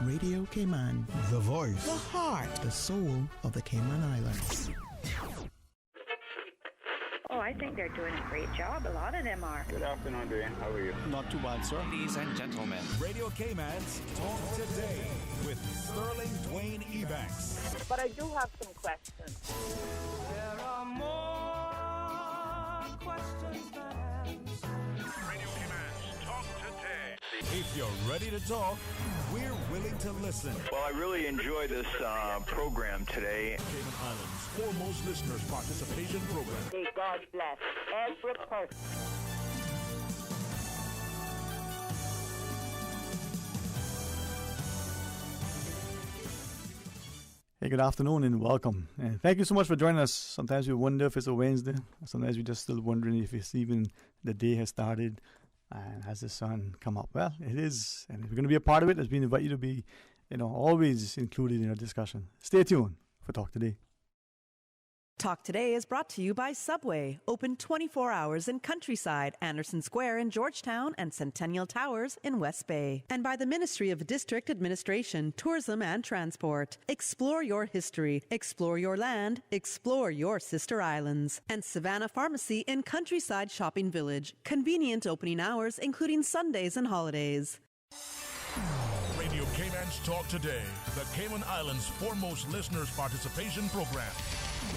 Radio Cayman, the voice, the heart, the soul of the Cayman Islands. Oh, I think they're doing a great job. A lot of them are. Good afternoon, Dwayne. How are you? Not too bad, sir. Ladies and gentlemen, Radio Cayman's Talk Today with Sterling Dwayne Ebanks. But I do have some questions. There are more questions than answers. Radio Cayman's Talk Today. If you're ready to talk, we're willing to listen. Well, I really enjoy this program today. Cayman Islands' foremost listeners participation program. May God bless every person. Hey, good afternoon and welcome. And thank you so much for joining us. Sometimes we wonder if it's a Wednesday. Sometimes we're just still wondering if it's even the day has started and has the sun come up. Well, it is. And if you're going to be a part of it, we invite you to be, always included in our discussion. Stay tuned for Talk Today. Talk Today is brought to you by Subway, open 24 hours in Countryside, Anderson Square in Georgetown, and Centennial Towers in West Bay. And by the Ministry of District Administration, Tourism and Transport. Explore your history, explore your land, explore your sister islands. And Savannah Pharmacy in Countryside Shopping Village. Convenient opening hours, including Sundays and holidays. Radio Cayman's Talk Today, the Cayman Islands' foremost listeners participation program.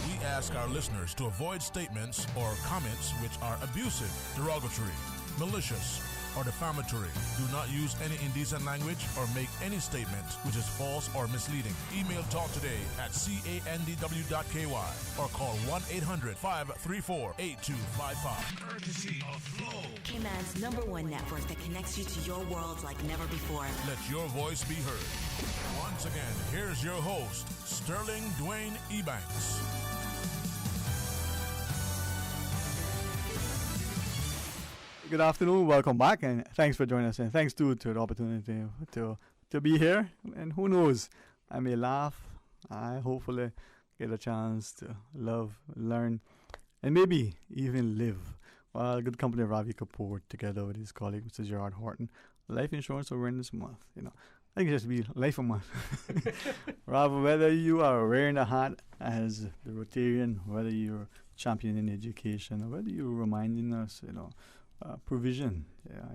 We ask our listeners to avoid statements or comments which are abusive, derogatory, malicious, or defamatory. Do not use any indecent language or make any statement which is false or misleading. Email talktoday@candw.ky or call 1-800-534-8255. Courtesy of Flow, Cayman's #1 network that connects you to your world like never before. Let your voice be heard. Once again, here's your host, Sterling Dwayne Ebanks. Good afternoon, welcome back, and thanks for joining us, and thanks to the opportunity to be here. And who knows, I may laugh, I hopefully get a chance to love, learn, and maybe even live. Well, good company of Ravi Kapoor together with his colleague, Mr. Gerard Horton. Life Insurance Awareness Month, I think it has to be Life a Month. Ravi, whether you are wearing a hat as the Rotarian, whether you're championing education, or whether you're reminding us, provision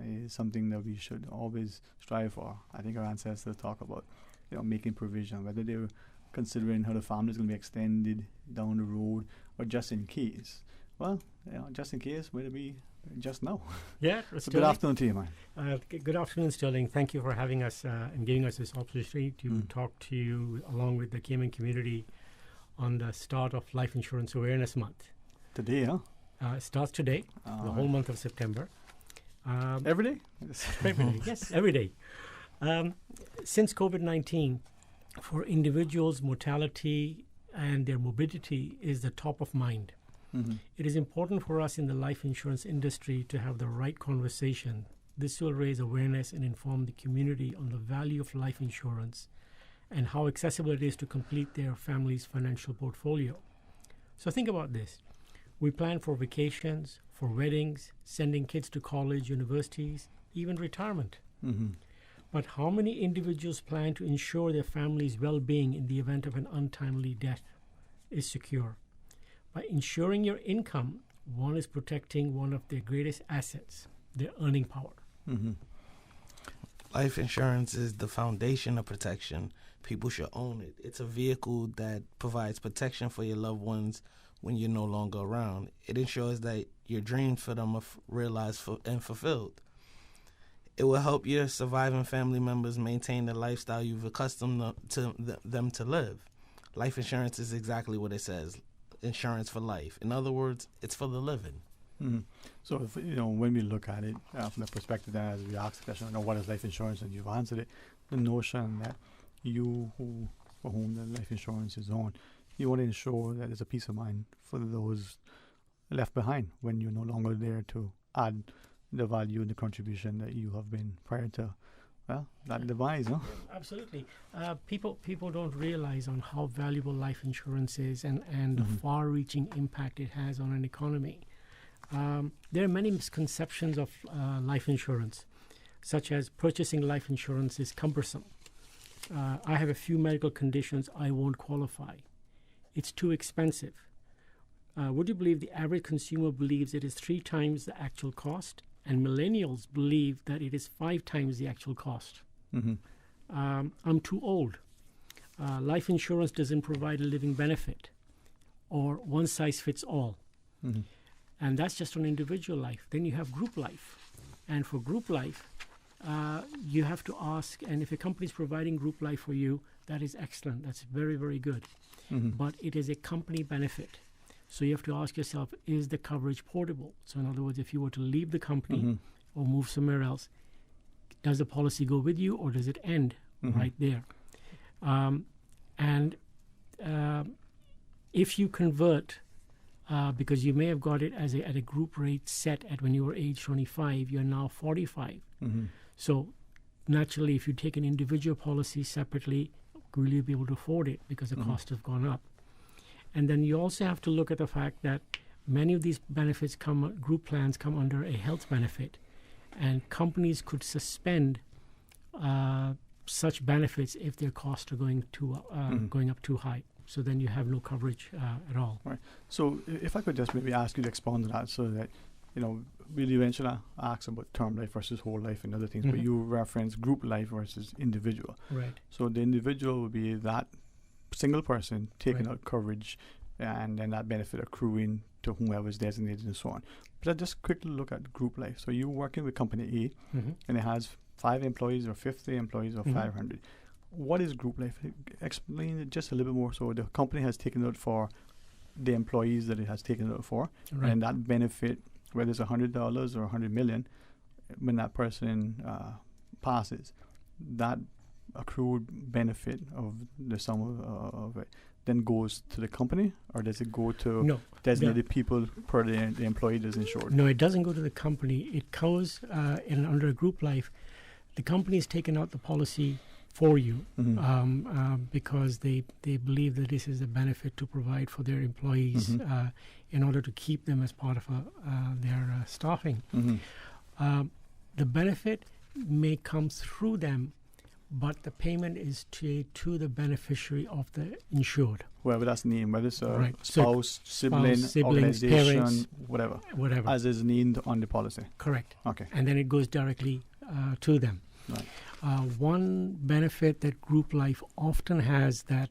is something that we should always strive for. I think our ancestors talk about, making provision, whether they're considering how the family is going to be extended down the road or just in case. Well, just in case, whether it be just now. Yeah, so good afternoon to you, man. Good afternoon, Sterling. Thank you for having us and giving us this opportunity to talk to you along with the Cayman community on the start of Life Insurance Awareness Month. Today, huh? It starts today, the whole month of September. Every day? Every day, yes, every day. Since COVID-19, for individuals, mortality and their morbidity is the top of mind. Mm-hmm. It is important for us in the life insurance industry to have the right conversation. This will raise awareness and inform the community on the value of life insurance and how accessible it is to complete their family's financial portfolio. So think about this. We plan for vacations, for weddings, sending kids to college, universities, even retirement. Mm-hmm. But how many individuals plan to ensure their family's well-being in the event of an untimely death is secure? By ensuring your income, one is protecting one of their greatest assets, their earning power. Mm-hmm. Life insurance is the foundation of protection. People should own it. It's a vehicle that provides protection for your loved ones when you're no longer around. It ensures that your dreams for them are realized and fulfilled. It will help your surviving family members maintain the lifestyle you've accustomed to them to live. Life insurance is exactly what it says, insurance for life. In other words, it's for the living. Mm-hmm. So, if, when we look at it from the perspective that as we ask the question, what is life insurance, and you've answered it, the notion that for whom the life insurance is on, you want to ensure that there's a peace of mind for those left behind when you're no longer there to add the value and the contribution that you have been prior to, that device, huh? Absolutely. People don't realize on how valuable life insurance is and the far-reaching impact it has on an economy. There are many misconceptions of life insurance, such as purchasing life insurance is cumbersome. I have a few medical conditions, I won't qualify. It's too expensive. Would you believe the average consumer believes it is 3 times the actual cost, and millennials believe that it is 5 times the actual cost? I'm too old. Life insurance doesn't provide a living benefit, or one size fits all. And that's just on individual life. Then you have group life. And for group life, you have to ask, and if a company is providing group life for you, that is excellent. That's very, very good. But it is a company benefit. So you have to ask yourself, is the coverage portable? So in other words, if you were to leave the company or move somewhere else, does the policy go with you or does it end right there? If you convert, because you may have got it as at a group rate set at when you were age 25, you're now 45. So naturally, if you take an individual policy separately, will you be able to afford it because the costs have gone up? And then you also have to look at the fact that many of these benefits group plans come under a health benefit, and companies could suspend such benefits if their costs are going up too high. So then you have no coverage at all. Right. So if I could just maybe ask you to expand on that, so that we'll eventually ask about term life versus whole life and other things, but you reference group life versus individual. Right. So the individual would be that single person taking out coverage, and then that benefit accruing to whomever is designated and so on. But let's just quickly look at group life. So you're working with company A, and it has 5 employees or 50 employees or 500. What is group life? Explain it just a little bit more. So the company has taken out for the employees that it has taken out for, and that benefit, whether it's $100 or $100 million, when that person passes, that accrued benefit of the sum of it then goes to the company, or does it go to designated people per the employee that's insured? No, it doesn't go to the company. It goes under a group life. The company has taken out the policy for you because they believe that this is a benefit to provide for their employees in order to keep them as part of their staffing. The benefit may come through them, but the payment is to the beneficiary of the insured. Whoever that's named, whether it's a spouse, siblings, organization, parents, whatever, as is named on the policy. Correct. Okay. And then it goes directly to them. Right. One benefit that group life often has that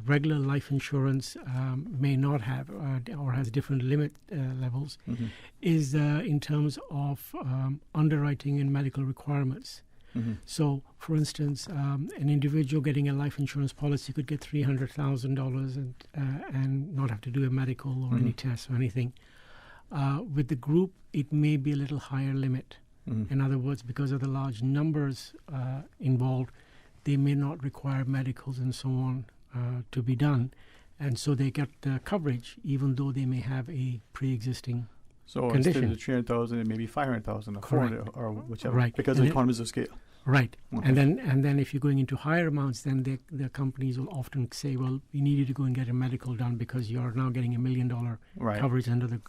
regular life insurance may not have or has different limit levels is in terms of underwriting and medical requirements. So, for instance, an individual getting a life insurance policy could get $300,000 and not have to do a medical or any tests or anything. With the group, it may be a little higher limit. In other words, because of the large numbers involved, they may not require medicals and so on to be done. And so they get coverage, even though they may have a pre-existing condition. Instead of 300,000, it may be 500,000 or 400 or whichever, because of economies of scale. Right. And then if you're going into higher amounts, then the companies will often say, well, we need you to go and get a medical done because you're now getting $1 million coverage under the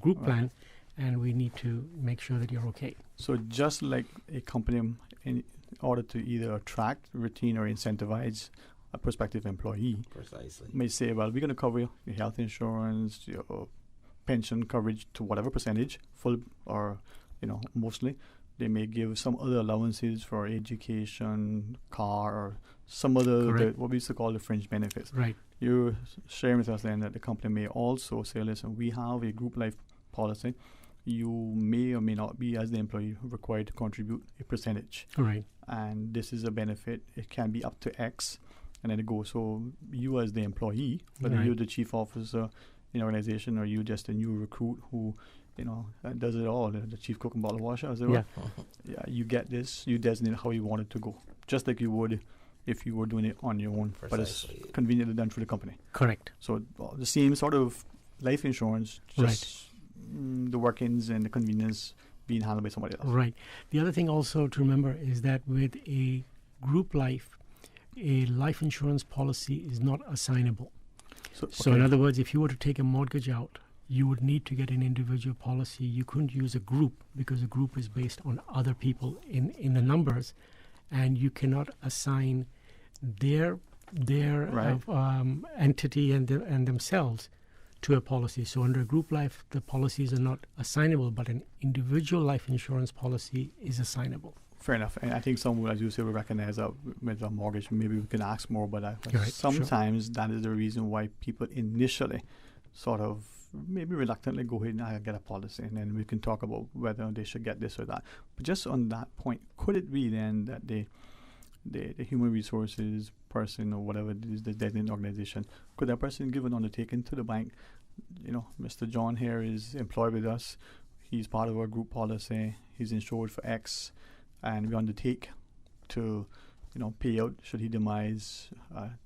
group plan, and we need to make sure that you're okay. So just like a company, in order to either attract, retain, or incentivize a prospective employee, may say, well, we're going to cover your health insurance, your pension coverage to whatever percentage, full or mostly. They may give some other allowances for education, car, or some other what we used to call the fringe benefits. Right. You're sharing with us then that the company may also say, listen, we have a group life policy. You may or may not be, as the employee, required to contribute a percentage. Right. And this is a benefit. It can be up to X, and then it goes. So you as the employee, whether you're the chief officer in an organization or you just a new recruit who does it all, the chief cook and bottle washer, as it were. Yeah, you get this, you designate how you want it to go, just like you would if you were doing it on your own. Precisely. But it's conveniently done through the company. Correct. So the same sort of life insurance, just the workings and the convenience being handled by somebody else. Right. The other thing also to remember is that with a group life, a life insurance policy is not assignable. So in other words, if you were to take a mortgage out, you would need to get an individual policy. You couldn't use a group because a group is based on other people in the numbers, and you cannot assign their Right. entity and themselves to a policy. So under group life, the policies are not assignable, but an individual life insurance policy is assignable. Fair enough. And I think some, as you say, will recognize that with a mortgage, maybe we can ask more about that. But Right, sure. sometimes that is the reason why people initially sort of maybe reluctantly go ahead and get a policy, and then we can talk about whether they should get this or that. But just on that point, could it be then that the human resources person or whatever it is, the designated organization, could that person give an undertaking to the bank? You know, Mr. John here is employed with us. He's part of our group policy. He's insured for X, and we undertake to, pay out should he demise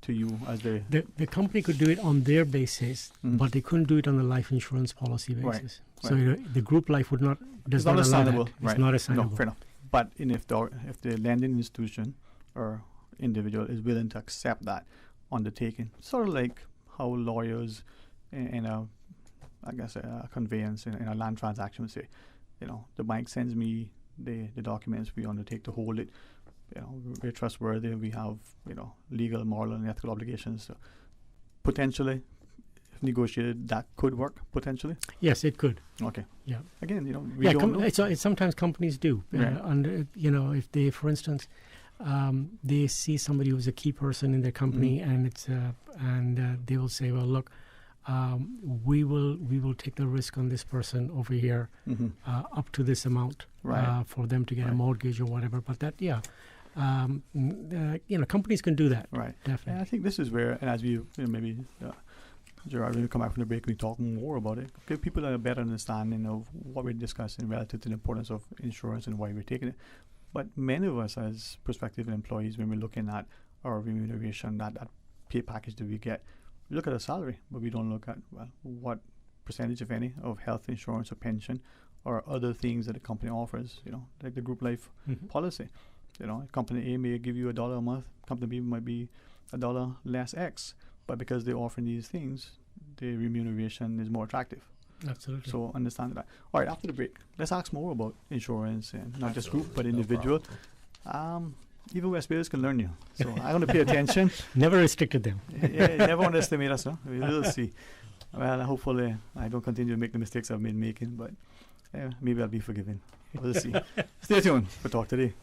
to you as the company could do it on their basis, but they couldn't do it on the life insurance policy basis. Right. So the group life would not does it's not not allow assignable. that. Right. It's not assignable. No, fair enough. But if the lending institution or individual is willing to accept that undertaking, sort of like how lawyers in a conveyance in a land transaction would say, the bank sends me the documents, we undertake to hold it. We're trustworthy. We have legal, moral, and ethical obligations. So potentially, if negotiated, that could work potentially. Yes, it could. Okay. Yeah. Again, we don't know. It's sometimes companies do. Right. If they, for instance, they see somebody who's a key person in their company, and it's they will say, well, look, we will take the risk on this person over here up to this amount for them to get a mortgage or whatever. But that, companies can do that. Right. Definitely. And I think this is where, and as we maybe Gerard, when we come back from the break, we talk more about it. Give people a better understanding of what we're discussing relative to the importance of insurance and why we're taking it. But many of us, as prospective employees, when we're looking at our remuneration, that pay package that we get, we look at a salary, but we don't look at what percentage, if any, of health insurance or pension or other things that the company offers. Like the group life policy. Company A may give you $1 a month. Company B might be $1 less X. But because they offer these things, the remuneration is more attractive. Absolutely. So understand that. All right, after the break, let's ask more about insurance, and not just group, but individual. Even West Bayers can learn you. So I'm going to pay attention. Never restricted them. Never underestimate us. No? We will see. Well, hopefully I don't continue to make the mistakes I've been making, but maybe I'll be forgiven. We'll see. Stay tuned for Talk Today.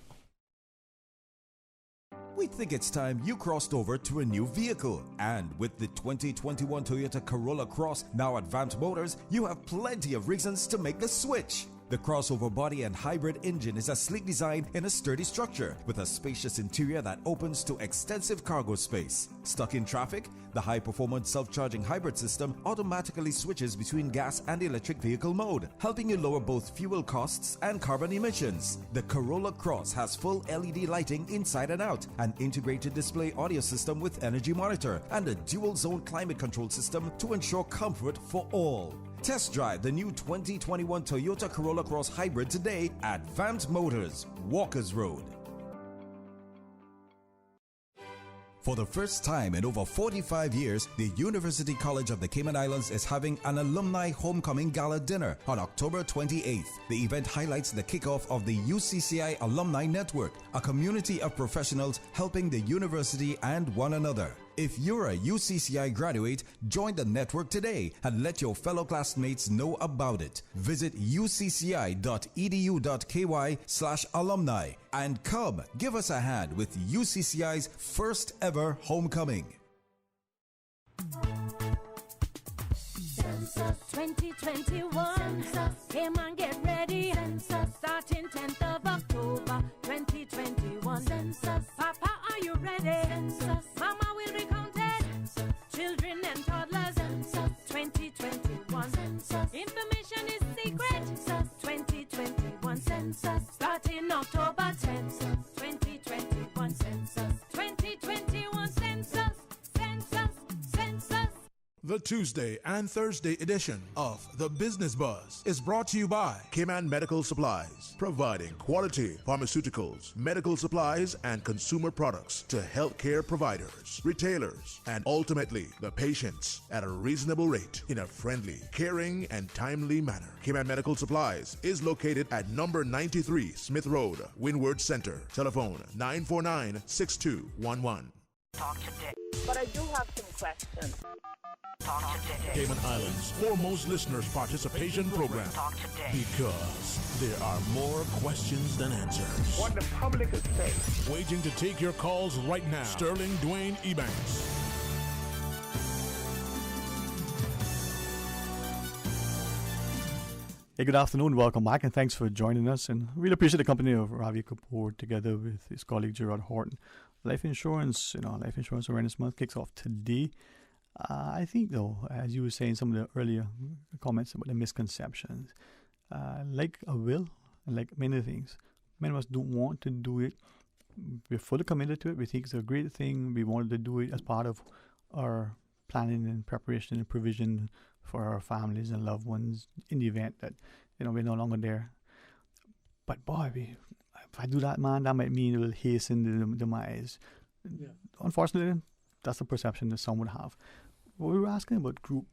We think it's time you crossed over to a new vehicle. And with the 2021 Toyota Corolla Cross now at Vant Motors, you have plenty of reasons to make the switch. The crossover body and hybrid engine is a sleek design in a sturdy structure with a spacious interior that opens to extensive cargo space. Stuck in traffic? The high-performance self-charging hybrid system automatically switches between gas and electric vehicle mode, helping you lower both fuel costs and carbon emissions. The Corolla Cross has full LED lighting inside and out, an integrated display audio system with energy monitor, and a dual-zone climate control system to ensure comfort for all. Test drive the new 2021 Toyota Corolla Cross Hybrid today at Vant Motors, Walkers Road. For the first time in over 45 years, the University College of the Cayman Islands is having an alumni homecoming gala dinner on October 28th. The event highlights the kickoff of the UCCI Alumni Network, a community of professionals helping the university and one another. If you're a UCCI graduate, join the network today and let your fellow classmates know about it. Visit ucci.edu.ky/alumni and come give us a hand with UCCI's first ever homecoming. Census 2021. Came and get ready. Census starting 10th of October 2021. Census. Papa, are you ready? Census. Mama will be counted. Census. Children and toddlers. Census 2021. Census. Information is secret. Census 2021. Census. Starting October 10th. 2021. Census 2021. Census. Census. Census. The Tuesday and Thursday edition of The Business Buzz is brought to you by Cayman Medical Supplies, providing quality pharmaceuticals, medical supplies, and consumer products to healthcare providers, retailers, and ultimately the patients at a reasonable rate in a friendly, caring, and timely manner. Cayman Medical Supplies is located at number 93 Smith Road, Windward Center. Telephone 949-6211. Talk today. But I do have some questions. Talk today. Cayman Islands' foremost listeners participation program. Talk today. Because there are more questions than answers. What the public is saying. Waiting to take your calls right now. Sterling Dwayne Ebanks. Hey, good afternoon. Welcome back, and thanks for joining us. And really appreciate the company of Ravi Kapoor together with his colleague Gerard Horton. Life insurance, Life Insurance Awareness Month kicks off today. I think, though, as you were saying, some of the earlier comments about the misconceptions, like a will, and like many things, many of us don't want to do it. We're fully committed to it. We think it's a great thing. We wanted to do it as part of our planning and preparation and provision for our families and loved ones in the event that, we're no longer there. But boy, if I do that, man, that might mean it will hasten the demise. Yeah. Unfortunately, that's the perception that some would have. But we were asking about group,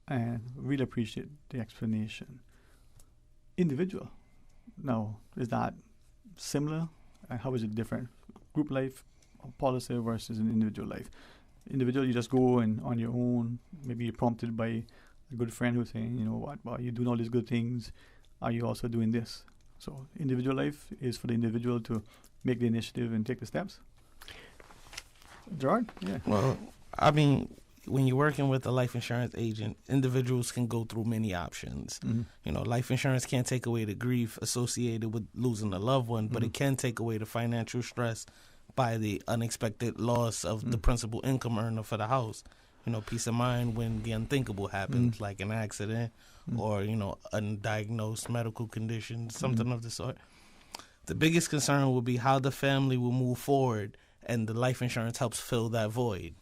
and really appreciate the explanation. Individual. Now, is that similar? And how is it different? Group life policy versus an individual life. Individual, you just go and on your own. Maybe you're prompted by a good friend who's saying, well, you're doing all these good things. Are you also doing this? So individual life is for the individual to make the initiative and take the steps. Gerard? Yeah. Well, I mean, when you're working with a life insurance agent, individuals can go through many options. Mm-hmm. Life insurance can't take away the grief associated with losing a loved one, but it can take away the financial stress by the unexpected loss of the principal income earner for the house. Peace of mind when the unthinkable happens, like an accident or, undiagnosed medical condition, something of the sort. The biggest concern will be how the family will move forward, and the life insurance helps fill that void.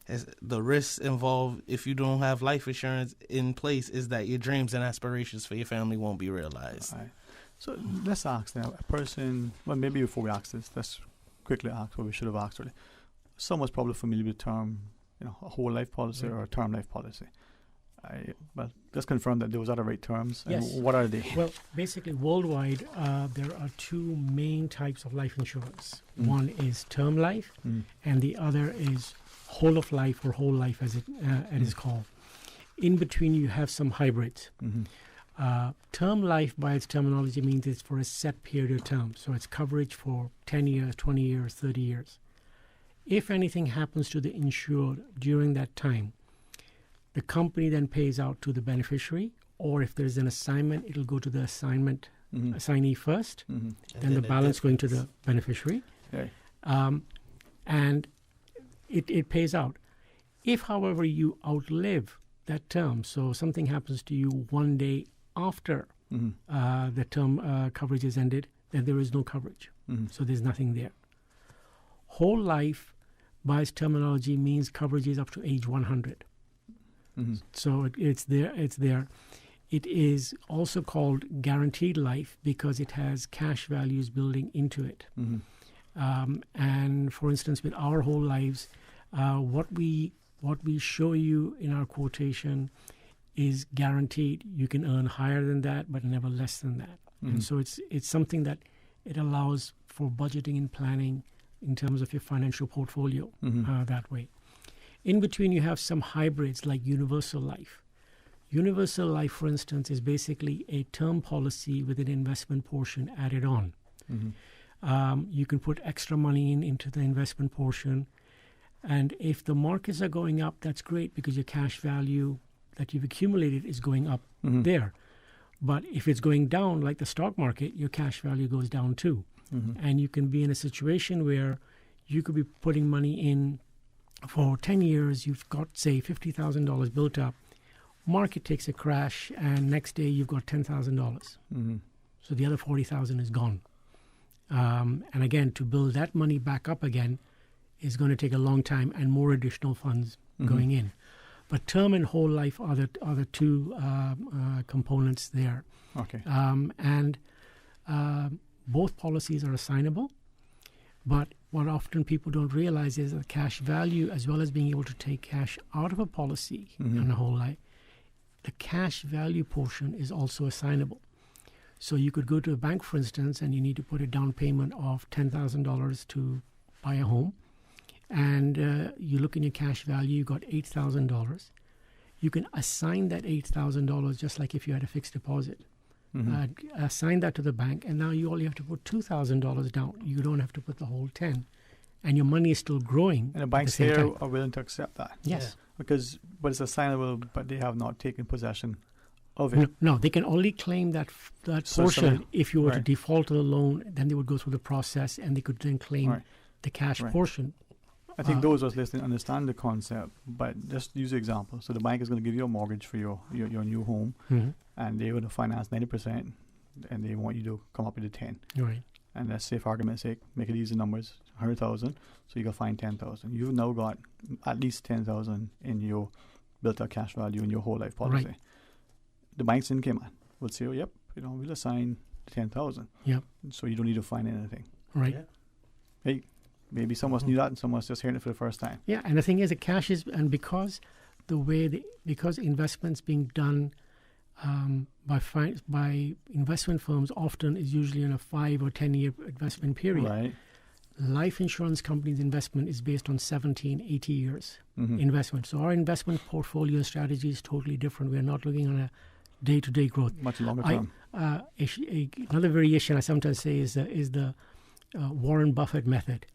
As the risks involved if you don't have life insurance in place is that your dreams and aspirations for your family won't be realized. All right. So let's ask now, a person, well, maybe before we ask this, let's quickly ask what we should have asked earlier. Someone's probably familiar with the term, a whole life policy or a term life policy. Well, just confirm that those are the right terms. Yes. And what are they? Well, basically, worldwide, there are two main types of life insurance. One is term life, and the other is whole of life or whole life, as it is called. In between, you have some hybrids. Term life, by its terminology, means it's for a set period of term. So it's coverage for 10 years, 20 years, 30 years. If anything happens to the insured during that time, the company then pays out to the beneficiary, or if there's an assignment, it'll go to the assignee first, then the balance going to the beneficiary. Okay. And it pays out. If, however, you outlive that term, so something happens to you one day after the term coverage is ended, then there is no coverage. So there's nothing there. Whole life, by its terminology, means coverage is up to age 100. So it's there. It is also called guaranteed life because it has cash values building into it. And for instance, with our whole lives, what we show you in our quotation is guaranteed. You can earn higher than that, but never less than that. And so it's something that it allows for budgeting and planning in terms of your financial portfolio that way. In between, you have some hybrids like universal life. Universal life, for instance, is basically a term policy with an investment portion added on. You can put extra money into the investment portion. And if the markets are going up, that's great because your cash value that you've accumulated is going up there. But if it's going down, like the stock market, your cash value goes down too. And you can be in a situation where you could be putting money in for 10 years. You've got, say, $50,000 built up. Market takes a crash, and next day you've got $10,000. So the other $40,000 is gone. And again, to build that money back up again is going to take a long time and more additional funds going in. But term and whole life are the two components there. Okay. And both policies are assignable. But what often people don't realize is that cash value, as well as being able to take cash out of a policy on a whole life, the cash value portion is also assignable. So you could go to a bank, for instance, and you need to put a down payment of $10,000 to buy a home. And you look in your cash value, you got $8,000. You can assign that $8,000 just like if you had a fixed deposit. Assign that to the bank, and now you only have to put $2,000 down. You don't have to put the whole 10, and your money is still growing. And the banks here are willing to accept that. Yes, because it's assignable, but they have not taken possession of it. No, they can only claim that portion. If you were to default on the loan, then they would go through the process, and they could then claim the cash portion. I think those of us listening understand the concept, but just use an example. So the bank is going to give you a mortgage for your new home, and they're going to finance 90%, and they want you to come up with a 10. Right. And let's say, for argument's sake, make it easy numbers, 100,000. So you can find 10,000. You've now got at least 10,000 in your built-up cash value in your whole life policy. Right. The banks in Cayman will say, "Oh, yep, we'll assign 10,000. Yep. So you don't need to find anything." Right. Yeah. Hey. Maybe someone knew that and someone's just hearing it for the first time. Yeah, and the thing is, the cash is, and because because investments being done by investment firms often is usually in a 5 or 10 year investment period. Right. Life insurance companies' investment is based on 17, 80 years investment. So our investment portfolio strategy is totally different. We're not looking on a day-to-day growth. Much longer term. Another variation I sometimes say is the Warren Buffett method.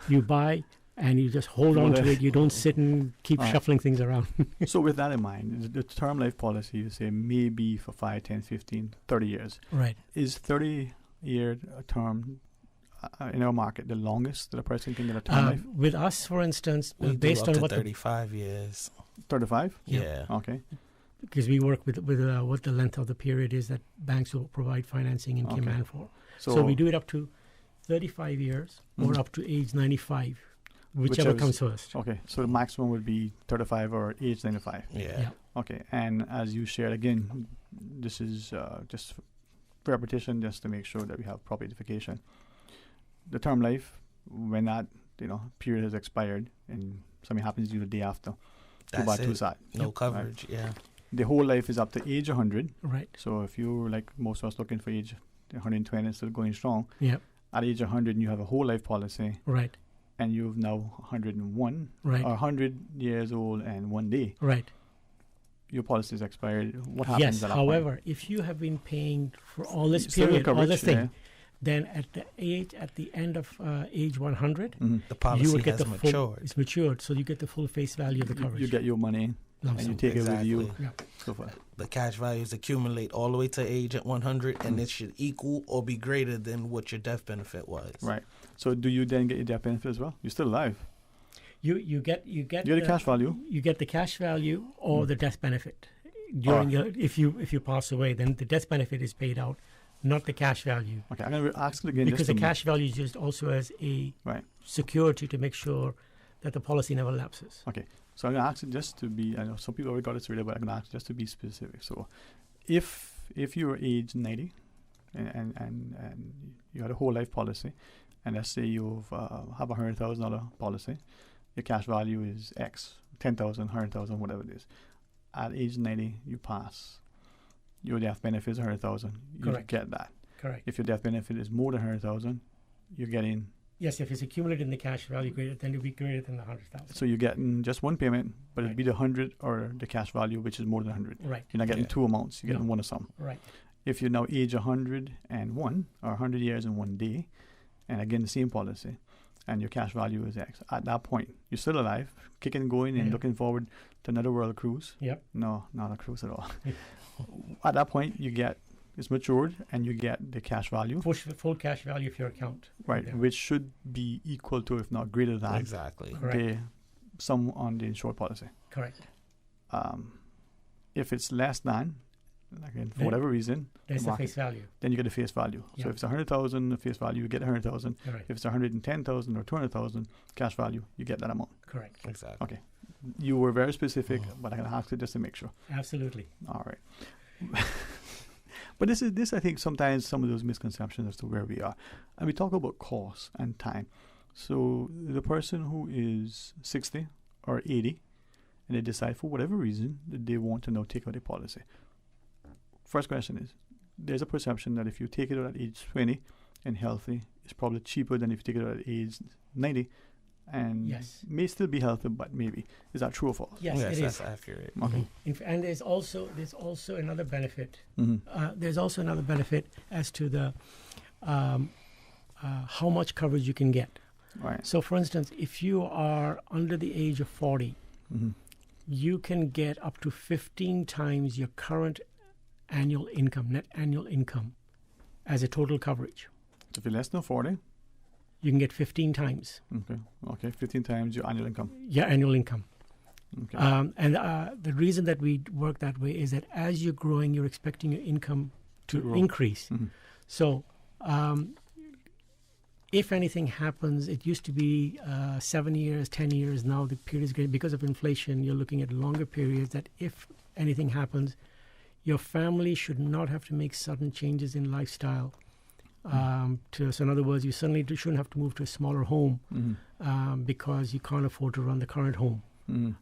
You buy and you just hold on to it. You don't sit and keep shuffling things around. So with that in mind, the term life policy, you say, may be for 5, 10, 15, 30 years. Right. Is 30-year term in our market the longest that a person can get a term life? With us, for instance, we based do up on to 35 years. 35? Yeah. Okay. Because we work with what the length of the period is that banks will provide financing in Cayman for. So we do it up to 35 years or up to age 95, whichever comes first. Okay, so the maximum would be 35 or age 95. Yeah. Okay, and as you shared, again, this is just for repetition, just to make sure that we have proper identification. The term life, when that period has expired and something happens to you the day after, no coverage. Right? Yeah. The whole life is up to age 100. Right. So if you're like most of us looking for age 120 and still going strong, at age 100 and you have a whole life policy, right, and you've now 101, right, or 100 years old and 1 day, right, your policy is expired. What happens? Yes. However, if you have been paying for all this period, all this thing, then at the end of age 100, the policy you will get has matured. It's matured, so you get the full face value of the coverage. You get your money and you take it with you. Yeah. So far. The cash values accumulate all the way to age at 100, and it should equal or be greater than what your death benefit was. Right. So do you then get your death benefit as well? You're still alive. You get the cash value. You get the cash value or the death benefit during if you pass away. Then the death benefit is paid out, not the cash value. Okay, I'm going to ask it again. Because the cash value is used also as a security to make sure that the policy never lapses. Okay. So I'm going to ask it just to be, I know some people already got it straight, but I'm going to ask just to be specific. So if you're age 90 and you had a whole life policy, and let's say you have a $100,000 policy, your cash value is X, 10,000, 100,000, whatever it is. At age 90, you pass. Your death benefit is 100,000. You get that. Correct. If your death benefit is more than 100,000, you're getting. Yes, if it's accumulated in the cash value greater, then it'll be greater than the 100,000. So you're getting just one payment, but it'd be the 100 or the cash value, which is more than 100. Right. You're not getting two amounts. You're getting one of some. Right. If you're now age 101 or 100 years and 1 day, and again the same policy, and your cash value is X, at that point you're still alive, kicking and going, and looking forward to another world cruise. Yep. No, not a cruise at all. At that point, it's matured, and you get the cash value. Full cash value of your account. Right, which should be equal to, if not greater than, the sum on the insured policy. Correct. If it's less than, again, for whatever reason, that's the face value. Then you get the face value. Yep. So if it's 100,000, the face value, you get 100,000. Right. If it's 110,000 or 200,000 cash value, you get that amount. Correct. Exactly. Okay. You were very specific, but I'm going to ask it just to make sure. Absolutely. All right. But this I think sometimes some of those misconceptions as to where we are. And we talk about cost and time. So the person who is 60 or 80 and they decide for whatever reason that they want to now take out a policy. First question is, there's a perception that if you take it out at age 20 and healthy, it's probably cheaper than if you take it out at age 90 and Yes. may still be healthy, but maybe. Is that true or false? Yes, it is. That's accurate. Okay. And there's also another benefit. Mhm. There's also another benefit as to the how much coverage you can get. Right. So, for instance, if you are under the age of 40, Mhm. you can get up to 15 times your current annual income, net annual income, as a total coverage. So if you're less than 40, You can get 15 times okay, 15 times your annual income. your annual income. Okay. And the reason that we work that way is that as you're growing, you're expecting your income to grow. increase. Mhm. So if anything happens, it used to be 7 years, 10 years. Now the period is getting, because of inflation, you're looking at longer periods that if anything happens, your family should not have to make sudden changes in lifestyle. So in other words, you suddenly shouldn't have to move to a smaller home because you can't afford to run the current home.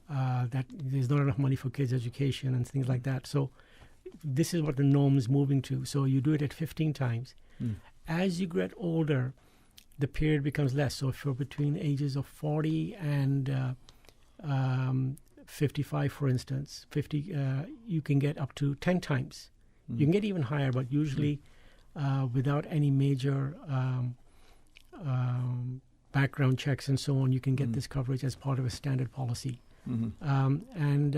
That there's not enough money for kids' education and things like that. So this is what the norm is moving to. So you do it at 15 times. As you get older, the period becomes less. So if you're between the ages of 40 and 55, for instance, 50, you can get up to 10 times. You can get even higher, but usually without any major background checks and so on, you can get this coverage as part of a standard policy. And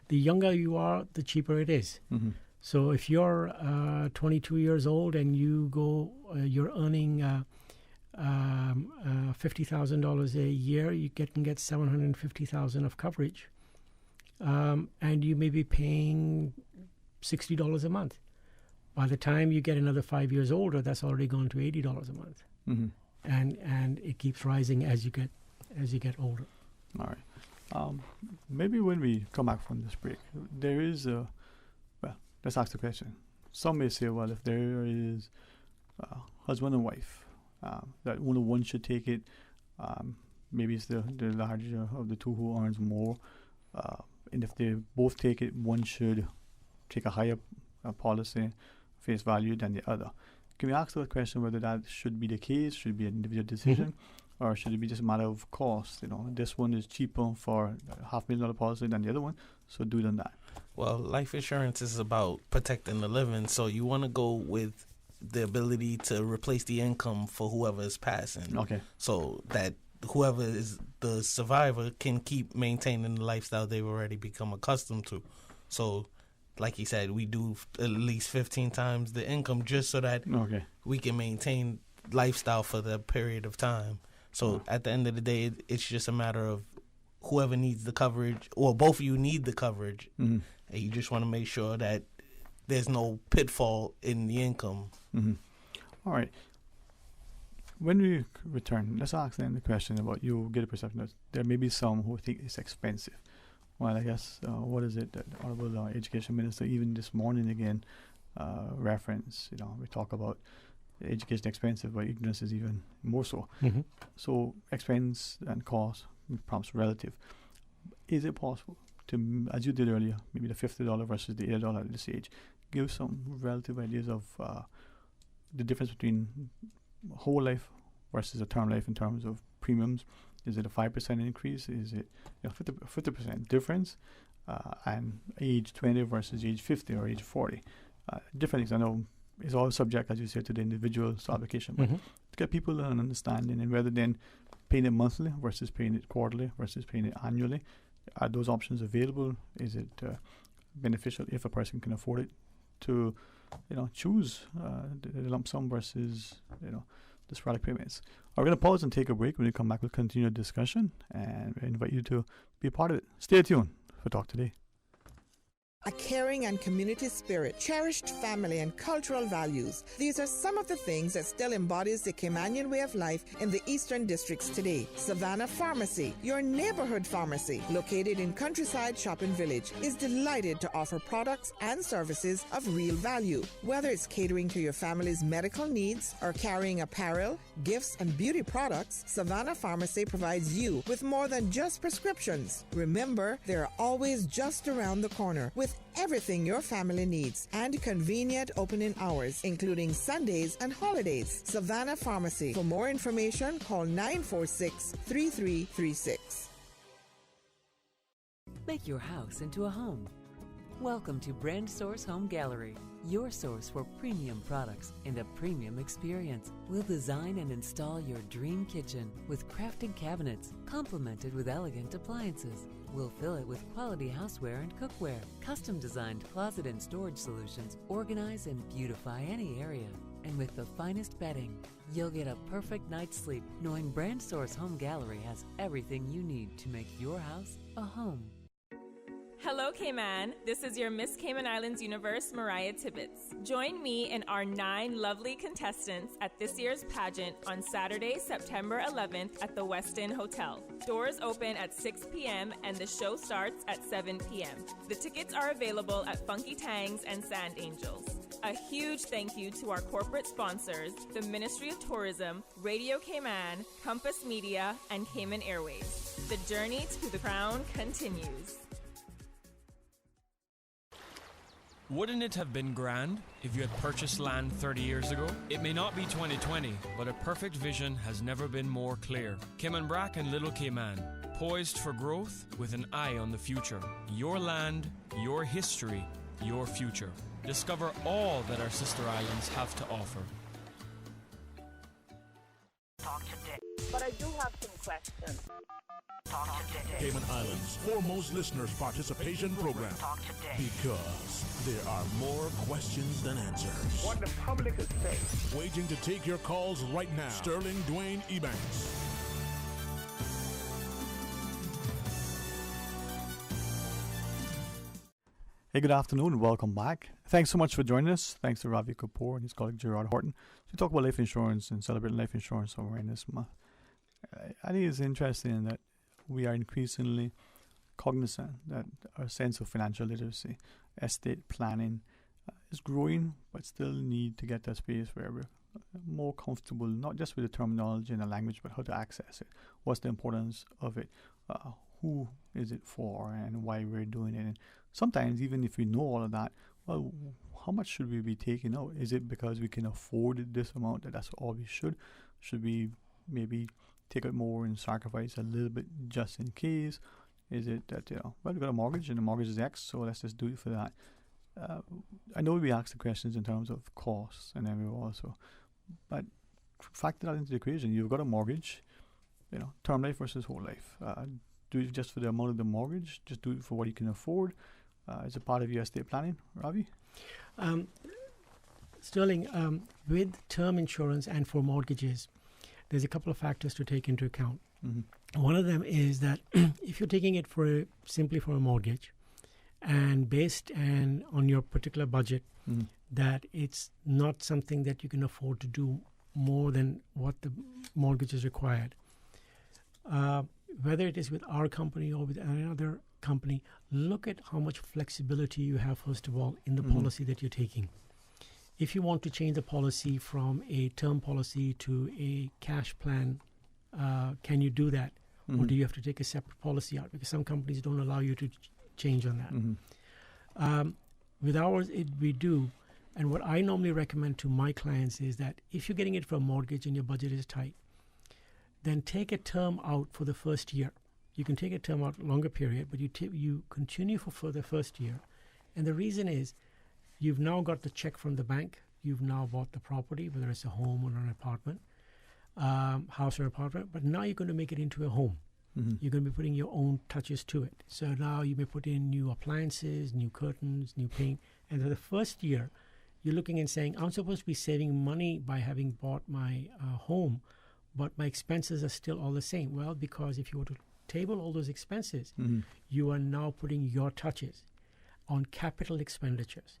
the younger you are, the cheaper it is. So if you're 22 years old and you're earning $50,000 a year, you can get $750,000 of coverage, and you may be paying $60 a month. By the time you get another 5 years older, that's already gone to $80 a month, and it keeps rising as you get older. All right. Maybe when we come back from this break, there is a, well, let's ask the question. Some may say, well, if there is husband and wife, that only one should take it, maybe it's the larger of the two who earns more, and if they both take it, one should take a higher policy face value than the other. Can we ask the question whether that should be the case, should be an individual decision, or should it be just a matter of cost? You know, this one is cheaper for $500,000 policy than the other one, so do it on that. Well, life insurance is about protecting the living, so you want to go with the ability to replace the income for whoever is passing. Okay. So that whoever is the survivor can keep maintaining the lifestyle they've already become accustomed to. So, like he said, we do at least 15 times the income just so that we can maintain lifestyle for the period of time. So at the end of the day, it's just a matter of whoever needs the coverage, or both of you need the coverage, and you just want to make sure that there's no pitfall in the income. All right. When we return, let's ask them the question about, you get a perception that there may be some who think it's expensive. Well, I guess, what is it that Honorable Education Minister, even this morning again, reference, we talk about education expensive, but ignorance is even more so. So expense and cost, perhaps relative. Is it possible to, as you did earlier, maybe the $50 versus the $80 at this age, give some relative ideas of the difference between whole life versus a term life in terms of premiums? Is it a 5% increase? Is it 50% difference? And age 20 versus age 50 or age 40? Different things. I know it's all subject, as you said, to the individual's application. But to get people an understanding, and rather than paying it monthly versus paying it quarterly versus paying it annually, are those options available? Is it beneficial if a person can afford it to, choose the lump sum versus, the sporadic payments? We're going to pause and take a break. When we come back, we'll continue the discussion, and I invite you to be a part of it. Stay tuned for Talk Today. A caring and community spirit, cherished family and cultural values. These are some of the things that still embodies the Caymanian way of life in the Eastern Districts today. Savannah Pharmacy, your neighborhood pharmacy, located in Countryside Shopping Village, is delighted to offer products and services of real value. Whether it's catering to your family's medical needs or carrying apparel, gifts, and beauty products, Savannah Pharmacy provides you with more than just prescriptions. Remember, they're always just around the corner with everything your family needs and convenient opening hours, including Sundays and holidays. Savannah Pharmacy. For more information, call 946-3336. Make your house into a home. Welcome to Brand Source Home Gallery, your source for premium products and a premium experience. We'll design and install your dream kitchen with crafted cabinets, complemented with elegant appliances. We'll fill it with quality houseware and cookware. Custom-designed closet and storage solutions organize and beautify any area. And with the finest bedding, you'll get a perfect night's sleep knowing Brand Source Home Gallery has everything you need to make your house a home. Hello, Cayman. This is your Miss Cayman Islands Universe, Mariah Tibbetts. Join me and our 9 lovely contestants at this year's pageant on Saturday, September 11th at the Westin Hotel. Doors open at 6 p.m. and the show starts at 7 p.m. The tickets are available at Funky Tangs and Sand Angels. A huge thank you to our corporate sponsors, the Ministry of Tourism, Radio Cayman, Compass Media, and Cayman Airways. The journey to the crown continues. Wouldn't it have been grand if you had purchased land 30 years ago? It may not be 2020, but a perfect vision has never been more clear. Cayman Brac and Little Cayman, poised for growth with an eye on the future. Your land, your history, your future. Discover all that our sister islands have to offer. Talk today. But I do have some questions. Talk today. Cayman Islands' foremost listeners participation program. Talk today. Because there are more questions than answers. What the public is saying. Waiting to take your calls right now. Sterling Dwayne Ebanks. Hey, good afternoon and welcome back. Thanks so much for joining us. Thanks to Ravi Kapoor and his colleague Gerard Horton to talk about life insurance and celebrating Life Insurance Awareness Month. I think it's interesting that we are increasingly cognizant that our sense of financial literacy, estate planning is growing, but still need to get to a space where we're more comfortable, not just with the terminology and the language, but how to access it. What's the importance of it? Who is it for and why we're doing it? And sometimes, even if we know all of that, well, how much should we be taking out? Is it because we can afford this amount that's all we should? Should we maybe take out more and sacrifice a little bit just in case? Is it that, well, we got a mortgage and the mortgage is X, so let's just do it for that? I know we ask the questions in terms of costs and then we also, but factor that into the equation. You've got a mortgage, term life versus whole life. Do it just for the amount of the mortgage, just do it for what you can afford. Is it part of your estate planning, Ravi? Sterling, with term insurance and for mortgages, there's a couple of factors to take into account. Mm-hmm. One of them is that if you're taking it simply for a mortgage and based on your particular budget, mm-hmm. that it's not something that you can afford to do more than what the mortgage is required. Whether it is with our company or with another company, look at how much flexibility you have, first of all, in the Mm-hmm. policy that you're taking. If you want to change the policy from a term policy to a cash plan, can you do that? Mm-hmm. Or do you have to take a separate policy out? Because some companies don't allow you to change on that. Mm-hmm. With ours, we do. And what I normally recommend to my clients is that if you're getting it for a mortgage and your budget is tight, then take a term out for the first year. You can take a term out a longer period, but you continue for the first year. And the reason is you've now got the check from the bank. You've now bought the property, whether it's a home or an apartment, house or apartment. But now you're going to make it into a home. Mm-hmm. You're going to be putting your own touches to it. So now you may put in new appliances, new curtains, new paint. And for the first year, you're looking and saying, I'm supposed to be saving money by having bought my home, but my expenses are still all the same. Well, because if you were to table all those expenses, Mm-hmm. you are now putting your touches. on capital expenditures.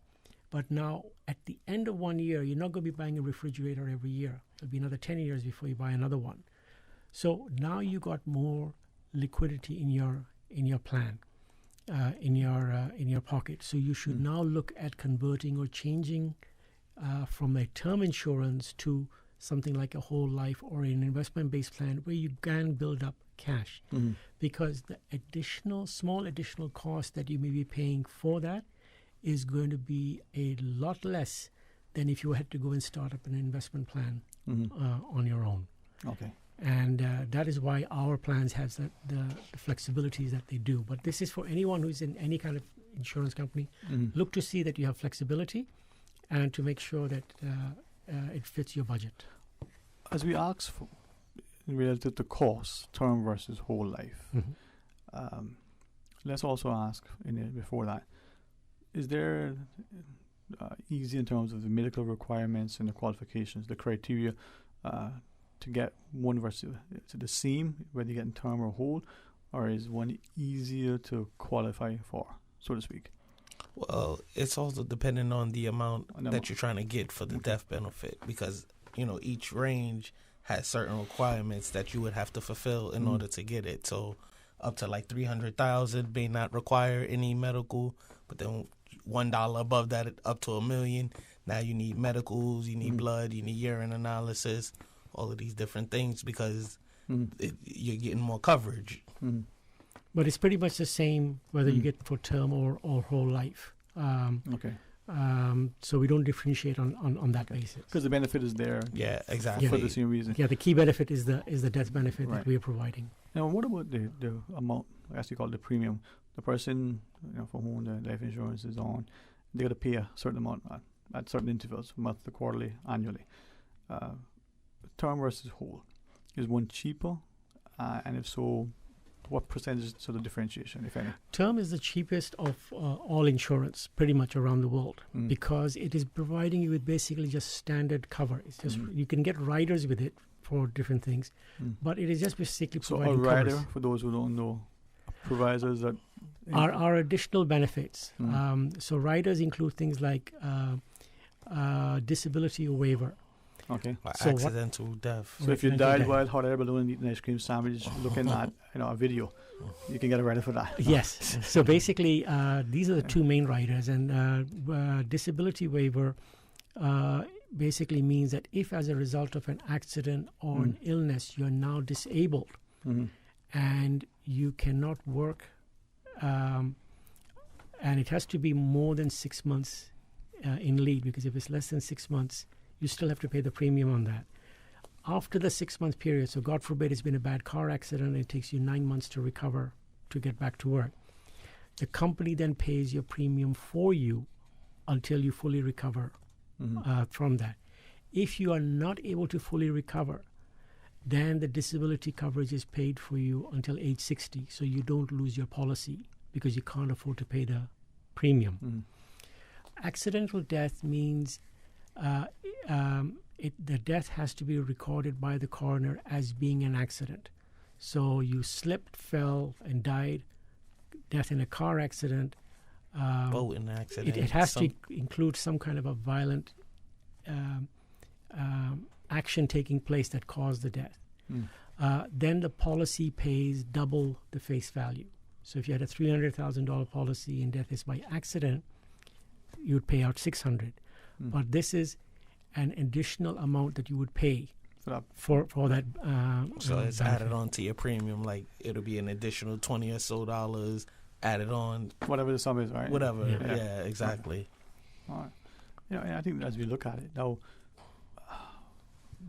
But now, at the end of 1 year, you're not going to be buying a refrigerator every year. It'll be another 10 years before you buy another one. So now you got more liquidity in your plan, in your pocket. So you should now look at converting or changing from a term insurance to something like a whole life or an investment-based plan where you can build up cash, because the small additional cost that you may be paying for that is going to be a lot less than if you had to go and start up an investment plan on your own. Okay. And that is why our plans have the flexibilities that they do. But this is for anyone who's in any kind of insurance company. Look to see that you have flexibility and to make sure that it fits your budget. As we asked for, related to cost, term versus whole life, let's also ask before that, is there easy in terms of the medical requirements and the qualifications, the criteria to get one versus the same, whether you get in term or whole, or is one easier to qualify for, so to speak? Well, it's also dependent on the amount that you're trying to get for the death benefit, because each range has certain requirements that you would have to fulfill in order to get it. So up to like $300,000 may not require any medical, but then $1 above that up to $1 million. Now you need medicals, you need blood, you need urine analysis, all of these different things, because you're getting more coverage. But it's pretty much the same whether you get for term or whole life. Okay. So we don't differentiate on that basis. Because the benefit is there. Yeah, exactly. For the same reason. Yeah, the key benefit is the death benefit that we are providing. Now, what about the amount, as you call it, the premium? The person for whom the life insurance is on, they got to pay a certain amount at certain intervals, monthly, quarterly, annually. Term versus whole, is one cheaper? And if so, what percentage sort of differentiation, if any? Term is the cheapest of all insurance pretty much around the world, because it is providing you with basically just standard cover. It's just you can get riders with it for different things, but it is just basically providing so a rider, covers. for those who don't know, provisos that are additional benefits. So riders include things like disability waiver. Okay. So accidental death. So if you died while hot air balloon eating an ice cream sandwich, looking at a video, you can get a rider for that. Yes. So basically, these are the two main riders, and disability waiver basically means that if, as a result of an accident or an illness, you are now disabled and you cannot work, and it has to be more than 6 months in lead, because if it's less than 6 months, you still have to pay the premium on that. After the 6 month period, so God forbid it's been a bad car accident and it takes you 9 months to recover to get back to work, the company then pays your premium for you until you fully recover from that. If you are not able to fully recover, then the disability coverage is paid for you until age 60, so you don't lose your policy because you can't afford to pay the premium. Accidental death means the death has to be recorded by the coroner as being an accident. So you slipped, fell, and died. Death in a car accident. Boating accident. It has to include some kind of a violent action taking place that caused the death. Then the policy pays double the face value. So if you had a $300,000 policy and death is by accident, you would pay out $600,000. But this is an additional amount that you would pay for that. So it's added on to your premium, like it'll be an additional $20 or so added on. Whatever the sum is, right? Whatever, yeah exactly. All right. I think as we look at it now,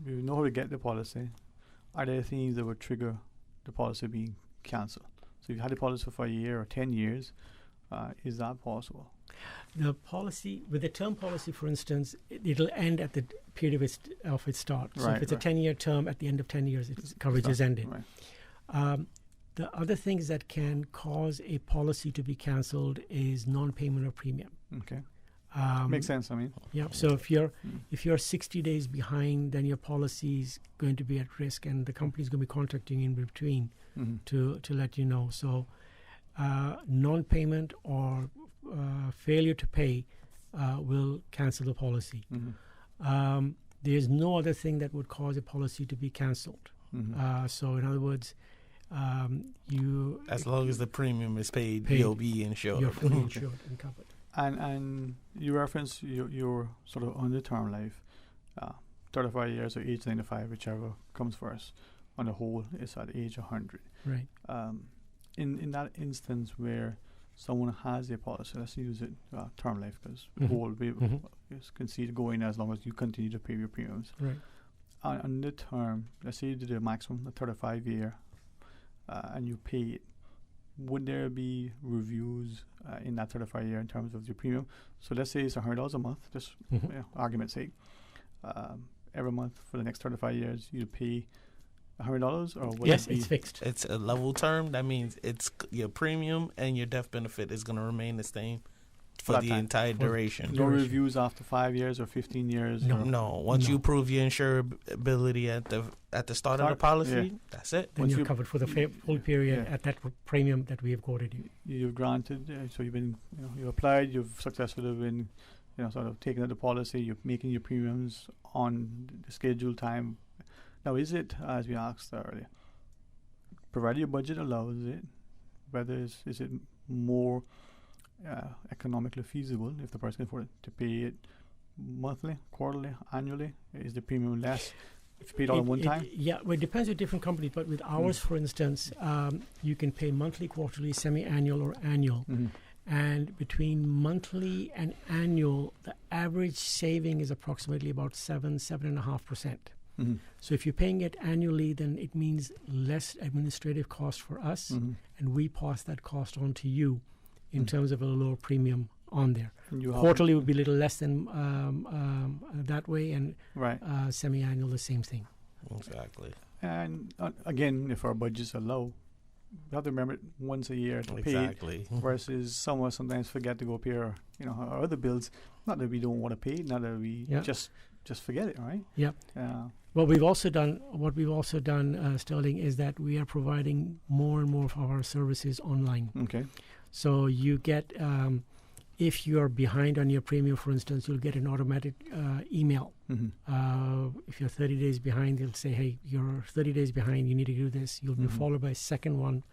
we know how to get the policy. Are there things that would trigger the policy being cancelled? So if you had the policy for a year or 10 years, is that possible? The policy, with the term policy, for instance, it'll end at the period of its start. So if it's a 10-year term, at the end of 10 years, its coverage is ended. The other things that can cause a policy to be cancelled is non-payment of premium. Okay. Makes sense, I mean. Yeah, so if you're 60 days behind, then your policy is going to be at risk, and the company is going to be contacting you in between to let you know. So non-payment or failure to pay will cancel the policy. There's no other thing that would cause a policy to be cancelled. So in other words, you as long as the premium is paid, you'll be insured. You're fully insured and covered. And you reference your sort of on the term life, 35 years or age 95, whichever comes first. On the whole, it's at age 100. Right. In that instance where someone has a policy, let's use it term life, because whole is considered going as long as you continue to pay your premiums. Right. On the term, let's say you did a maximum, the 35 year, and you pay it. Would there be reviews in that 35 year in terms of your premium? So let's say it's $100 a month, just argument's sake. Every month for the next 35 years, you pay $100, or would yes, it be it's fixed. It's a level term. That means it's your premium and your death benefit is going to remain the same for the entire duration. No reviews after 5 years or 15 years? No. Once you prove your insurability at the start of the policy, that's it. Then you're covered for the full period at that premium that we have quoted you. You've granted, so you've been, you applied, you've successfully been, sort of taken out the policy, you're making your premiums on the scheduled time. Now, is it, as we asked earlier, provided your budget allows it, whether is it more economically feasible if the person can afford it to pay it monthly, quarterly, annually? Is the premium less if you pay it all at one time? Yeah, well, it depends with different companies, but with ours, for instance, you can pay monthly, quarterly, semi-annual, or annual. And between monthly and annual, the average saving is approximately about 7.5%. So if you're paying it annually, then it means less administrative cost for us, and we pass that cost on to you in terms of a lower premium on there. Quarterly would be a little less than that way, and semi-annual the same thing. Exactly. And again, if our budgets are low, we have to remember it once a year to pay it, versus someone sometimes forget to go pay our other bills. Not that we don't want to pay it, not that we just forget it, right? Yep. What we've also done, Sterling, is that we are providing more and more of our services online. Okay. So you get, if you're behind on your premium, for instance, you'll get an automatic email. If you're 30 days behind, they'll say, hey, you're 30 days behind, you need to do this. You'll be followed by a second one,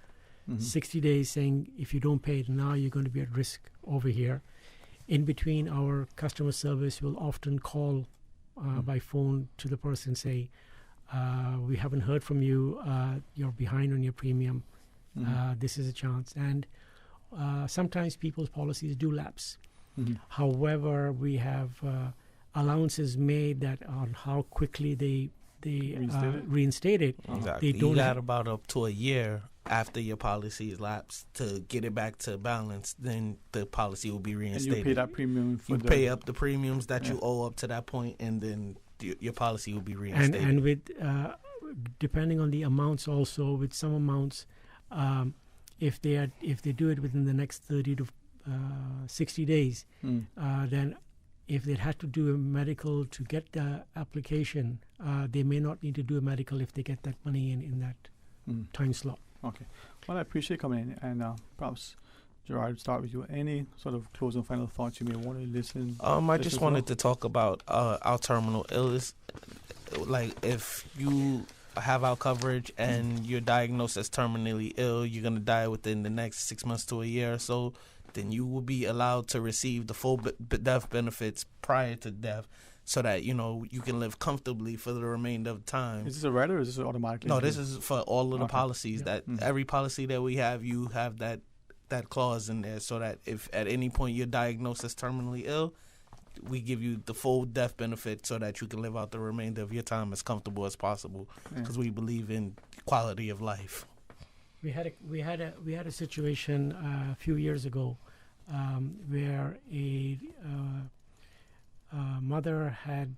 60 days saying, if you don't pay it now, you're going to be at risk over here. In between, our customer service will often call by phone to the person, say, we haven't heard from you, you're behind on your premium, this is a chance. And sometimes people's policies do lapse. However, we have allowances made that on how quickly they reinstate it. Exactly. You got about up to a year after your policy is lapsed to get it back to balance. Then the policy will be reinstated. And you pay that premium for pay up the premiums that you owe up to that point, and then your policy will be reinstated. And with depending on the amounts, also with some amounts, if they do it within the next 30 to 60 days, then if they had to do a medical to get the application, they may not need to do a medical if they get that money in that time slot. Okay. Well, I appreciate coming in, and perhaps Gerard, start with you. Any sort of closing final thoughts you may want to listen? I just wanted to talk about our terminal illness. Like, if you have our coverage and you're diagnosed as terminally ill, you're going to die within the next 6 months to a year or so, then you will be allowed to receive the full death benefits prior to death, so that you can live comfortably for the remainder of the time. Is this a rider or is this automatically? No, this is for all of the policies. That every policy that we have, you have that clause in there, so that if at any point you're diagnosed as terminally ill, we give you the full death benefit so that you can live out the remainder of your time as comfortable as possible, because we believe in quality of life. We had a situation a few years ago where a mother had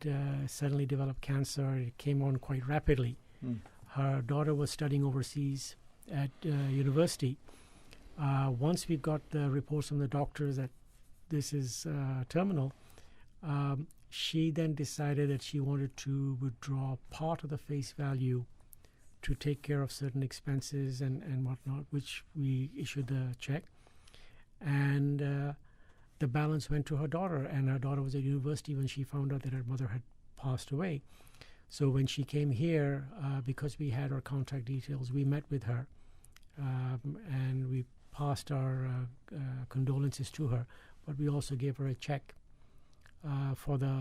suddenly developed cancer. It came on quite rapidly. Her daughter was studying overseas at university. Once we got the reports from the doctors that this is terminal, she then decided that she wanted to withdraw part of the face value to take care of certain expenses and whatnot, which we issued the check. And the balance went to her daughter, and her daughter was at university when she found out that her mother had passed away. So when she came here, because we had her contact details, we met with her, and we passed our condolences to her, but we also gave her a check for the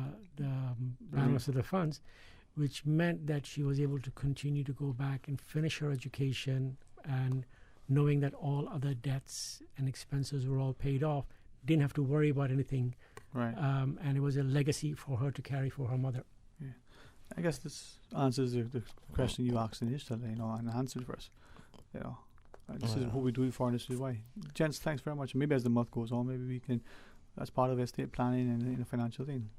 balance of the funds, which meant that she was able to continue to go back and finish her education, and knowing that all other debts and expenses were all paid off, didn't have to worry about anything. Right. And it was a legacy for her to carry for her mother. Yeah. I guess this answers the question you asked initially, and answered first. This is what we do it for, and this is why. Gents, thanks very much. Maybe as the month goes on, maybe we can, that's part of estate planning and a financial thing.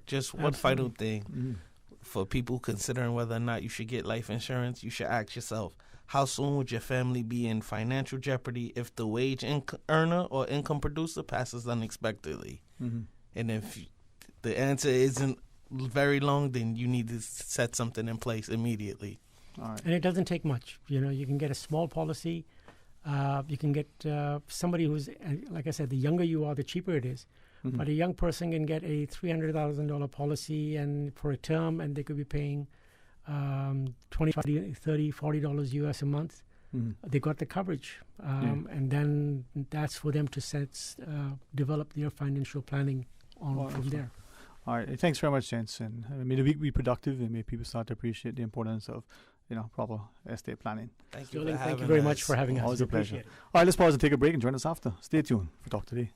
Just one final thing. For people considering whether or not you should get life insurance, you should ask yourself, how soon would your family be in financial jeopardy if the wage earner or income producer passes unexpectedly? And if the answer isn't very long, then you need to set something in place immediately. All right. And it doesn't take much. You can get a small policy. You can get somebody who's, like I said, the younger you are, the cheaper it is. But a young person can get a $300,000 policy and for a term, and they could be paying $25, $30, $40 US a month. They got the coverage, and then that's for them to develop their financial planning from there. All right, thanks very much, gents, and may the week be productive, and may people start to appreciate the importance of proper estate planning. Thank you. Thank you very much for having us. Always a pleasure. All right, let's pause and take a break and join us after. Stay tuned for Talk Today.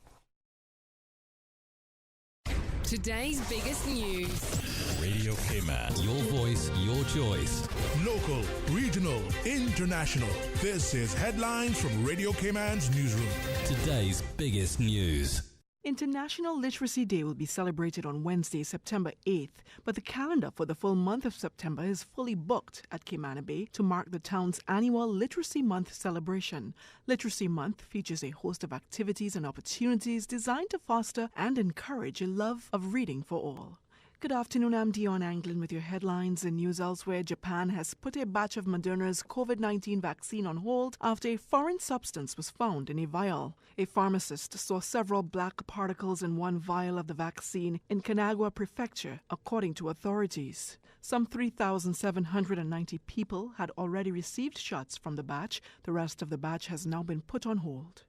Today's biggest news. Radio Cayman. Your voice, your choice. Local, regional, international. This is Headlines from Radio Cayman's newsroom. Today's biggest news. International Literacy Day will be celebrated on Wednesday, September 8th, but the calendar for the full month of September is fully booked at Cayman Bay to mark the town's annual Literacy Month celebration. Literacy Month features a host of activities and opportunities designed to foster and encourage a love of reading for all. Good afternoon, I'm Dion Anglin with your headlines and news elsewhere. Japan has put a batch of Moderna's COVID-19 vaccine on hold after a foreign substance was found in a vial. A pharmacist saw several black particles in one vial of the vaccine in Kanagawa Prefecture, according to authorities. Some 3,790 people had already received shots from the batch. The rest of the batch has now been put on hold.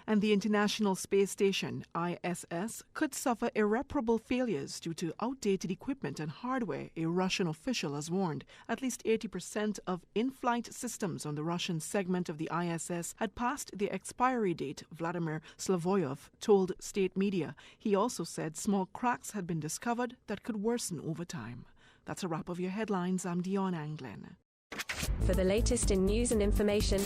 And the International Space Station, ISS, could suffer irreparable failures due to outdated equipment and hardware, a Russian official has warned. At least 80% of in-flight systems on the Russian segment of the ISS had passed their expiry date, Vladimir Slavoyov told state media. He also said small cracks had been discovered that could worsen over time. That's a wrap of your headlines. I'm Dion Anglin. For the latest in news and information,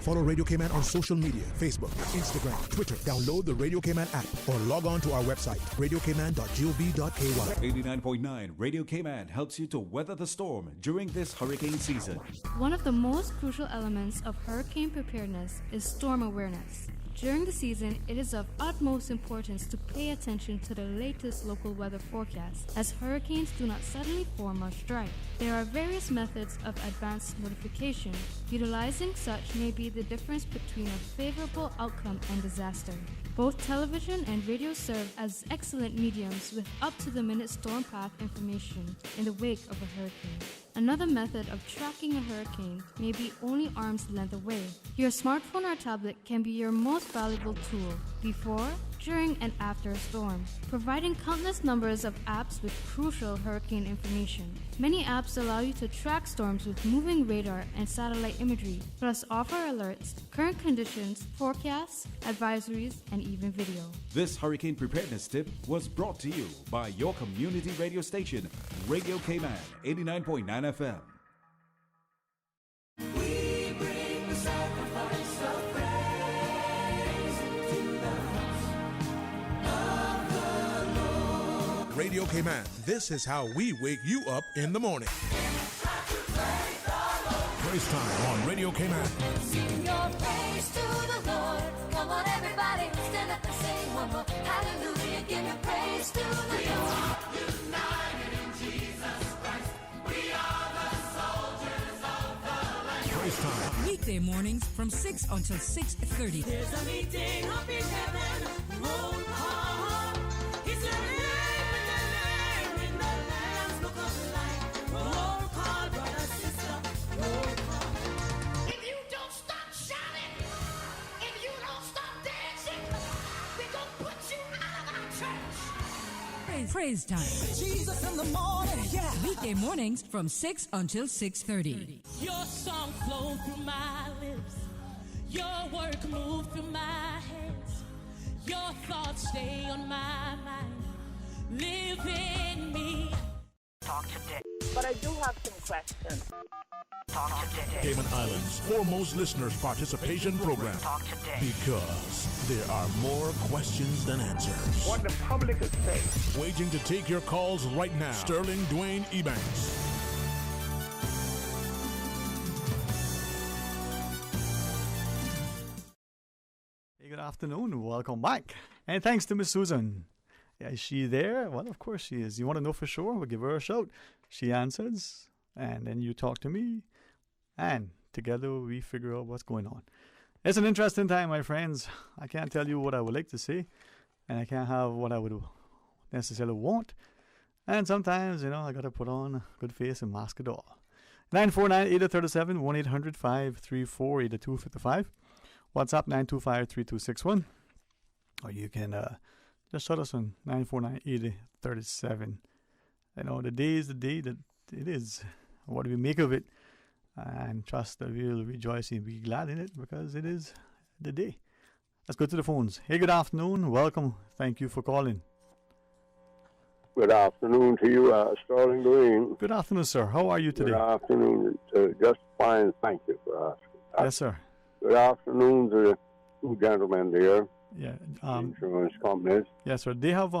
follow Radio Cayman on social media, Facebook, Instagram, Twitter. Download the Radio Cayman app or log on to our website, radiocayman.gov.ky. 89.9 Radio Cayman helps you to weather the storm during this hurricane season. One of the most crucial elements of hurricane preparedness is storm awareness. During the season, it is of utmost importance to pay attention to the latest local weather forecast, as hurricanes do not suddenly form or strike. There are various methods of advanced notification. Utilizing such may be the difference between a favorable outcome and disaster. Both television and radio serve as excellent mediums with up-to-the-minute storm path information in the wake of a hurricane. Another method of tracking a hurricane may be only arm's length away. Your smartphone or tablet can be your most valuable tool before, during, and after a storm, providing countless numbers of apps with crucial hurricane information. Many apps allow you to track storms with moving radar and satellite imagery, plus offer alerts, current conditions, forecasts, advisories, and even video. This hurricane preparedness tip was brought to you by your community radio station, Radio Cayman, 89.9 FM. We bring the sacrifice of praise into the house of the Lord. Radio Cayman, this is how we wake you up in the morning. Praise time on Radio Cayman. Sing your praise to the Lord. Come on, everybody, stand up and sing one more. Hallelujah, give your praise to the Lord. We are united in Jesus Christ. We are the soldiers of the land. Praise time Weekday mornings from 6 until 6:30. There's a meeting up in heaven. Roll call. Is there a name in the Lamb's Book of Life? Roll call, brother, sister. Roll call. If you don't stop shouting, if you don't stop dancing, we're going to put you out of our church. Praise time. Jesus in the morning, yeah. Weekday mornings from 6 until 6:30. Your song flowed through my lips. Your work moved through my hands. Your thoughts stay on my mind. Live in me. Talk today. But I do have some questions. Talk today. Cayman Islands' foremost listeners' participation program. Talk today. Because there are more questions than answers. What the public is saying. Waiting to take your calls right now. Sterling Dwayne Ebanks. Hey, good afternoon. Welcome back. And thanks to Miss Susan. Yeah, is she there? Well, of course she is. You want to know for sure? We'll give her a shout. She answers, and then you talk to me, and together we figure out what's going on. It's an interesting time, my friends. I can't tell you what I would like to say, and I can't have what I would necessarily want. And sometimes, I got to put on a good face and mask it all. 949-8037, 1-800-534-8255. WhatsApp 925-3261. Or you can just shut us on 949-8037. The day is the day that it is. What do we make of it? And trust that we'll rejoice and be glad in it because it is the day. Let's go to the phones. Hey, good afternoon. Welcome. Thank you for calling. Good afternoon to you, Sterling Green. Good afternoon, sir. How are you today? Good afternoon. Just fine. Thank you for asking. Yes, sir. Good afternoon to the two gentlemen there. Yeah. Insurance companies. Yes, sir. They have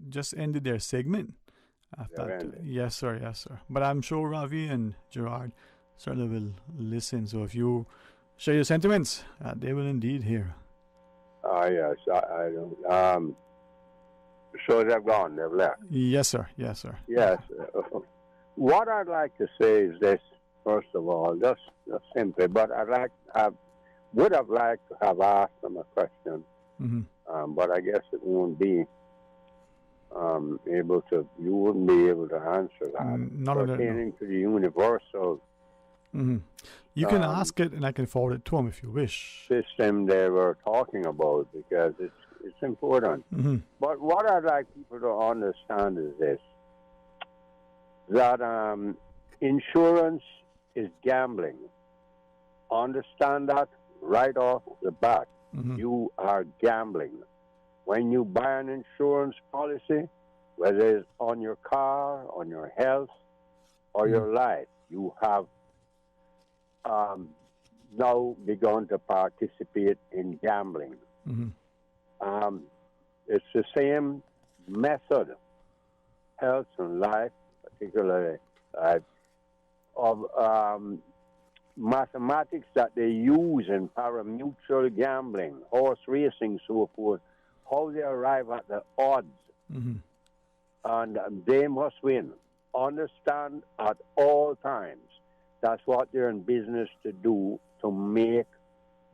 just ended their segment. Ended. Yes, sir. Yes, sir. But I'm sure Ravi and Gerard certainly will listen. So if you share your sentiments, they will indeed hear. Yes. I don't. So they've gone. They've left. Yes, sir. Yes, sir. Yes. What I'd like to say is this. First of all, just simply, but would have liked to have asked them a question, but I guess it won't be you wouldn't be able to answer that. Pertaining to the universal You can ask it and I can forward it to them if you wish. System they were talking about because it's important. But what I'd like people to understand is this, that insurance is gambling. Understand that right off the bat. You are gambling. When you buy an insurance policy, whether it's on your car, on your health, or your life, you have now begun to participate in gambling. It's the same method, health and life, particularly of mathematics that they use in pari-mutuel gambling, horse racing, so forth, how they arrive at the odds. And they must win. Understand at all times that's what they're in business to do, to make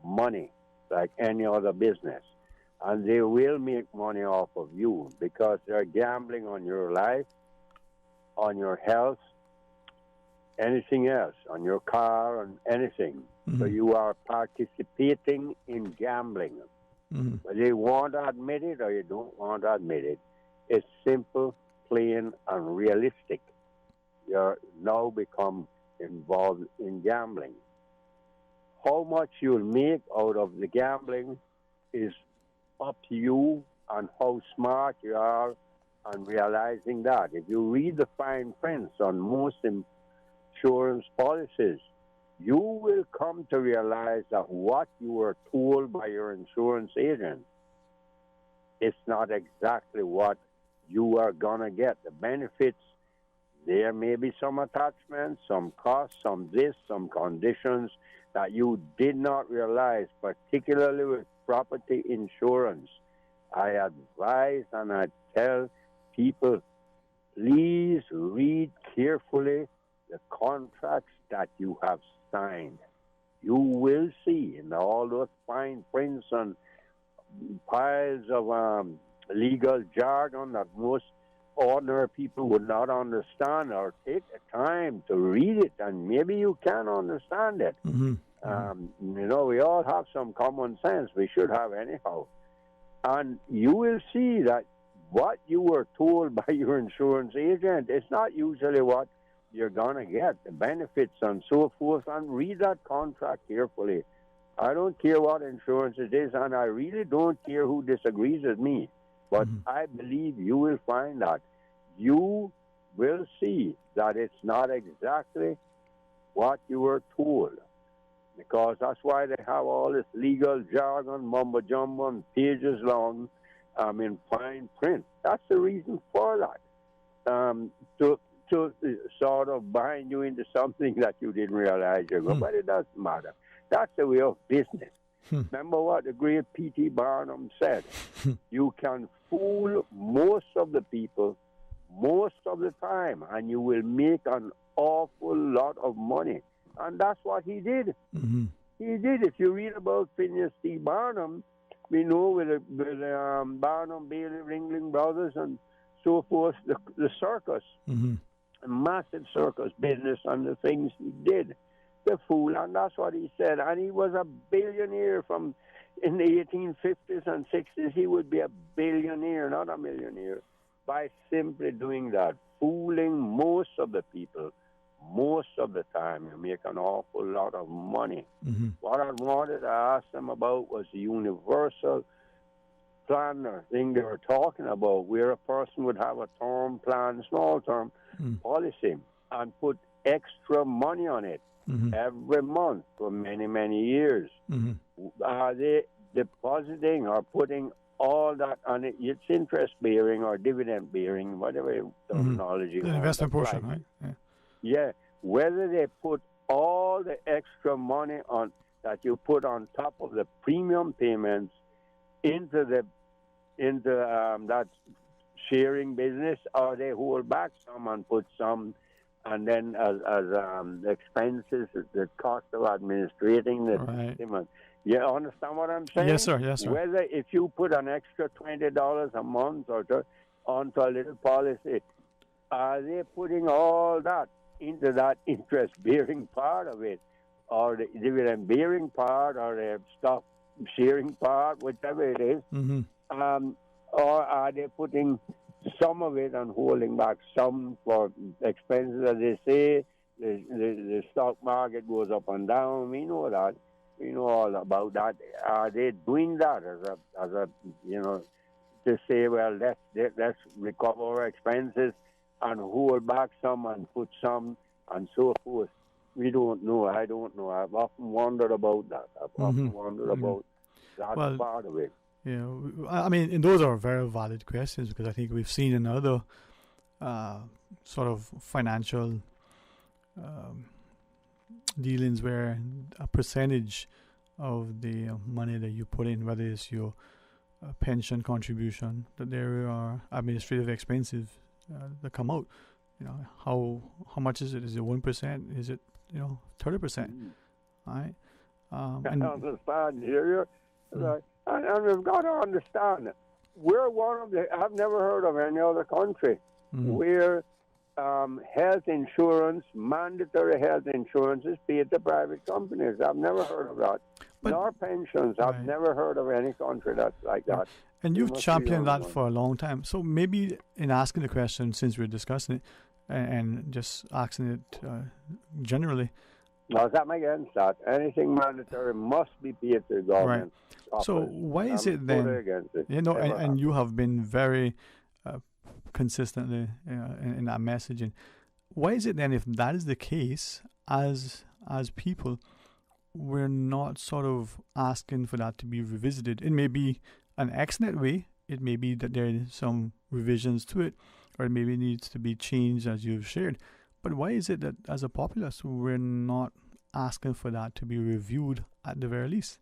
money like any other business. And they will make money off of you because they're gambling on your life, on your health, anything else, on your car, and anything. So you are participating in gambling. Whether you want to admit it or you don't want to admit it, it's simple, plain, and realistic. You're now become involved in gambling. How much you'll make out of the gambling is up to you and how smart you are and realizing that. If you read the fine print on most insurance policies, you will come to realize that what you were told by your insurance agent is not exactly what you are going to get. The benefits, there may be some attachments, some costs, some this, some conditions that you did not realize, particularly with property insurance. I advise and I tell people, please read carefully the contracts that you have signed. you will see in all those fine prints and piles of legal jargon that most ordinary people would not understand, or take the time to read it, and maybe you can understand it. You know, we all have some common sense. We should have anyhow. And you will see that what you were told by your insurance agent is not usually what you're going to get, the benefits and so forth. And read that contract carefully. I don't care what insurance it is, and I really don't care who disagrees with me. But I believe you will find that you will see that it's not exactly what you were told. Because that's why they have all this legal jargon, mumbo-jumbo, and pages long in fine print. That's the reason for that. To sort of bind you into something that you didn't realize you're going. But it doesn't matter. That's the way of business. Remember what the great P.T. Barnum said. You can fool most of the people most of the time, and you will make an awful lot of money. And that's what he did. He did. If you read about Phineas T. Barnum, we know with the Barnum, Bailey, Ringling Brothers, and so forth, the circus, a massive circus business, and the things he did. The fool, and that's what he said. And he was a billionaire from in the 1850s and 60s. He would be a billionaire, not a millionaire, by simply doing that, fooling most of the people. Most of the time, you make an awful lot of money. What I wanted to ask them about was the universal planner thing they were talking about, where a person would have a term plan, small term policy, and put extra money on it every month for many, many years. Are they depositing or putting all that on it? It's interest bearing or dividend bearing, whatever terminology. The investment portion, right? Yeah, whether they put all the extra money on that you put on top of the premium payments into that sharing business, or they hold back some and put some, and then as expenses, the cost of administrating the payment. You understand what I'm saying? Yes, sir. Yes, sir. Whether if you put an extra $20 a month or onto a little policy, are they putting all that into that interest-bearing part of it, or the dividend-bearing part, or the stock-sharing part, whichever it is, or are they putting some of it and holding back some for expenses? As they say, the stock market goes up and down. We know that. We know all about that. Are they doing that as a to say, well, let's recover our expenses and hold back some and put some and so forth? We don't know. I don't know. I've often wondered about that. I've often wondered about that part of it. Yeah, I mean, and those are very valid questions, because I think we've seen in other sort of financial dealings where a percentage of the money that you put in, whether it's your pension contribution, that there are administrative expenses that come out. You know, how much is it? Is it 1%? Is it 30%? Right? I understand. And we've got to understand that we're one of the. I've never heard of any other country where health insurance, mandatory health insurance, is paid to private companies. I've never heard of that. Nor pensions. I've never heard of any country that's like that. And you've championed that for a long time. So maybe in asking the question, since we're discussing it, and just asking it generally. No, I'm against that. Anything mandatory must be paid to the government. Right. So why is it then? And you have been very consistently in that messaging. Why is it then, if that is the case, as people, we're not sort of asking for that to be revisited? It may be an excellent way. It may be that there are some revisions to it, or it maybe needs to be changed, as you've shared. But why is it that as a populace, we're not asking for that to be reviewed at the very least?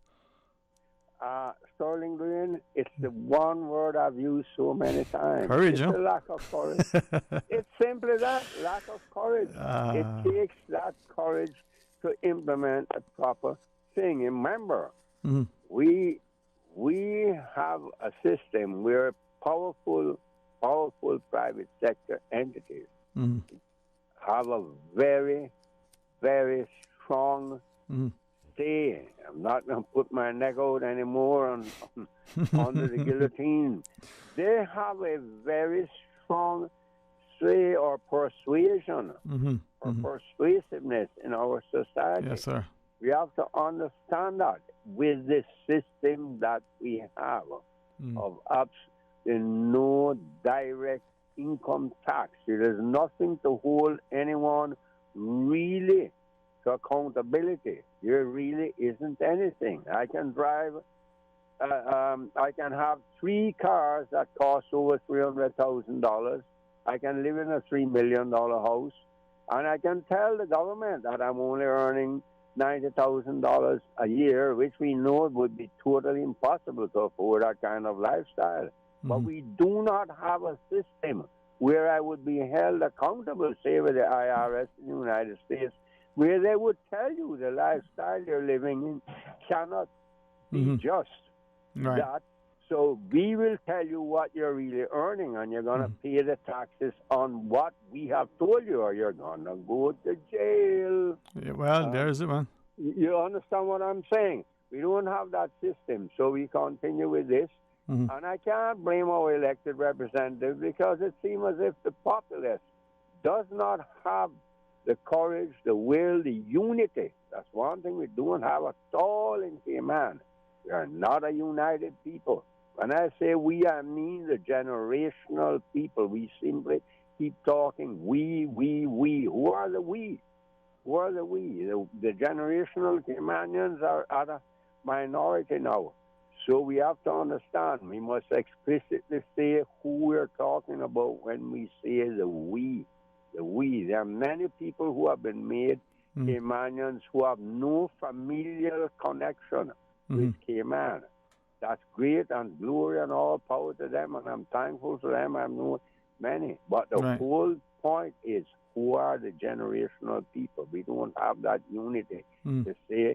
Sterling Green, it's the one word I've used so many times. Courage, it's a lack of courage. It's simply that, lack of courage. It takes that courage to implement a proper thing. Remember, we have a system where powerful private sector entities have a very, very strong say. I'm not going to put my neck out anymore under the guillotine. They have a very strong say or persuasion or persuasiveness in our society. Yes, sir. We have to understand that with the system that we have of no direct income tax. There is nothing to hold anyone really to accountability. There really isn't anything. I can drive, I can have 3 cars that cost over $300,000. I can live in a $3 million house, and I can tell the government that I'm only earning $90,000 a year, which we know would be totally impossible to afford that kind of lifestyle. But we do not have a system where I would be held accountable, say, with the IRS in the United States, where they would tell you the lifestyle you're living in cannot be just. Right. That. So we will tell you what you're really earning, and you're going to pay the taxes on what we have told you, or you're going to go to jail. Yeah, well, there's it, man. You understand what I'm saying? We don't have that system, so we continue with this. And I can't blame our elected representatives, because it seems as if the populace does not have the courage, the will, the unity. That's one thing we don't have at all in Cayman. We are not a united people. When I say we, I mean the generational people. We simply keep talking we. Who are the we? Who are the we? The generational Caymanians are at a minority now. So we have to understand, we must explicitly say who we're talking about when we say the we. The we. There are many people who have been made Caymanians who have no familial connection with Cayman. That's great and glory and all power to them, and I'm thankful for them. I know many. But the whole point is, who are the generational people? We don't have that unity to say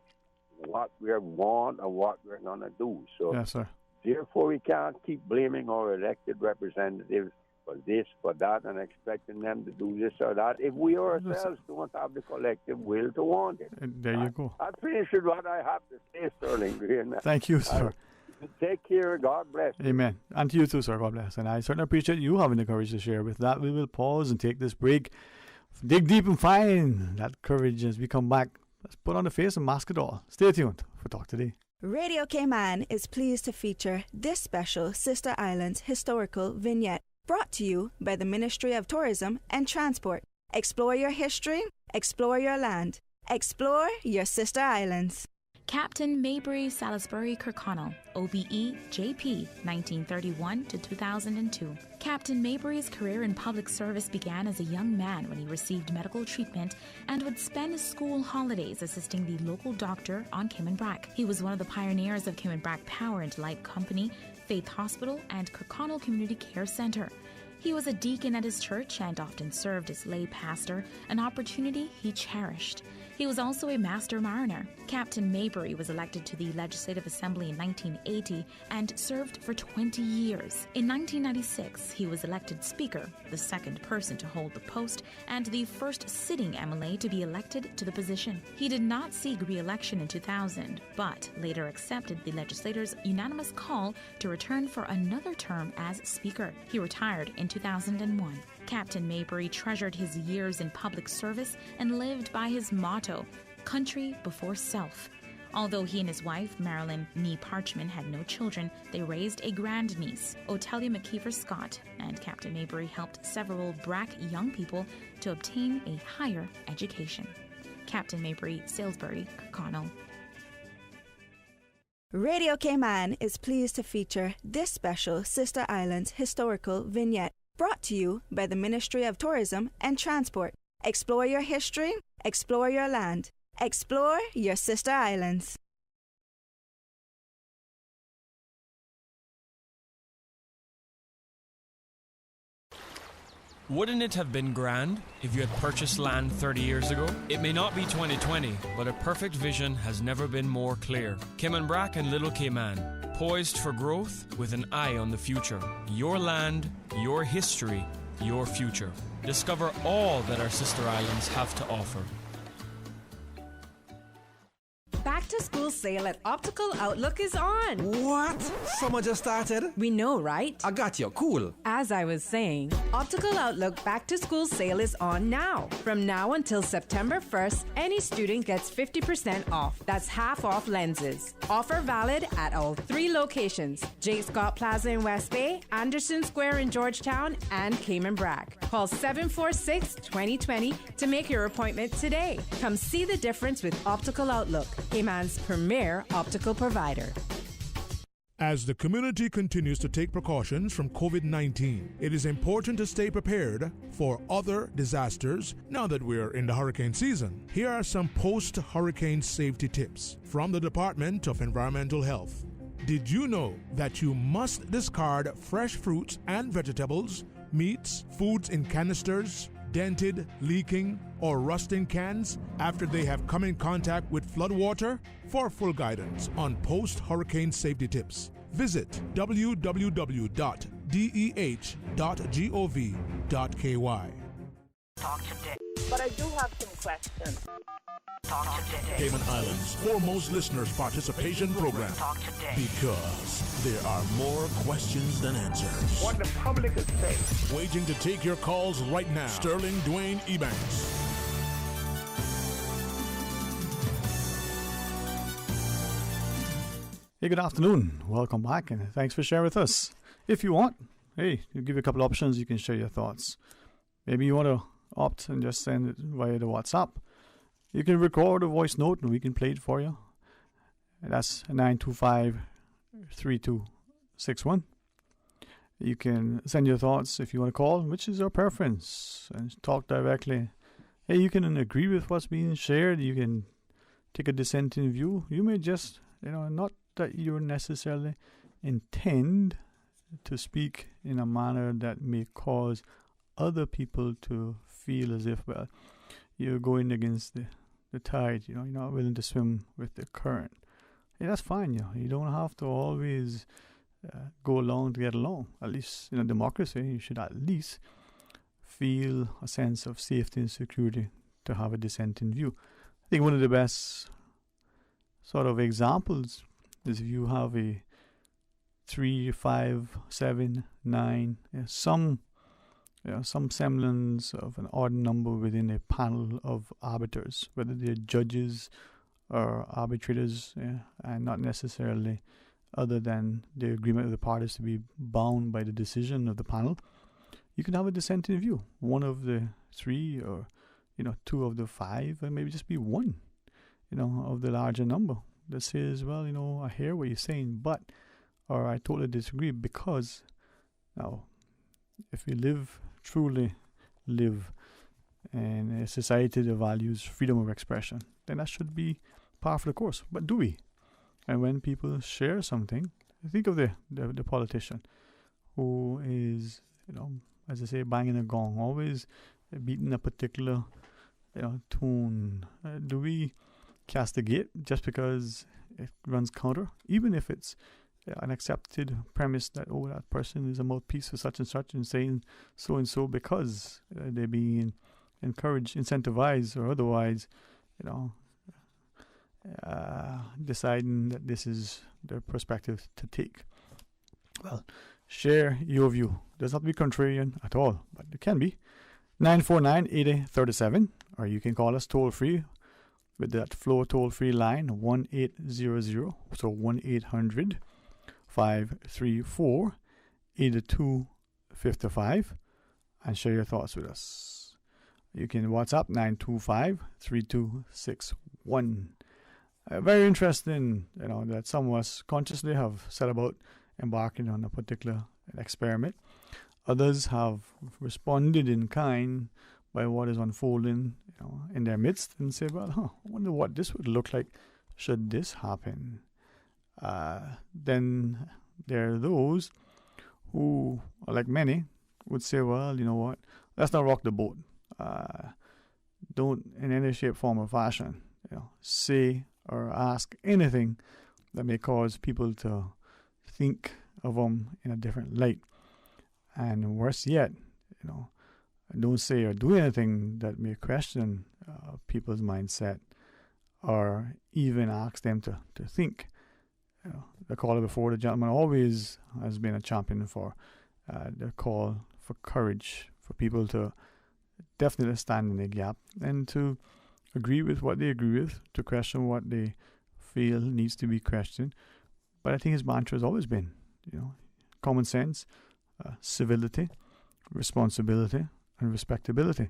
what we want and what we're going to do. So, yes, sir. Therefore, we can't keep blaming our elected representatives for this, for that, and expecting them to do this or that if we ourselves don't have the collective will to want it. There you go. I finished with what I have to say, Sterling Green. Thank you, sir. Take care. God bless. Amen. And to you too, sir. God bless. And I certainly appreciate you having the courage to share. With that, we will pause and take this break. Dig deep and find that courage as we come back. Let's put on the face and mask it all. Stay tuned for Talk Today. Radio Cayman is pleased to feature this special Sister Islands historical vignette, brought to you by the Ministry of Tourism and Transport. Explore your history, explore your land, explore your Sister Islands. Captain Maybury Salisbury Kirkconnell, OBE JP, 1931 to 2002. Captain Maybury's career in public service began as a young man when he received medical treatment and would spend his school holidays assisting the local doctor on Cayman Brac. He was one of the pioneers of Cayman Brac Power and Light Company, Faith Hospital, and Kirkconnell Community Care Centre. He was a deacon at his church and often served as lay pastor, an opportunity he cherished. He was also a master mariner. Captain Maybury was elected to the Legislative Assembly in 1980 and served for 20 years. In 1996, he was elected Speaker, the second person to hold the post, and the first sitting MLA to be elected to the position. He did not seek re-election in 2000, but later accepted the legislators' unanimous call to return for another term as Speaker. He retired in 2001. Captain Maybury treasured his years in public service and lived by his motto, country before self. Although he and his wife, Marilyn Nee Parchman, had no children, they raised a grandniece, Otelia McKeever Scott, and Captain Maybury helped several Brac young people to obtain a higher education. Captain Maybury, Salisbury, Kirkconnell. Radio Cayman is pleased to feature this special Sister Islands historical vignette, brought to you by the Ministry of Tourism and Transport. Explore your history, explore your land, explore your Sister Islands. Wouldn't it have been grand if you had purchased land 30 years ago? It may not be 2020, but a perfect vision has never been more clear. Kim and Brack and Little Cayman, poised for growth with an eye on the future. Your land, your history, your future. Discover all that our sister islands have to offer. Back to school sale at Optical Outlook is on. What? Summer just started? We know, right? I got you. Cool. As I was saying, Optical Outlook back to school sale is on now. From now until September 1st, any student gets 50% off. That's half off lenses. Offer valid at all 3 locations: J. Scott Plaza in West Bay, Anderson Square in Georgetown, and Cayman Brack. Call 746-2020 to make your appointment today. Come see the difference with Optical Outlook, Cayman's premier optical provider. As the community continues to take precautions from COVID-19, it is important to stay prepared for other disasters now that we're in the hurricane season. Here are some post-hurricane safety tips from the Department of Environmental Health. Did you know that you must discard fresh fruits and vegetables, meats, foods in canisters, dented, leaking, or rusting cans after they have come in contact with floodwater? For full guidance on post-hurricane safety tips, visit www.deh.gov.ky. Talk today. But I do have some questions. Talk today. Cayman Islands' foremost listeners participation program. Talk today. Because there are more questions than answers. What the public is saying. Waiting to take your calls right now. Sterling Dwayne Ebanks. Hey, good afternoon. Welcome back, and thanks for sharing with us. If you want, hey, we'll give you a couple options. You can share your thoughts. Maybe you want to opt and just send it via the WhatsApp. You can record a voice note and we can play it for you. That's 925-3261. You can send your thoughts if you want to call, which is your preference, and talk directly. Hey, you can agree with what's being shared. You can take a dissenting view. You may just, not that you necessarily intend to speak in a manner that may cause other people to feel as if, well, you're going against the tide, you're not willing to swim with the current. Hey, that's fine, you don't have to always go along to get along. At least in a democracy, you should at least feel a sense of safety and security to have a dissenting view. I think one of the best sort of examples is if you have a 3, 5, 7, 9, some semblance of an odd number within a panel of arbiters, whether they're judges or arbitrators, and not necessarily other than the agreement of the parties to be bound by the decision of the panel. You can have a dissenting view, one of the 3 or 2 of the 5, and maybe just be one of the larger number that says, well, I hear what you're saying, but, or I totally disagree because. Now, if we truly live in a society that values freedom of expression, then that should be par for the course. But do we? And when people share something, think of the politician who is, as I say, banging a gong, always beating a particular tune. Do we castigate just because it runs counter, even if it's an accepted premise that, that person is a mouthpiece for such and such and saying so and so because they're being encouraged, incentivized, or otherwise, deciding that this is their perspective to take. Well, share your view. Doesn't have to be contrarian at all, but it can be. 949-8037, or you can call us toll free with that floor toll free line 1-800, so 1-800-534-8255, and share your thoughts with us. You can WhatsApp 925-3261. Very interesting, that some of us consciously have set about embarking on a particular experiment. Others have responded in kind by what is unfolding, in their midst, and say, well, I wonder what this would look like should this happen. Then there are those who, like many, would say, well, you know what, let's not rock the boat. Don't in any shape, form, or fashion, say or ask anything that may cause people to think of them in a different light. And worse yet, don't say or do anything that may question people's mindset or even ask them to think. The caller before, the gentleman, always has been a champion for the call for courage, for people to definitely stand in the gap and to agree with what they agree with, to question what they feel needs to be questioned. But I think his mantra has always been, common sense, civility, responsibility, and respectability.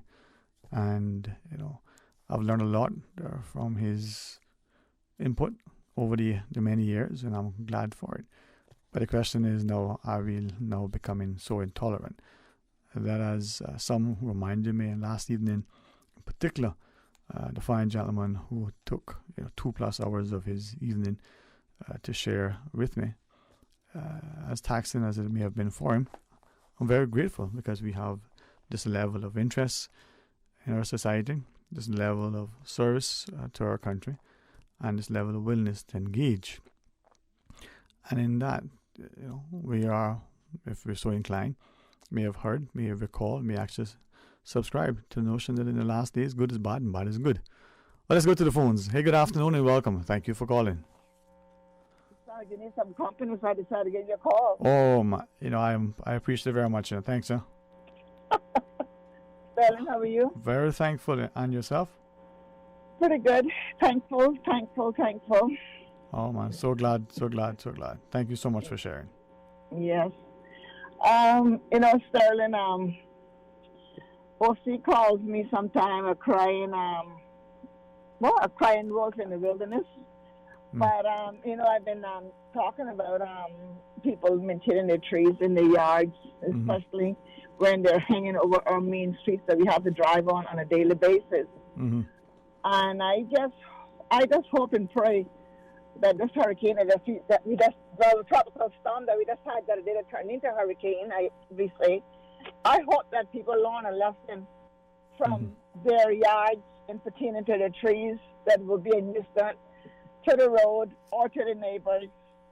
And, I've learned a lot from his input over the many years, and I'm glad for it. But the question is now, are we now becoming so intolerant? That, as some reminded me last evening, in particular, the fine gentleman who took 2+ hours of his evening to share with me, as taxing as it may have been for him, I'm very grateful because we have this level of interest in our society, this level of service to our country, and this level of willingness to engage. And in that, we are, if we're so inclined, may have heard, may have recalled, may actually subscribe to the notion that in the last days, good is bad and bad is good. Well, let's go to the phones. Hey, good afternoon and welcome. Thank you for calling. Sorry, you need some company, so I decided to give you a call. Oh, my, I appreciate it very much. Thanks, sir. Sterling, how are you? Very thankful. And yourself? Pretty good. Thankful. Oh, man, so glad. Thank you so much for sharing. Yes. Sterling, OC calls me sometime a crying wolf in the wilderness. But, I've been talking about people maintaining their trees in their yards, especially when they're hanging over our main streets that we have to drive on a daily basis. Mm-hmm. And I just hope and pray that this hurricane, the tropical storm that we just had that did turn into a hurricane, I hope that people learn a lesson from their yards and pertaining to their trees that will be a nuisance to the road or to the neighbors.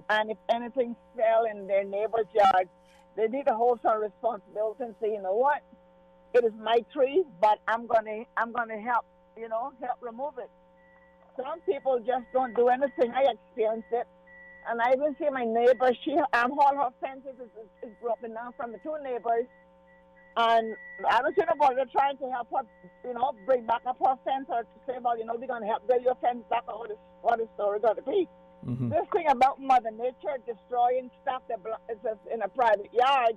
And if anything fell in their neighbor's yard, they need to hold some responsibility and say, you know what, it is my tree, but I'm gonna help, help remove it. Some people just don't do anything. I experienced it. And I even see my neighbor, all her fences is broken down from the two neighbors. And I don't see nobody trying to help her, bring back up her fence or to say, well, we're going to help build your fence back or what the story going to be. Mm-hmm. This thing about Mother Nature destroying stuff that is in a private yard,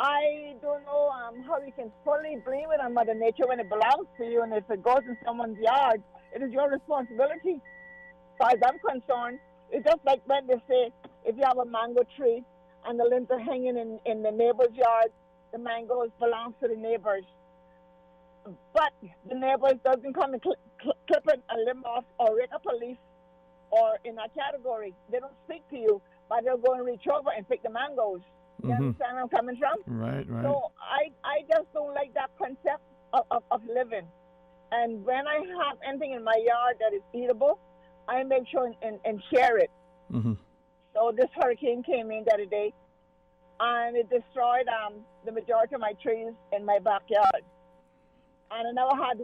I don't know how you can fully blame it on Mother Nature when it belongs to you, and if it goes in someone's yard, it is your responsibility. As far as I'm concerned, it's just like when they say, if you have a mango tree and the limbs are hanging in the neighbor's yard, the mangoes belong to the neighbors. But the neighbors doesn't come and clip a limb off or rake up a leaf or in that category. They don't speak to you, but they'll go and reach over and pick the mangoes. You understand where I'm coming from? Right. So I just don't like that concept of living. And when I have anything in my yard that is eatable, I make sure and share it. Mm-hmm. So this hurricane came in the other day, and it destroyed the majority of my trees in my backyard. And I never had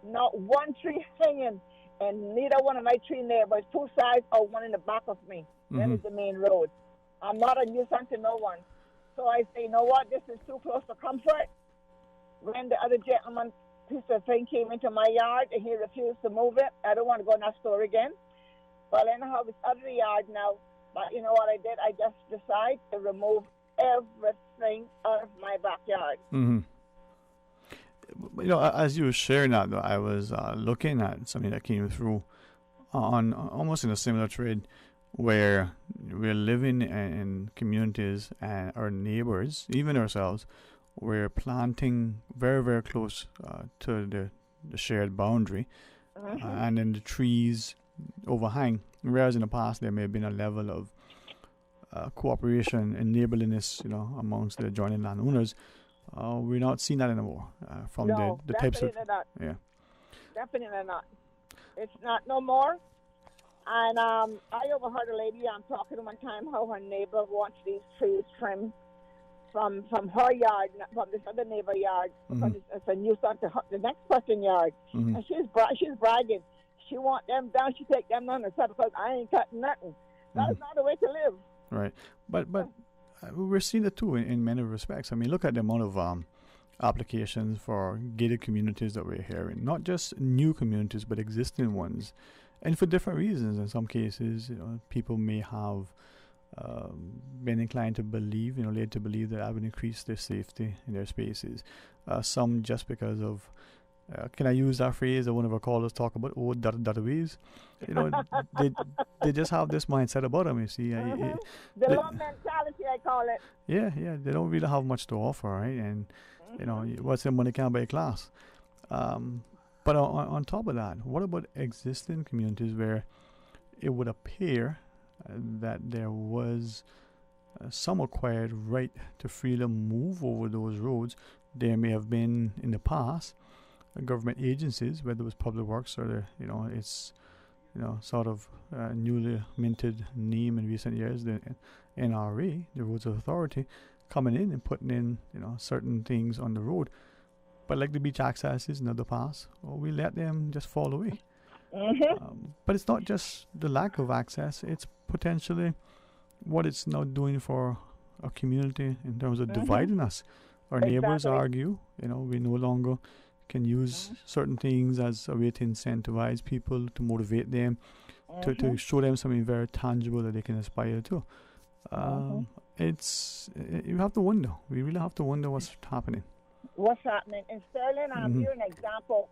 not one tree hanging, and neither one of my tree neighbors, two sides or one in the back of me. That is the main road. I'm not a nuisance to no one. So I say, you know what, this is too close for comfort. When the other gentleman piece of thing came into my yard and he refused to move it, I don't want to go in that store again. Well, anyhow, it's out of the yard now. But you know what I did? I just decided to remove everything out of my backyard. Mm-hmm. As you were sharing that, though, I was looking at something that came through on almost in a similar thread, where we're living in communities and our neighbors, even ourselves, we're planting very, very close to the shared boundary, and then the trees overhang. Whereas in the past there may have been a level of cooperation and neighborliness, amongst the adjoining landowners. we're not seeing that anymore from No, the types of... definitely not. Yeah. Definitely not. It's not no more. And I overheard a lady talking one time how her neighbor wants these trees trimmed from her yard, not from this other neighbor yard, because it's a nuisance to the next person's yard. And she's bragging. She want them down. She take them down herself because I ain't cutting nothing. That is not the way to live. Right. But we're seeing it too in many respects. I mean, look at the amount of applications for gated communities that we're hearing. Not just new communities, but existing ones. And for different reasons. In some cases, people may have been inclined to believe, led to believe that I would increase their safety in their spaces. Some just because of, can I use that phrase that one of our callers talk about, dataways? They just have this mindset about them, you see. The low mentality, I call it. Yeah, they don't really have much to offer, right? And, what's their money can't buy class. But on top of that, what about existing communities where it would appear that there was some acquired right to freely move over those roads? There may have been in the past government agencies, whether it was public works or it's sort of newly minted name in recent years, the NRA, the Roads Authority, coming in and putting in certain things on the road. But like the beach accesses in the past, we let them just fall away. But it's not just the lack of access, it's potentially what it's now doing for our community in terms of dividing us. Our neighbors argue, we no longer can use certain things as a way to incentivize people, to motivate them, to show them something very tangible that they can aspire to. You have to wonder. We really have to wonder what's happening. What's happening in Sterling? Here's an example.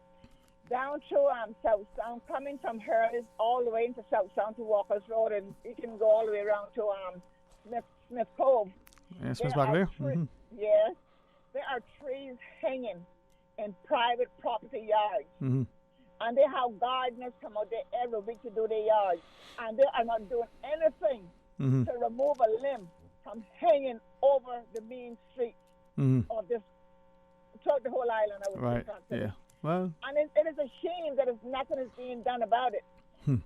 Down to South Sound, coming from Hurley all the way into South Sound to Walker's Road, and you can go all the way around to Smith Cove. Yeah, Smith back there. Yes, there are trees hanging in private property yards, and they have gardeners come out there every week to do their yards, and they are not doing anything to remove a limb from hanging over the main streets of this. Throughout the whole island, I would say. Yeah. Well. And it is a shame that nothing is being done about it. And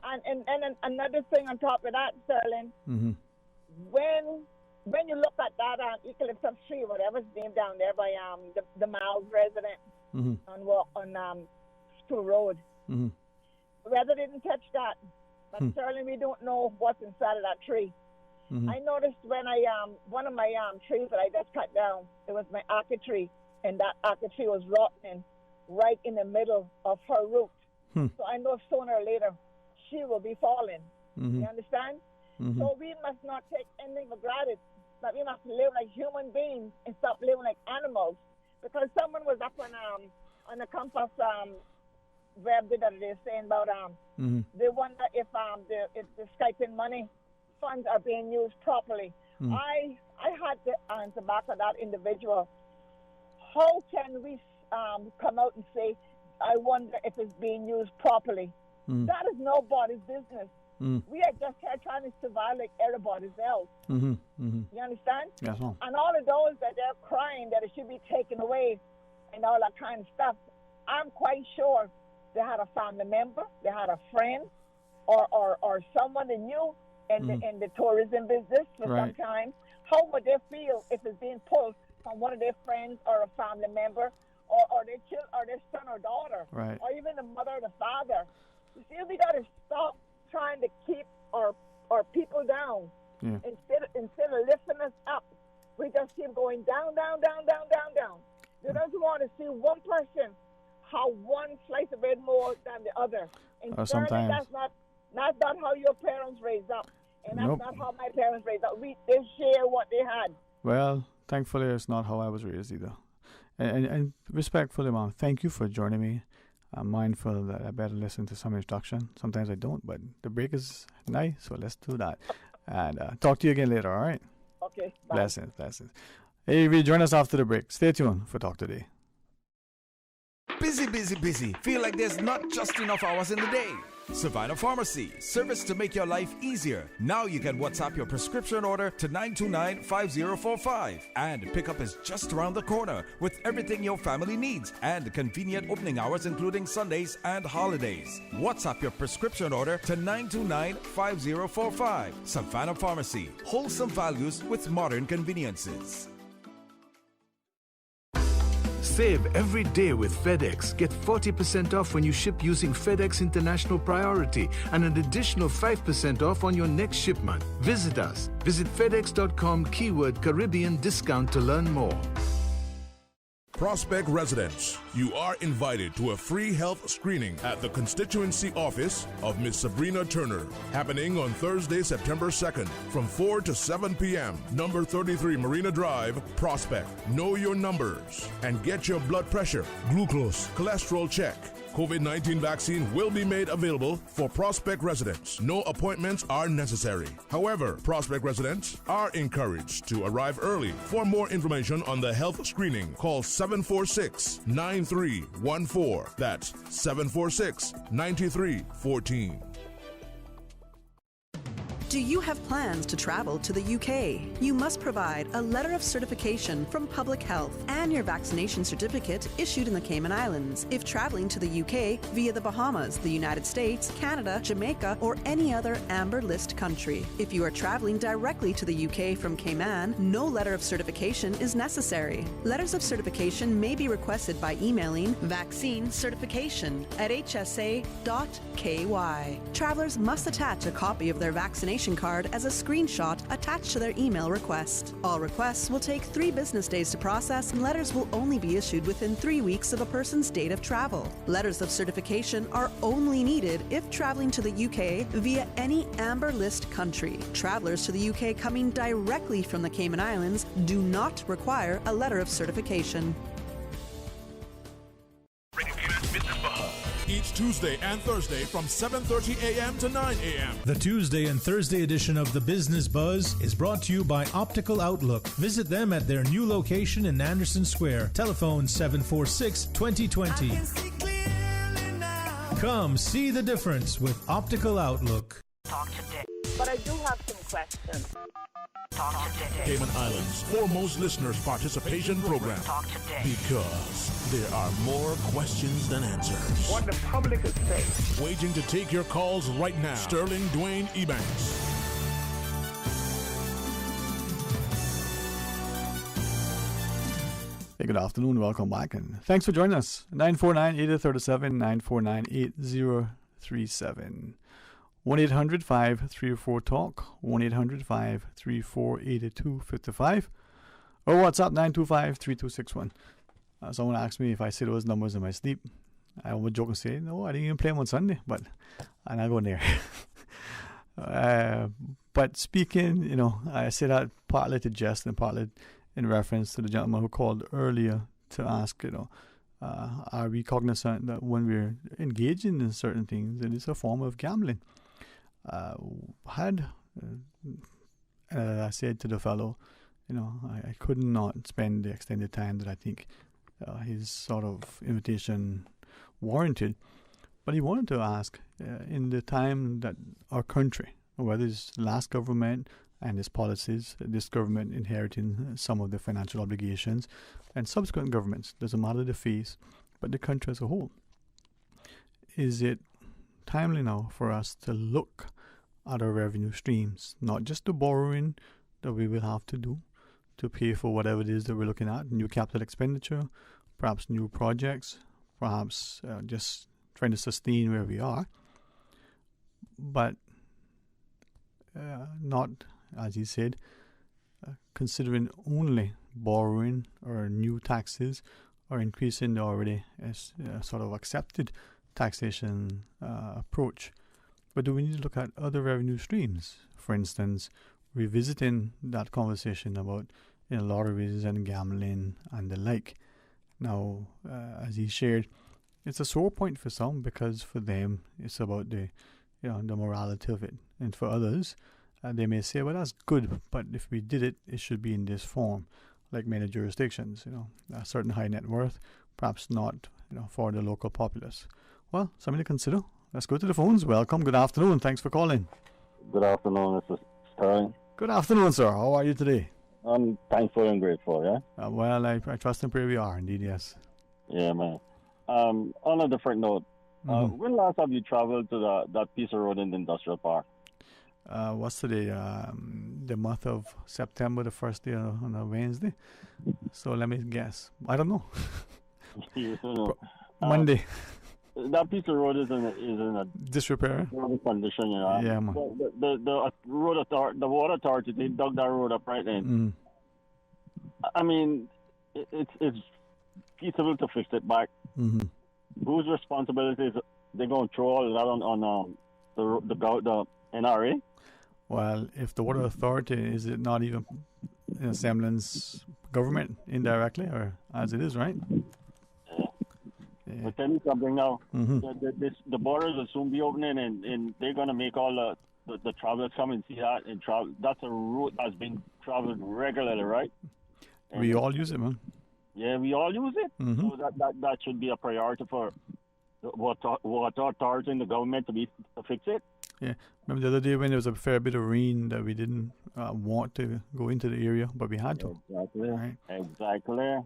another thing on top of that, Sterling, when you look at that eucalyptus tree, whatever's named down there by the Miles resident on School Road, weather didn't touch that. But Sterling, we don't know what's inside of that tree. I noticed when one of my trees that I just cut down, it was my orchid tree. And that orchid tree was rotting right in the middle of her root. So I know sooner or later she will be falling. You understand? So we must not take anything for granted. But we must live like human beings and stop living like animals. Because someone was up on the Compass web that they're saying about they wonder if the Skyping money funds are being used properly. I had to answer back to that individual. How can we come out and say, I wonder if it's being used properly? That is nobody's business. We are just here trying to survive like everybody else. You understand? Yes, ma'am. And all of those that they're crying that it should be taken away and all that kind of stuff, I'm quite sure they had a family member, they had a friend, or someone they knew in the tourism business for some time. How would they feel if it's being pulled from one of their friends or a family member or their child or their son or daughter, or even the mother or the father? You see, we got to stop trying to keep our people down. Instead of lifting us up, we just keep going down. You don't want to see one person have one slice of bread more than the other. And sometimes that's not how your parents raised up, and that's not how my parents raised up. They share what they had. Well, thankfully, it's not how I was raised either. And respectfully, Mom, thank you for joining me. I'm mindful that I better listen to some instruction. Sometimes I don't, but the break is nice, so let's do that. And talk to you again later, all right? Okay, bye. Blessings. Hey, join us after the break. Stay tuned for Talk Today. Busy. Feel like there's not just enough hours in the day. Savannah Pharmacy, service to make your life easier. Now you can WhatsApp your prescription order to 929-5045. And pickup is just around the corner with everything your family needs and convenient opening hours including Sundays and holidays. WhatsApp your prescription order to 929-5045. Savannah Pharmacy, wholesome values with modern conveniences. Save every day with FedEx. Get 40% off when you ship using FedEx International Priority and an additional 5% off on your next shipment. Visit us. Visit FedEx.com keyword Caribbean discount to learn more. Prospect residents, you are invited to a free health screening at the constituency office of Miss Sabrina Turner, happening on Thursday, September 2nd from 4 to 7 p.m. Number 33 Marina Drive, Prospect. Know your numbers and get your blood pressure, glucose, cholesterol check. COVID-19 vaccine will be made available for Prospect residents. No appointments are necessary. However, Prospect residents are encouraged to arrive early. For more information on the health screening, call 746-9314. That's 746-9314. Do you have plans to travel to the UK? You must provide a letter of certification from Public Health and your vaccination certificate issued in the Cayman Islands. If traveling to the UK via the Bahamas, the United States, Canada, Jamaica, or any other Amber List country. If you are traveling directly to the UK from Cayman, no letter of certification is necessary. Letters of certification may be requested by emailing vaccinecertification@hsa.ky. Travelers must attach a copy of their vaccination card as a screenshot attached to their email request. All requests will take 3 business days to process, and letters will only be issued within 3 weeks of a person's date of travel. Letters of certification are only needed if traveling to the UK via any Amber List country. Travelers to the UK coming directly from the Cayman Islands do not require a letter of certification. Each Tuesday and Thursday from 7:30 a.m. to 9 a.m. The Tuesday and Thursday edition of the Business Buzz is brought to you by Optical Outlook. Visit them at their new location in Anderson Square. Telephone 746-2020. Come see the difference with Optical Outlook. Talk today. But I do have some questions. Talk today. Cayman Islands' foremost listeners participation program. Talk today. Because there are more questions than answers. What the public is saying. Waiting to take your calls right now. Sterling Dwayne Ebanks. Hey, good afternoon. Welcome back, and thanks for joining us. 949-8037, 949-8037. 1-800-534-TALK, 1-800-534-8255, or WhatsApp 925-3261. Someone asked me if I say those numbers in my sleep. I would joke and say, no, I didn't even play them on Sunday, but I'm not going there. But speaking, I say that partly to jest and partly in reference to the gentleman who called earlier to ask, are we cognizant that when we're engaging in certain things, it is a form of gambling? I said to the fellow, I could not spend the extended time that I think his sort of invitation warranted. But he wanted to ask, in the time that our country, whether it's last government and its policies, this government inheriting some of the financial obligations, and subsequent governments, doesn't matter the phase, but the country as a whole, is it timely now for us to look at our revenue streams, not just the borrowing that we will have to do to pay for whatever it is that we're looking at, new capital expenditure, perhaps new projects, perhaps just trying to sustain where we are, but not, as he said, considering only borrowing or new taxes or increasing the already sort of accepted taxation approach. But do we need to look at other revenue streams? For instance, revisiting that conversation about lotteries and gambling and the like. Now, as he shared, it's a sore point for some because for them it's about the morality of it, and for others they may say, well, that's good, but if we did it, it should be in this form, like many jurisdictions, a certain high net worth, perhaps not, for the local populace. Well, something to consider. let's go to the phones. Welcome. Good afternoon. Thanks for calling. Good afternoon, Mr. Sterling. Good afternoon, sir. How are you today? I'm thankful and grateful, yeah? Well, I trust and pray we are, indeed, yes. Yeah, man. On a different note, when last have you traveled to that piece of road in the industrial park? What's today? The month of September, the first day on a Wednesday. So let me guess. I don't know. You know. Monday. That piece of road is in a disrepair condition, you know. Yeah, man. The water authority, they dug that road up right in. I mean, it's feasible to fix it back. Whose responsibility is they going to throw all that on the NRA? Well, if the water authority, is it not even in semblance government indirectly, or as it is, right? But tell me something now. The borders will soon be opening, and they're going to make all the travelers come and see that and travel. That's a route that's been traveled regularly, right? And we all use it, man. Yeah, we all use it. So that should be a priority for water authority and the government to fix it. Yeah, remember the other day when there was a fair bit of rain that we didn't want to go into the area, but we had to. Exactly. Right? Exactly.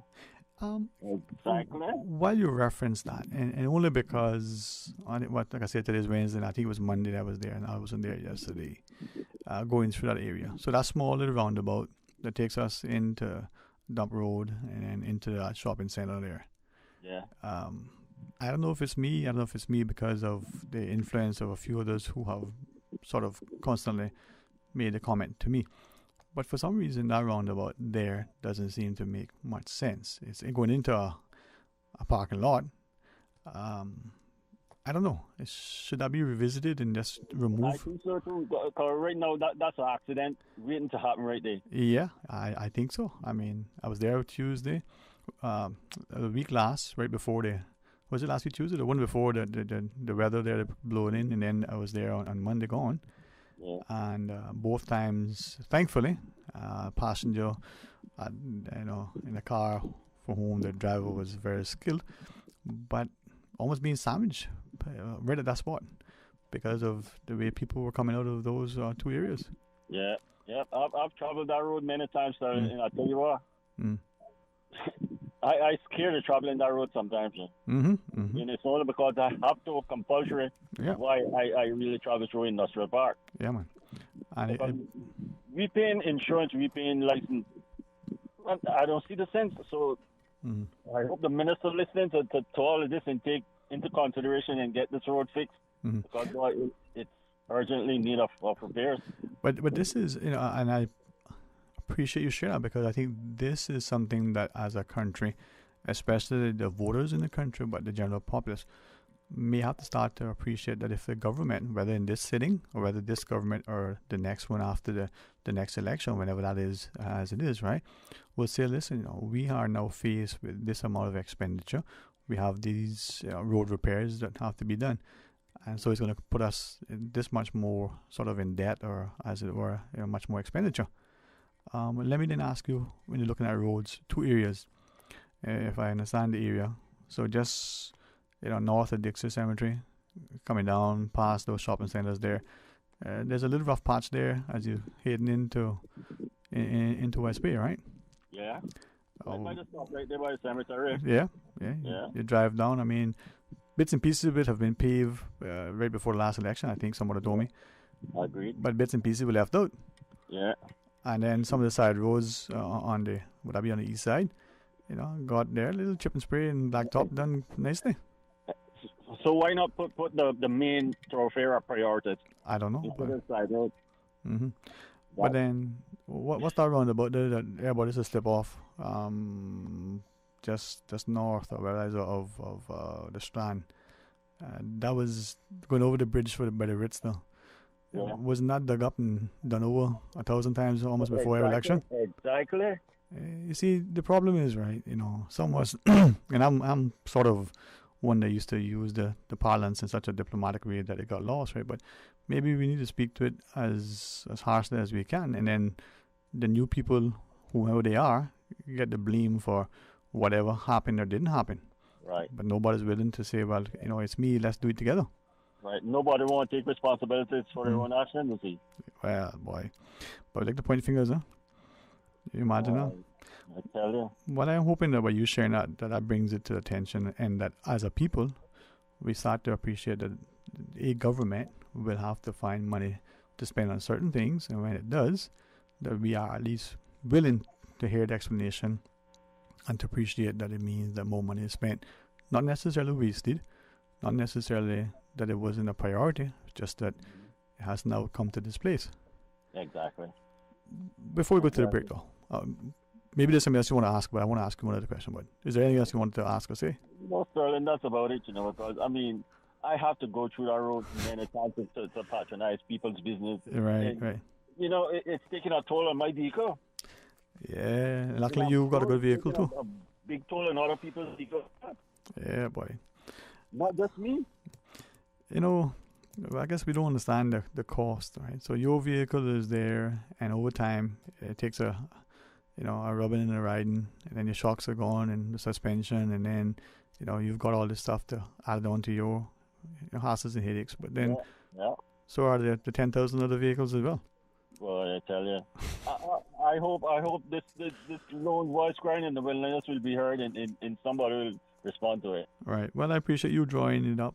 Exactly. While you reference that, and only because, like I said, today's Wednesday, and I think it was Monday that I was there, and I wasn't there yesterday, going through that area. So that small little roundabout that takes us into Dump Road and into that shopping center there. Yeah. I don't know if it's me. I don't know if it's me because of the influence of a few others who have sort of constantly made a comment to me. But for some reason, that roundabout there doesn't seem to make much sense. It's going into a parking lot. I don't know. Should that be revisited and just removed? I think so too. Right now, that's an accident waiting to happen right there. Yeah, I think so. I mean, I was there Tuesday, the week last, right before was it last week Tuesday? The one before the weather there blowing in, and then I was there on Monday gone. Yeah. And both times, thankfully, passenger, in the car for whom the driver was very skilled, but almost being sandwiched right at that spot because of the way people were coming out of those two areas. Yeah, I've traveled that road many times, sir, and I tell you what, I scared of traveling that road sometimes. And it's only because I have to compulsory why I really travel through Industrial Park. Yeah, man. And we paying insurance, we paying license. I don't see the sense. So I hope the minister listens to all of this and take into consideration and get this road fixed because it's urgently in need of repairs. But this is, and I appreciate you sharing that because I think this is something that as a country, especially the voters in the country, but the general populace, may have to start to appreciate that if the government, whether in this sitting or whether this government or the next one after the next election, whenever that is, as it is, right, will say, listen, we are now faced with this amount of expenditure. We have these road repairs that have to be done. And so it's going to put us this much more sort of in debt or, as it were, much more expenditure. Let me then ask you, when you're looking at roads, two areas, if I understand the area. So just, north of Dixie Cemetery, coming down past those shopping centers there, there's a little rough patch there as you're heading into West Bay, right? Yeah. I just stop right there by the cemetery. Yeah. You drive down. I mean, bits and pieces of it have been paved right before the last election. I think someone told me. Agreed. But bits and pieces were left out. Yeah. And then some of the side roads on the east side, got there, little chip and spray and blacktop done nicely. So why not put the main thoroughfare priorities? I don't know. Put it side road. But then, what's that roundabout there that everybody is a slip off? Just north or whereas of the Strand. That was going over the bridge by the Ritz though. Yeah. Wasn't that dug up and done over 1,000 times almost before every election? Exactly. You see, the problem is, right, some was, and I'm sort of one that used to use the parlance in such a diplomatic way that it got lost, right? But maybe we need to speak to it as harshly as we can, and then the new people, whoever they are, get the blame for whatever happened or didn't happen. Right. But nobody's willing to say, well, it's me, let's do it together. Right. Nobody want to take responsibilities for their own actions, you see. Well, boy. But like to point fingers, huh? You imagine that? I tell you. What I'm hoping that by you sharing that brings it to attention, and that as a people, we start to appreciate that a government will have to find money to spend on certain things, and when it does, that we are at least willing to hear the explanation and to appreciate that it means that more money is spent. Not necessarily wasted, not necessarily that it wasn't a priority, just that it has now come to this place. Exactly. Before we go to the break, though, maybe there's something else you want to ask, but I want to ask you one other question. But is there anything else you wanted to ask or say? No, Sterling, that's about it, because, I mean, I have to go through that road many times to patronize people's business. Right, right. It's taking a toll on my vehicle. Yeah, luckily you got a good vehicle, too. A big toll on other people's vehicles. Yeah, boy. Not just me. I guess we don't understand the cost, right? So your vehicle is there, and over time, it takes a rubbing and a riding, and then your shocks are gone, and the suspension, and then, you've got all this stuff to add on to your hassles and headaches. But then, so are the 10,000 other vehicles as well. Well, I tell you, I hope this lone voice crying in the wilderness will be heard, and somebody will respond to it. Right. Well, I appreciate you drawing it up.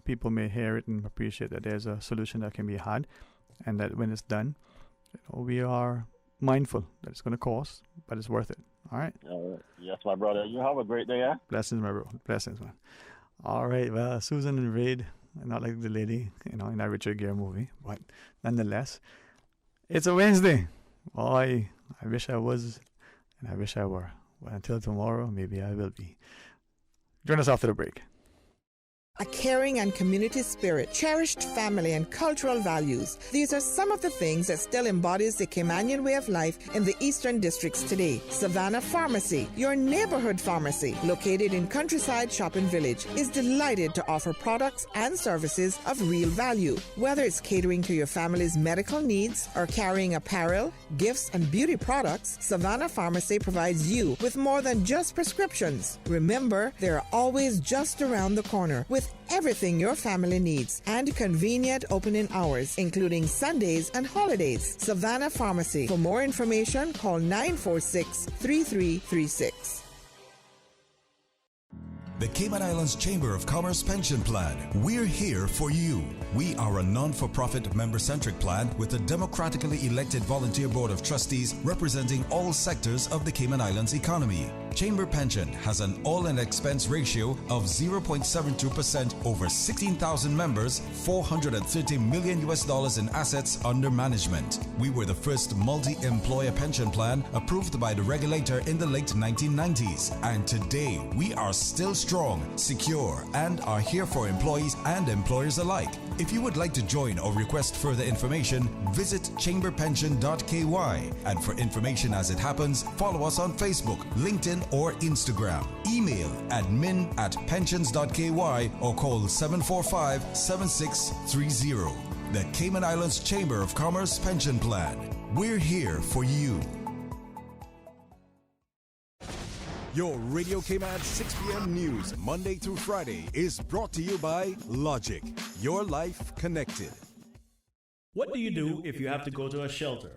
People may hear it and appreciate that there's a solution that can be had, and that when it's done, we are mindful that it's going to cost, but it's worth it. All right. Yes, my brother. You have a great day, yeah? Blessings, my bro. Blessings, man. All right. Well, Susan and Raid, not like the lady, in that Richard Gere movie, but nonetheless, it's a Wednesday. Boy, I wish I was, and I wish I were. But until tomorrow, maybe I will be. Join us after the break. A caring and community spirit, cherished family and cultural values. These are some of the things that still embodies the Caymanian way of life in the Eastern Districts today. Savannah Pharmacy, your neighborhood pharmacy, located in Countryside Shopping Village, is delighted to offer products and services of real value. Whether it's catering to your family's medical needs or carrying apparel, gifts, and beauty products, Savannah Pharmacy provides you with more than just prescriptions. Remember, they're always just around the corner with everything your family needs and convenient opening hours, including Sundays and holidays. Savannah Pharmacy. For more information, call 946-3336. The Cayman Islands Chamber of Commerce Pension Plan. We're here for you. We are a non-for-profit member-centric plan with a democratically elected volunteer board of trustees representing all sectors of the Cayman Islands economy. Chamber Pension has an all-in expense ratio of 0.72% over 16,000 members, $430 million in assets under management. We were the first multi-employer pension plan approved by the regulator in the late 1990s. And today, we are still strong, secure, and are here for employees and employers alike. If you would like to join or request further information, visit chamberpension.ky. And for information as it happens, follow us on Facebook, LinkedIn, or Instagram. Email admin@pensions.ky or call 745-7630. The Cayman Islands Chamber of Commerce Pension Plan. We're here for you. Your Radio Cayman 6 p.m. news, Monday through Friday, is brought to you by Logic. Your life connected. What do you do if you have to go to a shelter?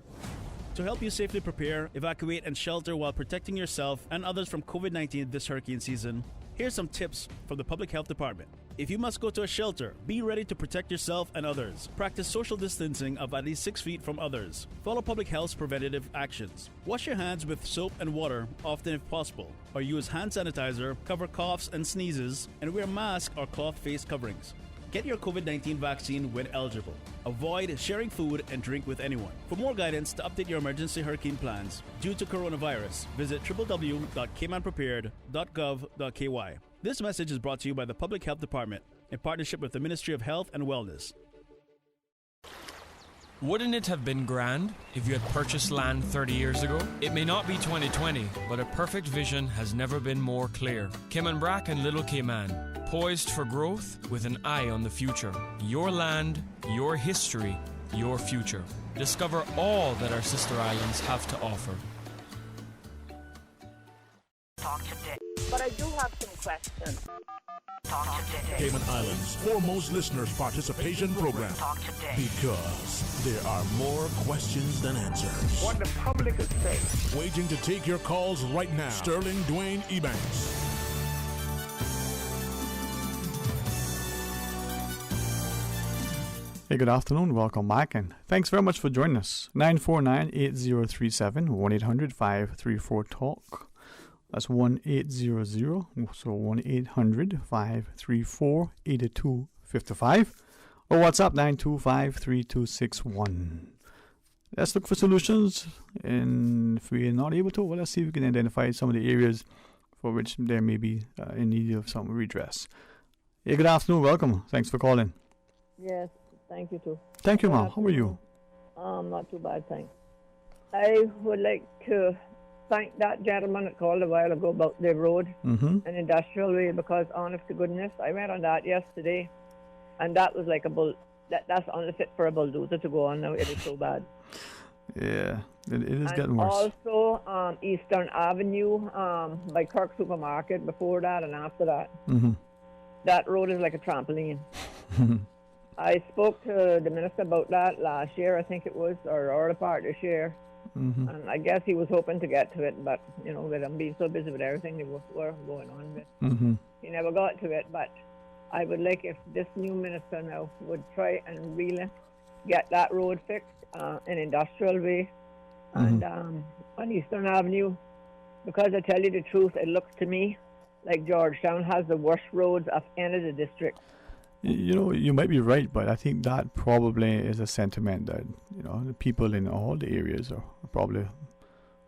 To help you safely prepare, evacuate, and shelter while protecting yourself and others from COVID-19 this hurricane season, here's some tips from the Public Health Department. If you must go to a shelter, be ready to protect yourself and others. Practice social distancing of at least 6 feet from others. Follow public health's preventative actions. Wash your hands with soap and water, often if possible, or use hand sanitizer, cover coughs and sneezes, and wear masks or cloth face coverings. Get your COVID-19 vaccine when eligible. Avoid sharing food and drink with anyone. For more guidance to update your emergency hurricane plans due to coronavirus, visit www.caymanprepared.gov.ky. This message is brought to you by the Public Health Department in partnership with the Ministry of Health and Wellness. Wouldn't it have been grand if you had purchased land 30 years ago? It may not be 2020, but a perfect vision has never been more clear. Kim and Brack and Little Cayman, poised for growth with an eye on the future. Your land, your history, your future. Discover all that our sister islands have to offer. Talk today. But I do have some question. Cayman Islands' foremost listeners participation program. Because there are more questions than answers. What the public is saying. Waiting to take your calls right now. Sterling Dwayne Ebanks. Hey, good afternoon. Welcome back, and thanks very much for joining us. 949-8037, 1-800-534-TALK. That's 1-800, so 1-800-534-8255. Or WhatsApp 925-3261. Let's look for solutions, and if we are not able to, well, let's see if we can identify some of the areas for which there may be in need of some redress. Hey, good afternoon. Welcome. Thanks for calling. Yes. Thank you, too. Thank you, ma'am. How are you? Not too bad, thanks. I would like to thank that gentleman that called a while ago about the road and industrial way, because honest to goodness, I went on that yesterday, and that was like that's only fit for a bulldozer to go on now. It is so bad. Yeah, it is getting worse. Also, Eastern Avenue by Kirk Supermarket, before that and after that. That road is like a trampoline. I spoke to the minister about that last year, I think it was, or early part this year. And I guess he was hoping to get to it, but, you know, with him being so busy with everything they were going on with, he never got to it. But I would like if this new minister now would try and really get that road fixed in Industrial Way and on Eastern Avenue, because I tell you the truth, it looks to me like Georgetown has the worst roads of any of the districts. You know, you might be right, but I think that probably is a sentiment that, you know, the people in all the areas are probably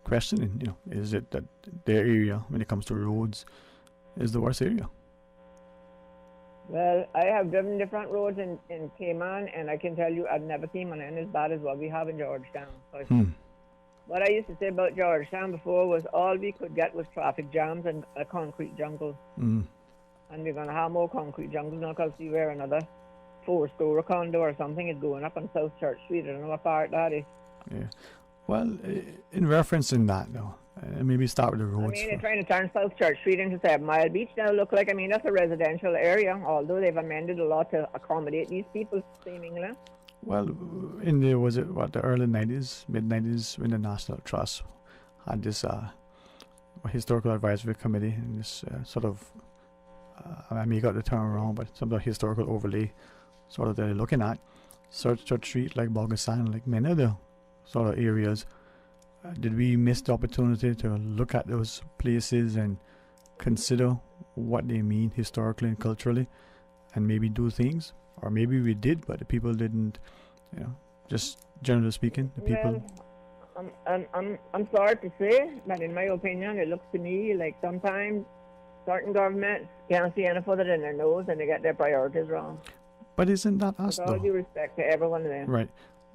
questioning, you know, is it that their area, when it comes to roads, is the worst area? Well, I have driven different roads in Cayman, and I can tell you I've never seen one as bad as what we have in Georgetown. What I used to say about Georgetown before was all we could get was traffic jams and a concrete jungle. And we're going to have more concrete jungles now, because see where another 4-story condo or something is going up on South Church Street. I don't know what part that is. Yeah. Well, in referencing that, though, maybe start with the roads. I mean, they're trying to turn South Church Street into 7 Mile Beach now. Look like, I mean, that's a residential area, although they've amended a lot to accommodate these people, seemingly. Well, in the, the early 90s, mid-90s, when the National Trust had this historical advisory committee, and this sort of, I may got the term wrong, but some of the historical overlay sort of they're looking at. South Church Street, like Bogasan, like many other sort of areas. Did we miss the opportunity to look at those places and consider what they mean historically and culturally, and maybe do things? Or maybe we did, but the people didn't, you know, just generally speaking, the people... Well, I'm sorry to say, but in my opinion, it looks to me like sometimes certain governments can't see any further than their nose, and they get their priorities wrong. But isn't that us, With all due respect to everyone there. Right.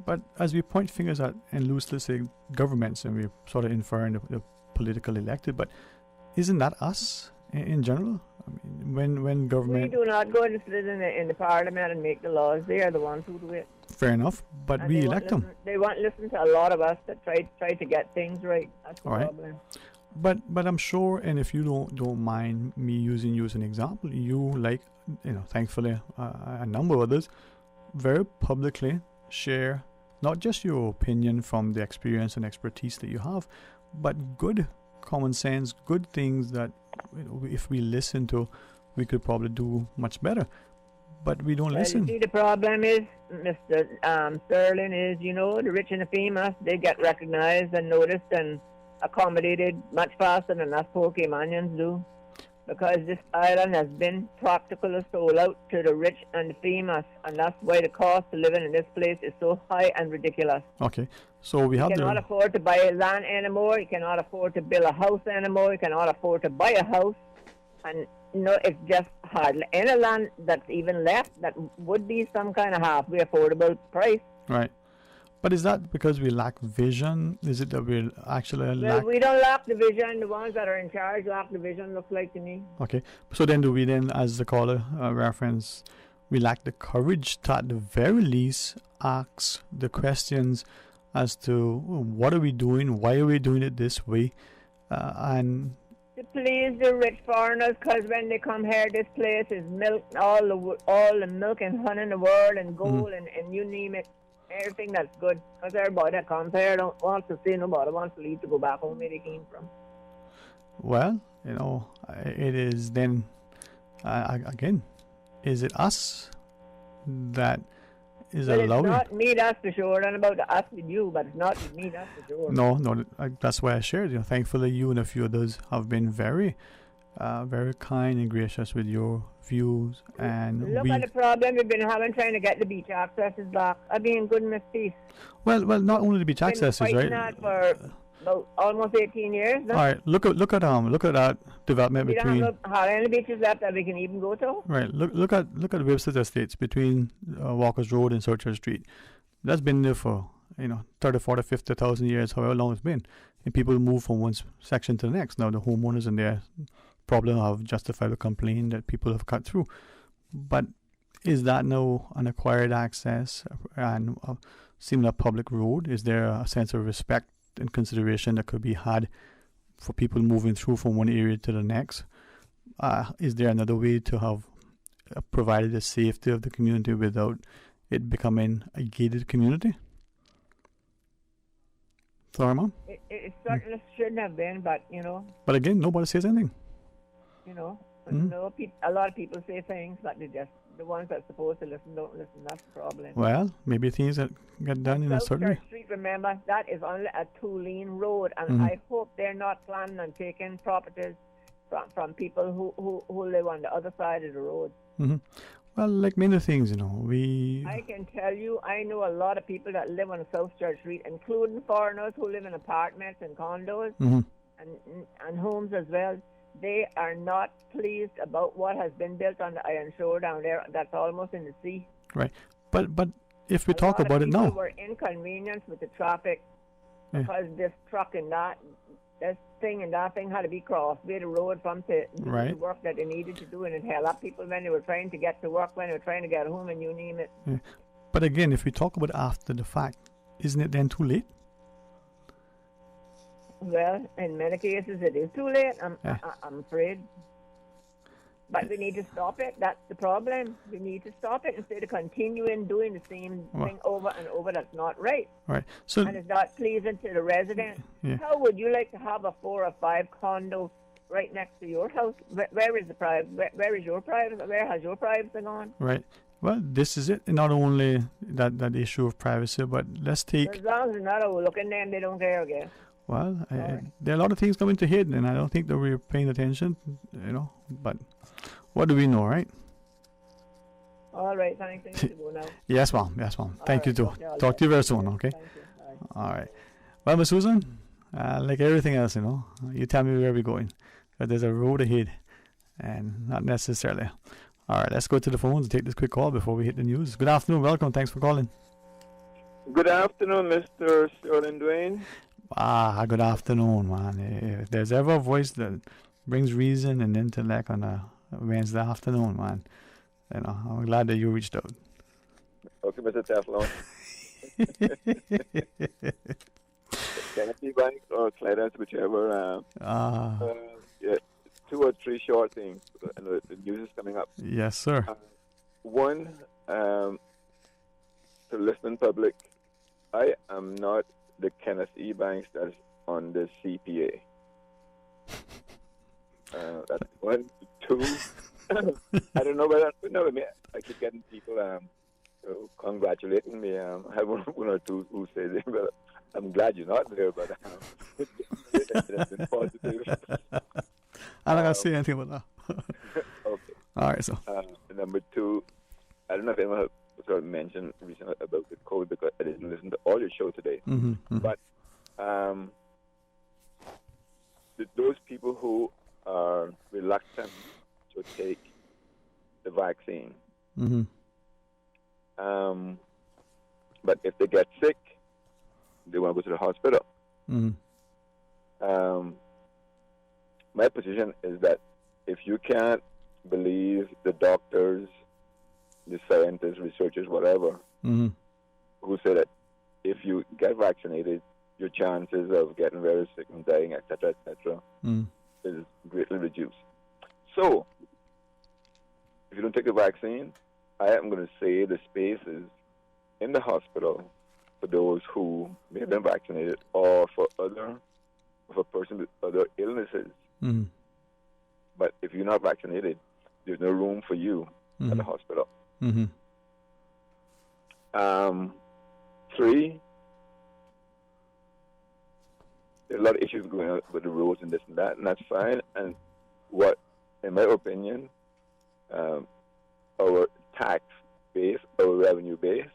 But as we point fingers at and loosely say governments, and we're sort of inferring the political elected, but isn't that us in general? I mean, when government... We do not go and sit in the parliament and make the laws. They are the ones who do it. Fair enough, but And we they elect them. They won't listen to a lot of us that try to get things right. That's the All right. problem. But I'm sure, and if you don't mind me using you as an example, you, like, you know, thankfully a number of others, very publicly share not just your opinion from the experience and expertise that you have, but good common sense, good things that, you know, if we listen to, we could probably do much better. But we don't listen. You see, the problem is, Mr. Sterling, is, you know, the rich and the famous, they get recognized and noticed and accommodated much faster than us poor Caymanians do. Because this island has been practically sold out to the rich and the famous, and that's why the cost of living in this place is so high and ridiculous. Okay, so we have You cannot afford to buy land anymore. You cannot afford to build a house anymore. You cannot afford to buy a house. And, you know, it's just hardly any land that's even left that would be some kind of halfway affordable price. Right. But is that because we lack vision? Is it that we actually lack... Well, we don't lack the vision. The ones that are in charge lack the vision, looks like to me. Okay. So then do we then, as the caller reference, we lack the courage to at the very least ask the questions as to what are we doing? Why are we doing it this way? And... to please the rich foreigners, because when they come here, this place is milk, all the milk and honey in the world, and gold, and you name it, everything that's good. Because everybody that comes here don't want to see, nobody wants to leave to go back home where they came from. Well, you know, it is then, again, is it us that is allowing? It's not me, that's for sure. Not about us with you, but it's not with me, that's for sure. No, that's why I shared. You know, thankfully, you and a few others have been very, very kind and gracious with your views. And look at the problem we've been having trying to get the beach accesses back. I've been goodness peace. Well, not only the beach accesses, right? That for about almost 18 years. No? All right, look at that development we between. We don't have any beaches left that we can even go to. Right, look at Webster Estates between Walker's Road and Church Street. That's been there for 30, 40, 50,000 years, however long it's been, and people move from one section to the next. Now the homeowners and their problem have justified a complaint that people have cut through, but is that now an acquired access and a similar public road? Is there a sense of respect and consideration that could be had for people moving through from one area to the next? Is there another way to have provided the safety of the community without it becoming a gated community? Sorry, Mom? It certainly shouldn't have been, but But again, nobody says anything. No, a lot of people say things, but they just, the ones that's supposed to listen don't listen. That's the problem. Well, maybe things that get done in a certain way. South Street, remember, that is only a 2-lane road, and I hope they're not planning on taking properties from people who live on the other side of the road. Well, like many things, I can tell you, I know a lot of people that live on South Church Street, including foreigners who live in apartments and condos and homes as well. They are not pleased about what has been built on the Iron Shore down there. That's almost in the sea. Right, but if we talk about it now, people were inconvenienced with the traffic because this truck and this thing and that thing had to be crossed where the road from to do the work that they needed to do, and it held up people when they were trying to get to work, when they were trying to get home, and you name it. Yeah. But again, if we talk about after the fact, isn't it then too late? Well, in many cases, it is too late, I'm afraid. But we need to stop it. That's the problem. We need to stop it instead of continuing doing the same thing over and over. That's not right. Right. So, and it's not pleasing to the residents. Yeah. How would you like to have a 4 or 5 condo right next to your house? Where is the private? Where is your private? Where has your privacy gone? Right. Well, this is it. Not only that issue of privacy, but let's take. As long as they're not overlooking them, they don't care, I guess. Well, there are a lot of things coming to head, and I don't think that we're paying attention, but what do we know, right? All right, thanks. I need to go now. Yes, ma'am. Thank you, too. Talk to you very soon, okay? Thank you. All right. Well, Miss Susan, like everything else, you tell me where we're going. But there's a road ahead, and not necessarily. All right, let's go to the phones and take this quick call before we hit the news. Good afternoon. Welcome. Thanks for calling. Good afternoon, Mr. Sterling Dwayne. Good afternoon, man. If there's ever a voice that brings reason and intellect on a Wednesday afternoon, man, I'm glad that you reached out. Okay, Mr. Teflon. Kennedy Bank or Clarence, whichever. Yeah, 2 or 3 short things. The news is coming up. Yes, sir. One, to the listening public, I am not the Kenneth E. Banks that's on the CPA. That's 1. 2. I don't know whether I keep getting people congratulating me. I have one or two who say that, but I'm glad you're not there. But that's been positive. I'm not gonna say anything about that. Okay. All right. So number 2, I don't know if anyone sort of mentioned recently about the code because I didn't listen to all your show today. But those people who are reluctant to take the vaccine, but if they get sick, they want to go to the hospital. My position is that if you can't believe the doctors, the scientists, researchers, whatever, who say that if you get vaccinated, your chances of getting very sick and dying, etc., is greatly reduced. So, if you don't take a vaccine, I am going to say the spaces in the hospital for those who may have been vaccinated or for a person with other illnesses. Mm-hmm. But if you're not vaccinated, there's no room for you at the hospital. Mm-hmm. 3, there's a lot of issues going on with the roads and this and that, and that's fine. And what, in my opinion, our tax base, our revenue base,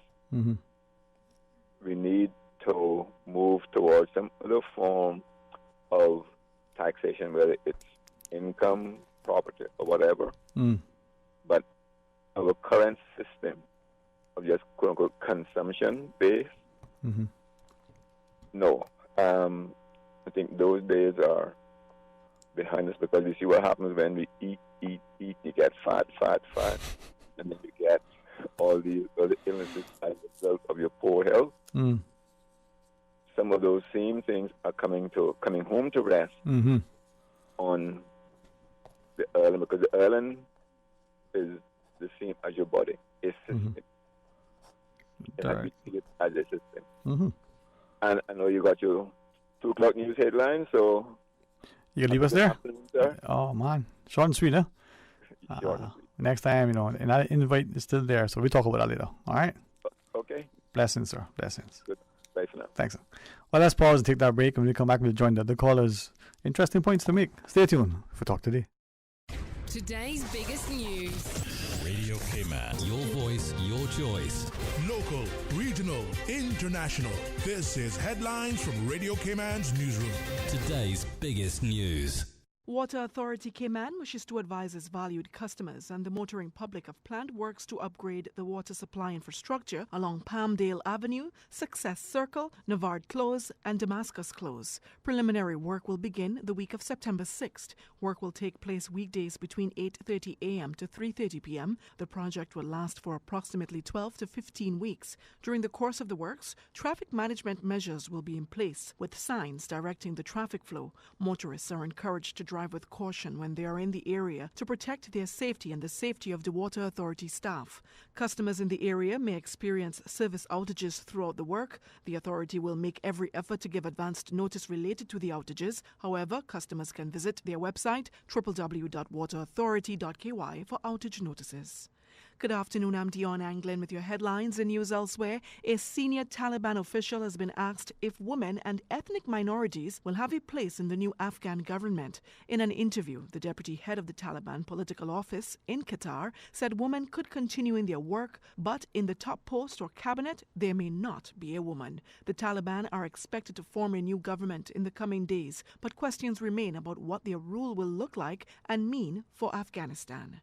we need to move towards some other form of taxation, whether it's income, property, or whatever. But our current system of just quote-unquote consumption base, no. I think those days are behind us, because we see what happens when we eat. You get fat, and then you get all the other illnesses as a result of your poor health. Some of those same things are coming home to rest on the island, because the island is the same as your body. It's system. And we see it as a system. And I know you got your 2 o'clock news headlines, so you can leave us there. Sir. Oh man, short and sweet, huh? Next time, and that invite is still there, so we talk about that later. All right. Okay. Blessings, sir. Blessings. Good. Bye for now. Thanks. Well, let's pause and take that break. When we come back, we'll join the callers. Interesting points to make. Stay tuned for Talk Today. Today's biggest news. Radio Cayman. Your voice, your choice. Local, regional, international. This is Headlines from Radio Cayman's newsroom. Today's biggest news. Water Authority Cayman wishes to advise its valued customers and the motoring public of planned works to upgrade the water supply infrastructure along Palmdale Avenue, Success Circle, Navard Close, and Damascus Close. Preliminary work will begin the week of September 6th. Work will take place weekdays between 8:30 a.m. to 3:30 p.m. The project will last for approximately 12 to 15 weeks. During the course of the works, traffic management measures will be in place with signs directing the traffic flow. Motorists are encouraged to drive with caution when they are in the area to protect their safety and the safety of the Water Authority staff. Customers in the area may experience service outages throughout the work. The authority will make every effort to give advanced notice related to the outages. However, customers can visit their website www.waterauthority.ky for outage notices. Good afternoon, I'm Dion Anglin with your headlines and news elsewhere. A senior Taliban official has been asked if women and ethnic minorities will have a place in the new Afghan government. In an interview, the deputy head of the Taliban political office in Qatar said women could continue in their work, but in the top post or cabinet, there may not be a woman. The Taliban are expected to form a new government in the coming days, but questions remain about what their rule will look like and mean for Afghanistan.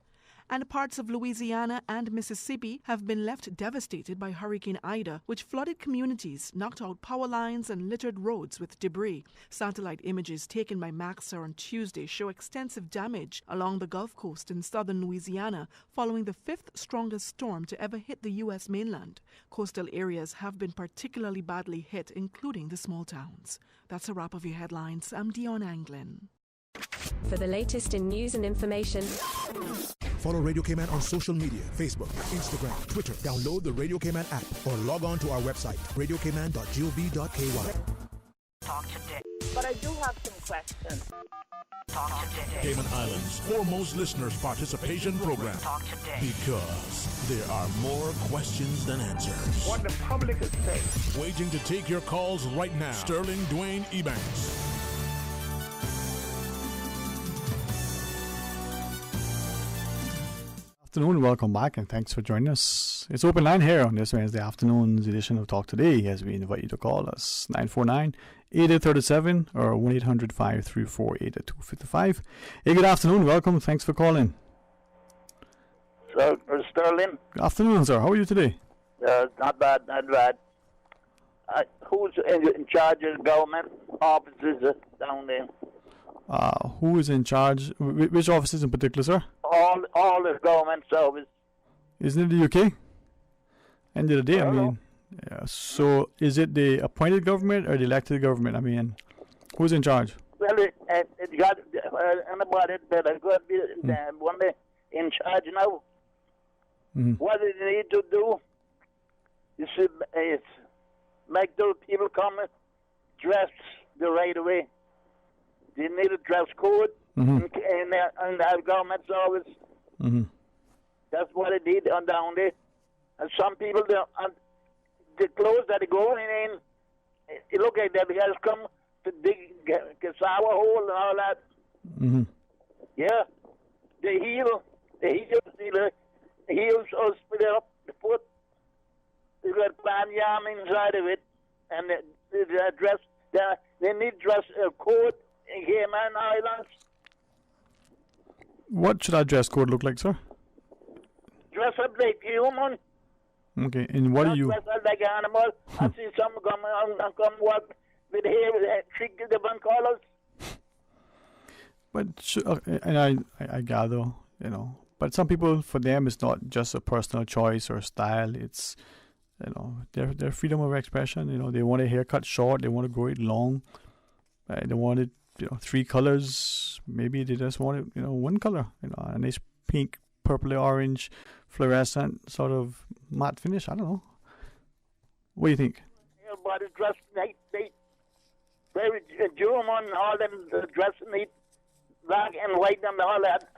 And parts of Louisiana and Mississippi have been left devastated by Hurricane Ida, which flooded communities, knocked out power lines, and littered roads with debris. Satellite images taken by Maxar on Tuesday show extensive damage along the Gulf Coast in southern Louisiana following the 5th strongest storm to ever hit the U.S. mainland. Coastal areas have been particularly badly hit, including the small towns. That's a wrap of your headlines. I'm Dion Anglin. For the latest in news and information, follow Radio Cayman on social media, Facebook, Instagram, Twitter. Download the Radio Cayman app or log on to our website, radiocayman.gov.ky. Talk today. But I do have some questions. Talk today. Cayman Islands' foremost listeners' participation program. Talk today. Because there are more questions than answers. What the public is saying. Waiting to take your calls right now. Sterling Dwayne Ebanks. Afternoon, welcome back, and thanks for joining us. It's open line here on this Wednesday afternoon's edition of Talk Today, as we invite you to call us 949-8837 or 1-800-534-8255. Hey, good afternoon, welcome, thanks for calling. Sterling. Good afternoon, sir. How are you today? Not bad. Who's in charge of the government offices down there? Who is in charge? Which offices in particular, sir? All the government service. Isn't it the UK? End of the day, I mean. Yeah, so is it the appointed government or the elected government? I mean, who's in charge? well, it got anybody that are going to be one day in charge now. What do they need to do? You should make those people come dressed the right way. They need a dress code, and our government's always. That's what it did on down there. And some people, the clothes that they go in, it look like they guys come to dig cassava hole and all that. Yeah, the heels all split up the foot. You got plan yam inside of it, and the dress. They need dress code in Cayman Islands. What should our dress code look like, sir? Dress up like human. Okay, and what are you? Dress up like animal. I see some come walk with hair with three different colors. But and I gather, but some people, for them, it's not just a personal choice or style. It's their freedom of expression. They want a haircut short. They want to grow it long. They want it, 3 colors. Maybe they just want it, one color. A nice pink, purple, orange, fluorescent sort of matte finish. I don't know. What do you think? Everybody dressed neat, very German, all them dressed neat, black and white and all that.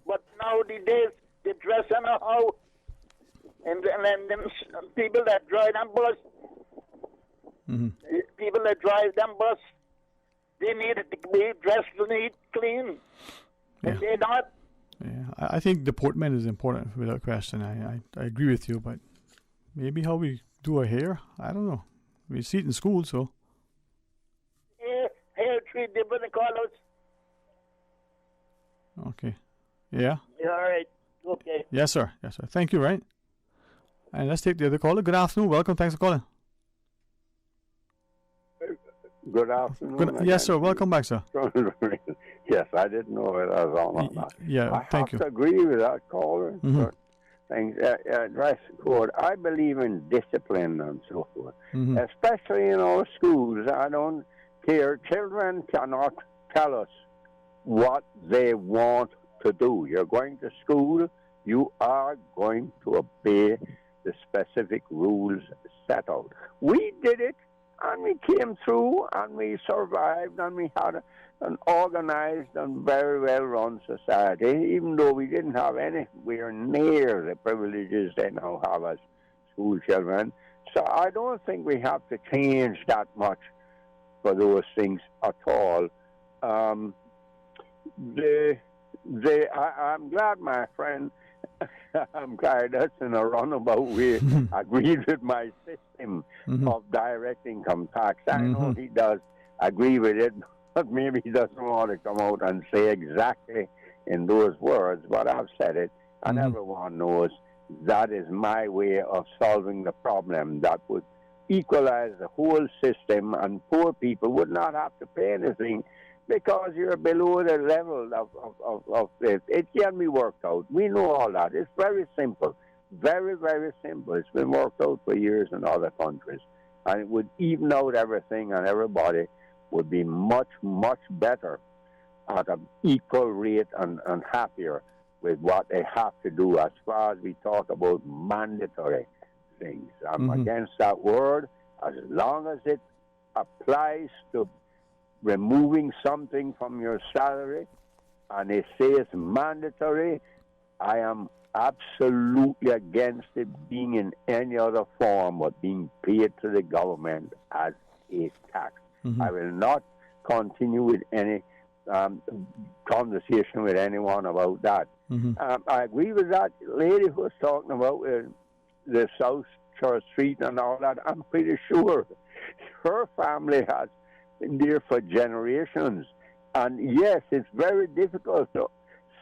But nowadays they dress anyhow, and then them people that drive them bus, people that drive them bus, they need to be dressed neat, clean, and they're not. Yeah, I think deportment is important without question. I agree with you, but maybe how we do our hair, I don't know. We see it in school, so. Hair 3 different colors. Okay. Yeah. All right. Okay. Yes, sir. Yes, sir. Thank you, right? And let's take the other caller. Good afternoon. Welcome. Thanks for calling. Good afternoon. Yes, sir. Welcome back, sir. Yes, I didn't know it was on or not. Yeah, thank you. I have to agree with that caller. Things, dress code. I believe in discipline and so forth, especially in our schools. I don't care. Children cannot tell us what they want to do. You're going to school, you are going to obey the specific rules set out. We did it, and we came through, and we survived, and we had an organized and very well-run society, even though we didn't have anywhere near the privileges they now have as school children. So I don't think we have to change that much for those things at all. I'm glad my friend, I'm glad that's in a roundabout way, agreed with my system of direct income tax. I know he does agree with it, but maybe he doesn't want to come out and say exactly in those words, but I've said it, and everyone knows that is my way of solving the problem that would equalize the whole system, and poor people would not have to pay anything because you're below the level of it. It can be worked out. We know all that. It's very simple. Very, very simple. It's been worked out for years in other countries. And it would even out everything, and everybody would be much, much better at an equal rate and happier with what they have to do as far as we talk about mandatory things. I'm against that word as long as it applies to removing something from your salary and it says mandatory. I am absolutely against it being in any other form but being paid to the government as a tax. I will not continue with any conversation with anyone about that. I agree with that lady who was talking about the South Church Street and all that. I'm pretty sure her family has been there for generations. And yes, it's very difficult to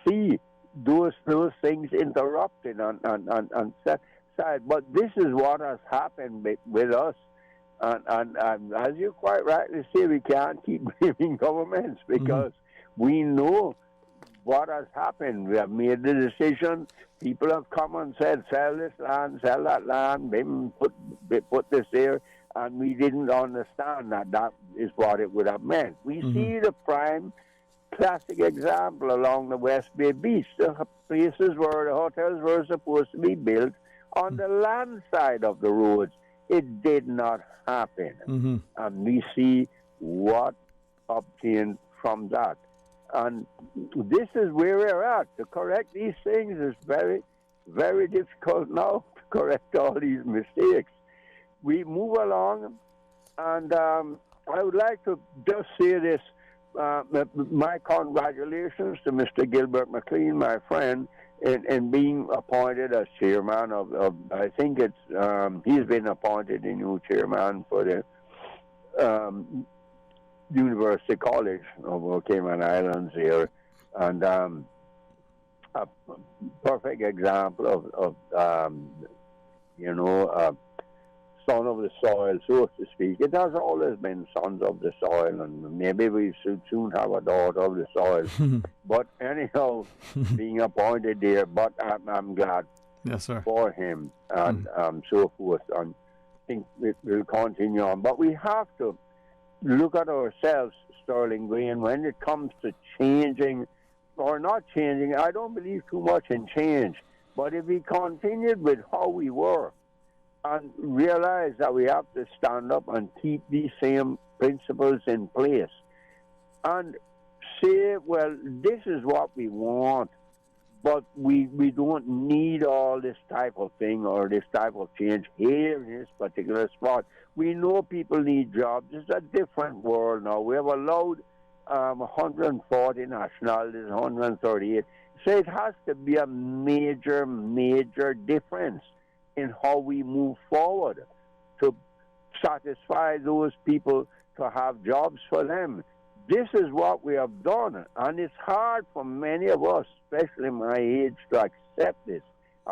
see those things interrupted and set aside. But this is what has happened with us. And as you quite rightly say, we can't keep blaming governments because we know what has happened. We have made the decision. People have come and said, sell this land, sell that land, put this there. and we didn't understand that is what it would have meant. We see the prime classic example along the West Bay Beach, the places where the hotels were supposed to be built on the land side of the roads. It did not happen. And we see what obtained from that. And this is where we're at. To correct these things is very, very difficult now, to correct all these mistakes. We move along, and I would like to just say this. My congratulations to Mr. Gilbert McLean, my friend, in being appointed as chairman of I think it's, he's been appointed the new chairman for the University College of Cayman Islands here, and a perfect example of son of the soil, so to speak. It has always been sons of the soil, and maybe we should soon have a daughter of the soil. But anyhow, being appointed there, but I'm glad for him, and so forth. And I think it will continue on. But we have to look at ourselves, Sterling Green, when it comes to changing or not changing. I don't believe too much in change. But if we continued with how we were, and realize that we have to stand up and keep these same principles in place and say, well, this is what we want, but we don't need all this type of thing or this type of change here in this particular spot. We know people need jobs. It's a different world now. We have allowed 140 nationalities, 138. So it has to be a major, major difference in how we move forward to satisfy those people, to have jobs for them. This is what we have done, and it's hard for many of us, especially my age, to accept this.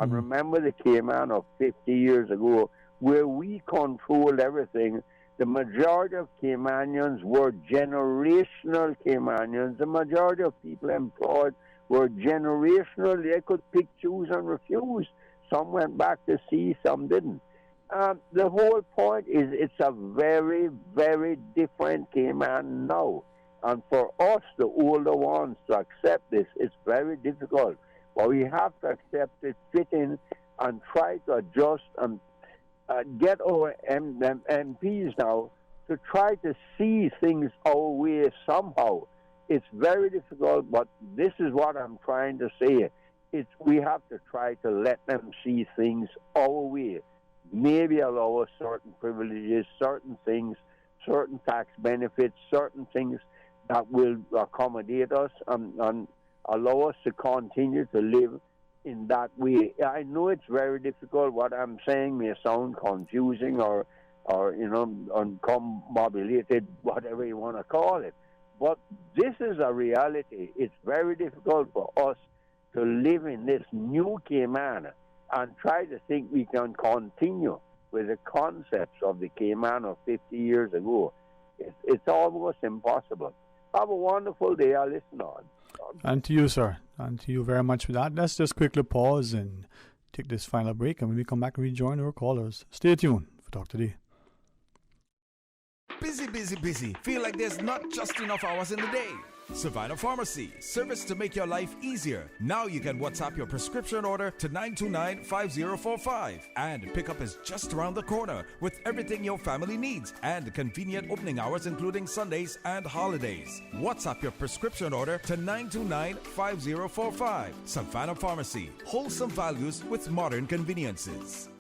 And remember the Cayman of 50 years ago, where we controlled everything. The majority of Caymanians were generational Caymanians. The majority of people employed were generational. They could pick, choose, and refuse. Some went back to sea, some didn't. The whole point is it's a very, very different Cayman now. And for us, the older ones, to accept this, it's very difficult. But we have to accept it, fit in, and try to adjust and get our MPs now to try to see things our way somehow. It's very difficult, but this is what I'm trying to say. We have to try to let them see things our way. Maybe allow us certain privileges, certain things, certain tax benefits, certain things that will accommodate us and allow us to continue to live in that way. I know it's very difficult. What I'm saying may sound confusing or uncombobulated, whatever you want to call it. But this is a reality. It's very difficult for us to live in this new Cayman and try to think we can continue with the concepts of the Cayman of 50 years ago. It's almost impossible. Have a wonderful day. I'll listen on. And to you, sir. And to you very much for that. Let's just quickly pause and take this final break. And when we come back, rejoin our callers. Stay tuned for Talk Today. Busy, busy, busy. Feel like there's not just enough hours in the day. Savannah Pharmacy, service to make your life easier. Now you can WhatsApp your prescription order to 929-5045. And pickup is just around the corner with everything your family needs and convenient opening hours including Sundays and holidays. WhatsApp your prescription order to 929-5045. Savannah Pharmacy, wholesome values with modern conveniences.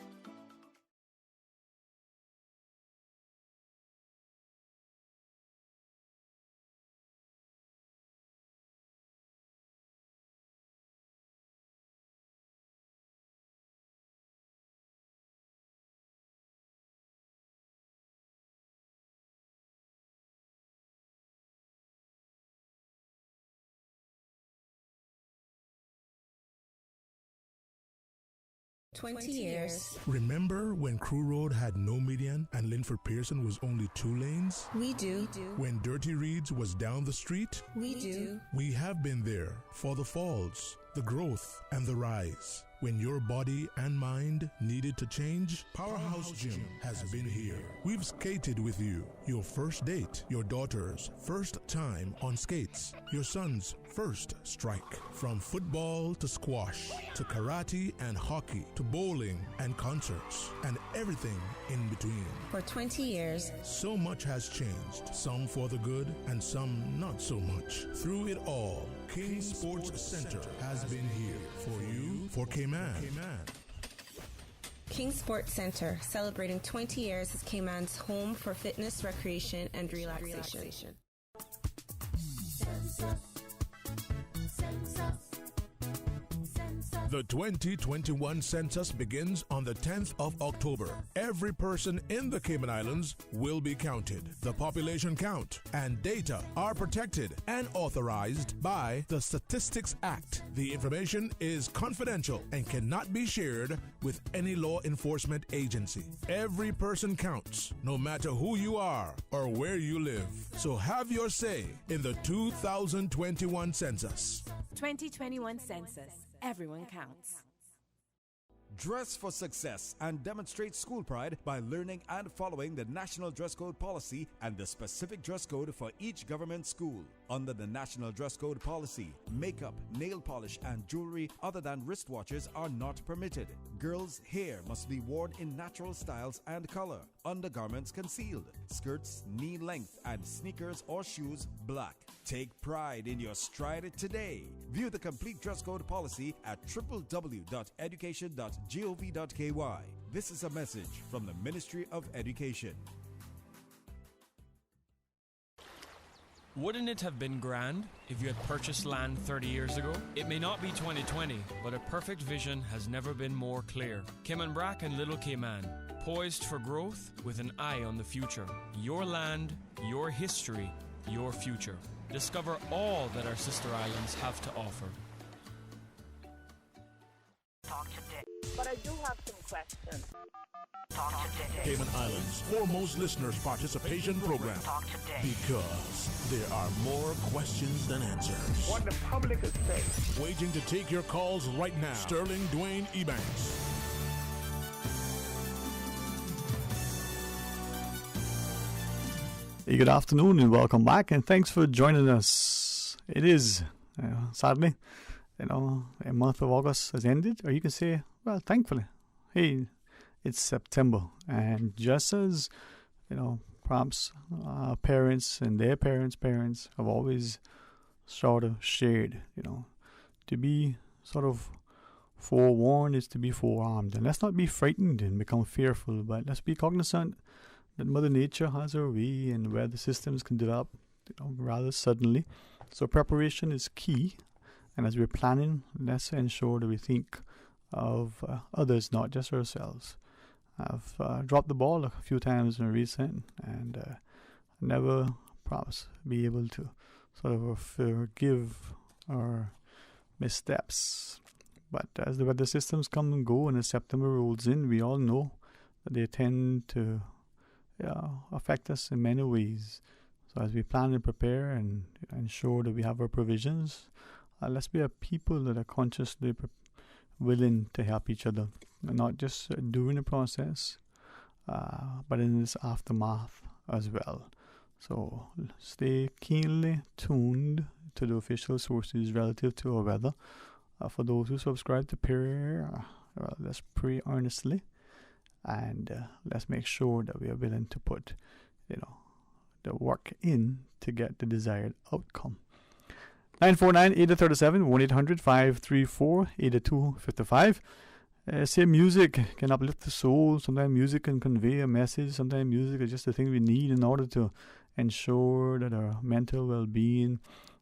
$20 years. Remember when Crew Road had no median and Linford Pearson was only 2 lanes? We do. When Dirty Reeds was down the street? We do. We have been there for the falls, the growth, and the rise. When your body and mind needed to change, Powerhouse Gym has been here. We've skated with you. Your first date, your daughter's first time on skates, your son's first strike. From football to squash, to karate and hockey, to bowling and concerts, and everything in between. For 20 years, so much has changed, some for the good and some not so much. Through it all, King Sports Center has been here for you, for Cayman. King Sports Center, celebrating 20 years as Cayman's home for fitness, recreation, and relaxation. The 2021 census begins on the 10th of October. Every person in the Cayman Islands will be counted. The population count and data are protected and authorized by the Statistics Act. The information is confidential and cannot be shared with any law enforcement agency. Every person counts, no matter who you are or where you live. So have your say in the 2021 census. 2021 census. Everyone counts. Dress for success and demonstrate school pride by learning and following the National Dress Code Policy and the specific dress code for each government school. Under the National Dress Code Policy, makeup, nail polish, and jewelry other than wristwatches are not permitted. Girls' hair must be worn in natural styles and color. Undergarments concealed. Skirts knee length and sneakers or shoes black. Take pride in your stride today. View the complete dress code policy at www.education.gov.ky. This is a message from the Ministry of Education. Wouldn't it have been grand if you had purchased land 30 years ago? It may not be 2020, but a perfect vision has never been more clear. Cayman Brac and Little Cayman, poised for growth with an eye on the future. Your land, your history, your future. Discover all that our sister islands have to offer. Talk today. But I do have some questions. Talk today. Cayman Islands' foremost listeners' participation program. Talk today. Because there are more questions than answers. What the public is saying. Waiting to take your calls right now. Sterling Dwayne Ebanks. Hey, good afternoon and welcome back, and thanks for joining us. It is, sadly, a month of August has ended, or you can say, well, thankfully, hey, it's September, and just as, perhaps our parents and their parents have always sort of shared, to be sort of forewarned is to be forearmed, and let's not be frightened and become fearful, but let's be cognizant that Mother Nature has her way and where the systems can develop rather suddenly. So preparation is key. And as we're planning, let's ensure that we think of others, not just ourselves. I've dropped the ball a few times in recent and never perhaps be able to sort of forgive our missteps. But as the weather systems come and go and as September rolls in, we all know that they tend to affect us in many ways. So as we plan and prepare and ensure that we have our provisions, let's be a people that are consciously willing to help each other, and not just during the process, but in this aftermath as well. So stay keenly tuned to the official sources relative to our weather. For those who subscribe to prayer, let's pray earnestly. And let's make sure that we are willing to put, the work in to get the desired outcome. 949-8037, 1-800-534-8255. Say music can uplift the soul. Sometimes music can convey a message. Sometimes music is just the thing we need in order to ensure that our mental well-being,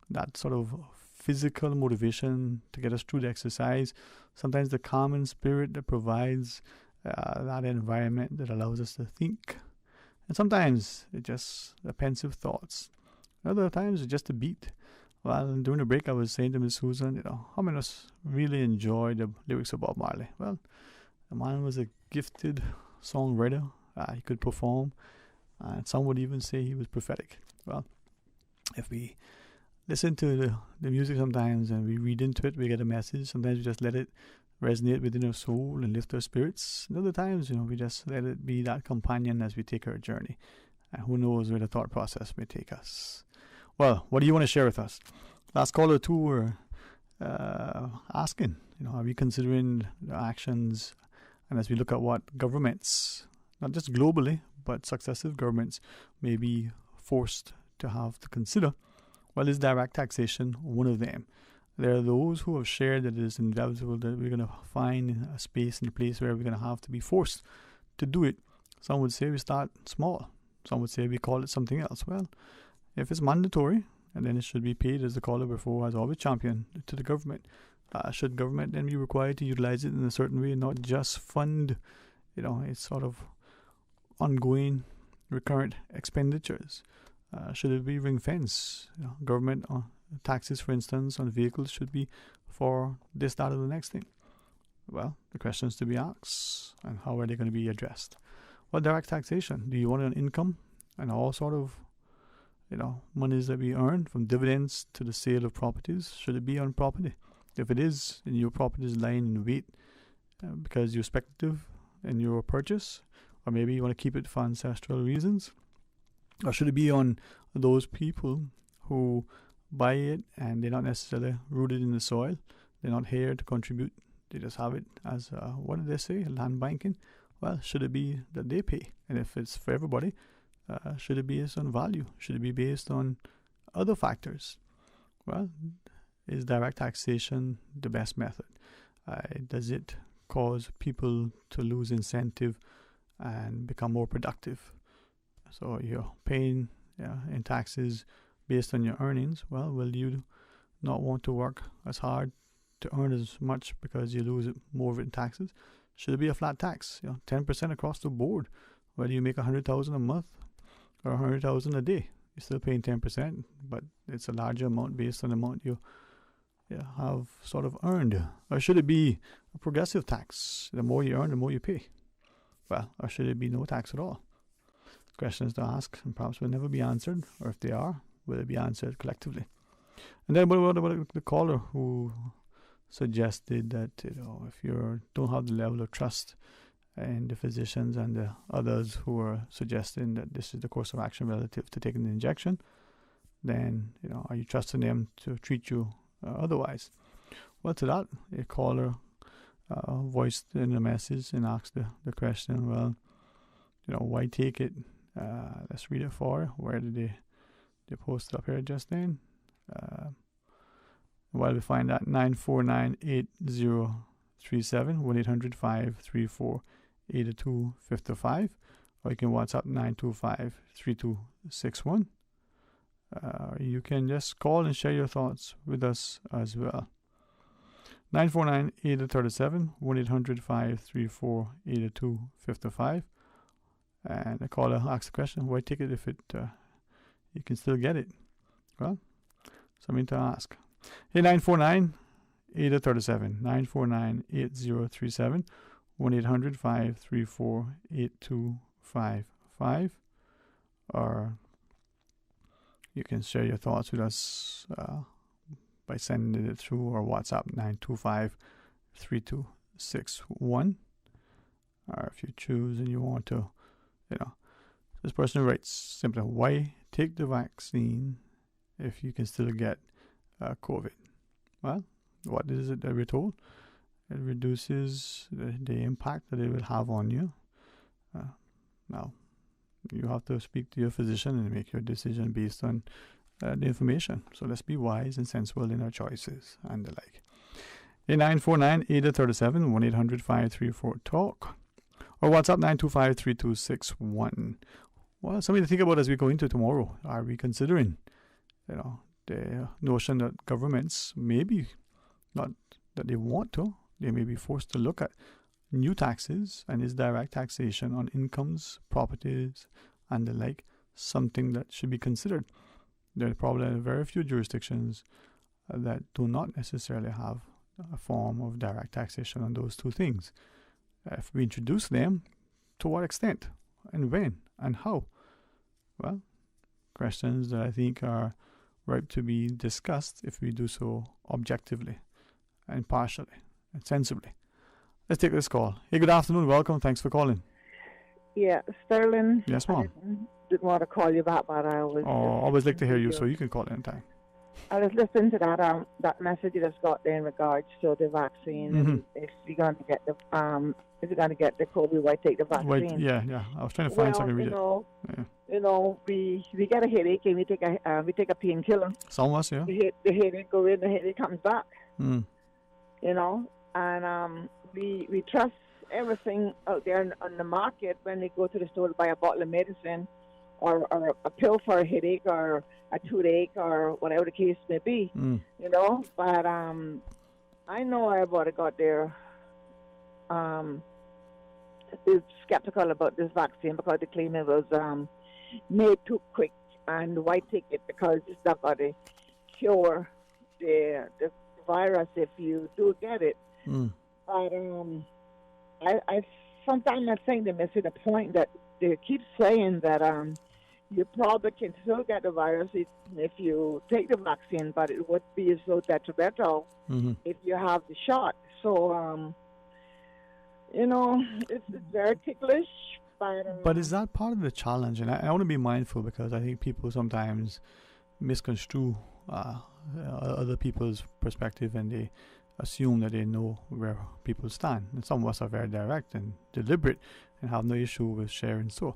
that sort of physical motivation to get us through the exercise. Sometimes the calming spirit that provides that environment that allows us to think. And sometimes it's just the pensive thoughts. Other times it's just a beat. Well, during the break I was saying to Miss Susan, how many of us really enjoy the lyrics of Bob Marley? Well, the man was a gifted songwriter. He could perform. And some would even say he was prophetic. Well, if we listen to the music sometimes and we read into it, we get a message. Sometimes we just let it resonate within our soul and lift our spirits. And other times, we just let it be that companion as we take our journey. And who knows where the thought process may take us. Well, what do you want to share with us? Last caller two were asking, are we considering the actions, and as we look at what governments, not just globally, but successive governments may be forced to have to consider, well, is direct taxation one of them? There are those who have shared that it is inevitable that we're going to find a space and a place where we're going to have to be forced to do it. Some would say we start small. Some would say we call it something else. Well, if it's mandatory, and then it should be paid, as the caller before has always championed, to the government. Should government then be required to utilize it in a certain way, not just fund, it's sort of ongoing, recurrent expenditures? Should it be ring fence? Government taxes, for instance, on vehicles should be for this, that, or the next thing. Well, the questions to be asked, and how are they going to be addressed? Well, direct taxation. Do you want an income and all sort of monies that we earn from dividends to the sale of properties? Should it be on property? If it is, and your property is lying in wait because you're speculative in your purchase, or maybe you want to keep it for ancestral reasons, or should it be on those people who buy it and they're not necessarily rooted in the soil? They're not here to contribute. They just have it as, what did they say, land banking? Well, should it be that they pay? And if it's for everybody, should it be based on value? Should it be based on other factors? Well, is direct taxation the best method? Does it cause people to lose incentive and become more productive? So you're paying in taxes based on your earnings. Well, will you not want to work as hard to earn as much because you lose more of it in taxes? Should it be a flat tax? 10% across the board. Whether you make $100,000 a month or $100,000 a day, you're still paying 10%, but it's a larger amount based on the amount you have sort of earned. Or should it be a progressive tax? The more you earn, the more you pay. Well, or should it be no tax at all? Questions to ask, and perhaps will never be answered, or if they are, will it be answered collectively? And then what about the caller who suggested that if you don't have the level of trust in the physicians and the others who are suggesting that this is the course of action relative to taking the injection, then are you trusting them to treat you otherwise? Well, to that, a caller voiced in a message and asked the question, well, why take it? Let's read it for you. Where did they post it up here just then? While we find that 949-8037, 1-800-534-8255, or you can WhatsApp 925-3261. You can just call and share your thoughts with us as well. 949-8037, 1-800-534-8255. And the caller asks the question, why take it if you can still get it? Well, something to ask. Hey, 949-8037, 949-8037, 1-800-534-8255. Or you can share your thoughts with us by sending it through our WhatsApp 925-3261. Or if you choose and you want to, this person writes simply, why take the vaccine if you can still get COVID? Well, what is it that we're told? It reduces the impact that it will have on you. Now, you have to speak to your physician and make your decision based on the information. So let's be wise and sensible in our choices and the like. 949-8037, 1-800-534-TALK. Or WhatsApp 925-3261. Well, something to think about as we go into tomorrow. Are we considering, the notion that governments maybe, not that they want to, they may be forced to look at new taxes, and is direct taxation on incomes, properties, and the like something that should be considered? There are probably very few jurisdictions that do not necessarily have a form of direct taxation on those two things. If we introduce them, to what extent, and when, and how? Well, questions that I think are ripe to be discussed if we do so objectively, impartially, and sensibly. Let's take this call. Hey, good afternoon. Welcome. Thanks for calling. Yeah, Sterling. Yes, ma'am. Didn't want to call you back, but I was. Always like to hear you, so you can call anytime. I was listening to that message you just got there in regards to the vaccine. Mm-hmm. If you're going to get the COVID, why take the vaccine? Yeah. I was trying to find something to read it. You know, we get a headache and we take a painkiller. Some of us, yeah. The headache goes in, the headache comes back. Mm. You know, and we trust everything out there on the market when they go to the store to buy a bottle of medicine or a pill for a headache or a toothache or whatever the case may be. You know, but I know everybody got there is skeptical about this vaccine because they claim it was made too quick, and why take it because it's not going to cure the virus if you do get it. But I sometimes I think they're missing the point that they keep saying that you probably can still get the virus if you take the vaccine, but it would be so detrimental if you have the shot. So, you know, it's very ticklish. But is that part of the challenge? And I want to be mindful because I think people sometimes misconstrue other people's perspective and they assume that they know where people stand. And some of us are very direct and deliberate and have no issue with sharing. So,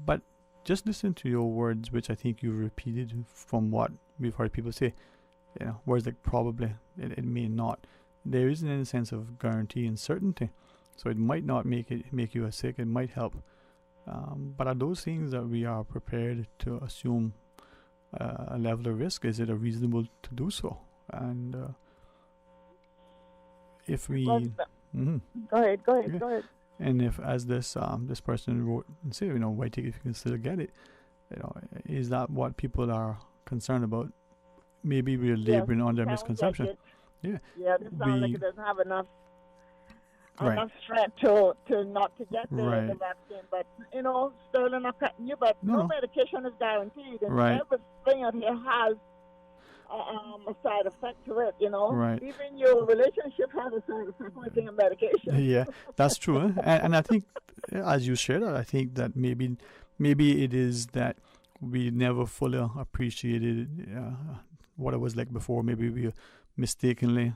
but just listen to your words, which I think you repeated from what we've heard people say. You know, words like probably, it may not. There isn't any sense of guarantee and certainty. So it might not make you as sick. It might help. But are those things that we are prepared to assume a level of risk? Is it reasonable to do so? And if we go ahead. And if, as this person wrote and said, you know, why take it if you can still get it? You know, is that what people are concerned about? Maybe we're laboring on their misconception. Like yeah. Yeah, this sounds like it doesn't have enough strength to not to get the vaccine. But you know, Sterling, I'm cutting you, but no medication is guaranteed, and everything out here has a side effect to it. You know, even your relationship has a side effect when you take a medication. Yeah, that's true. And I think, as you shared, I think that maybe it is that we never fully appreciated what it was like before. Maybe we mistakenly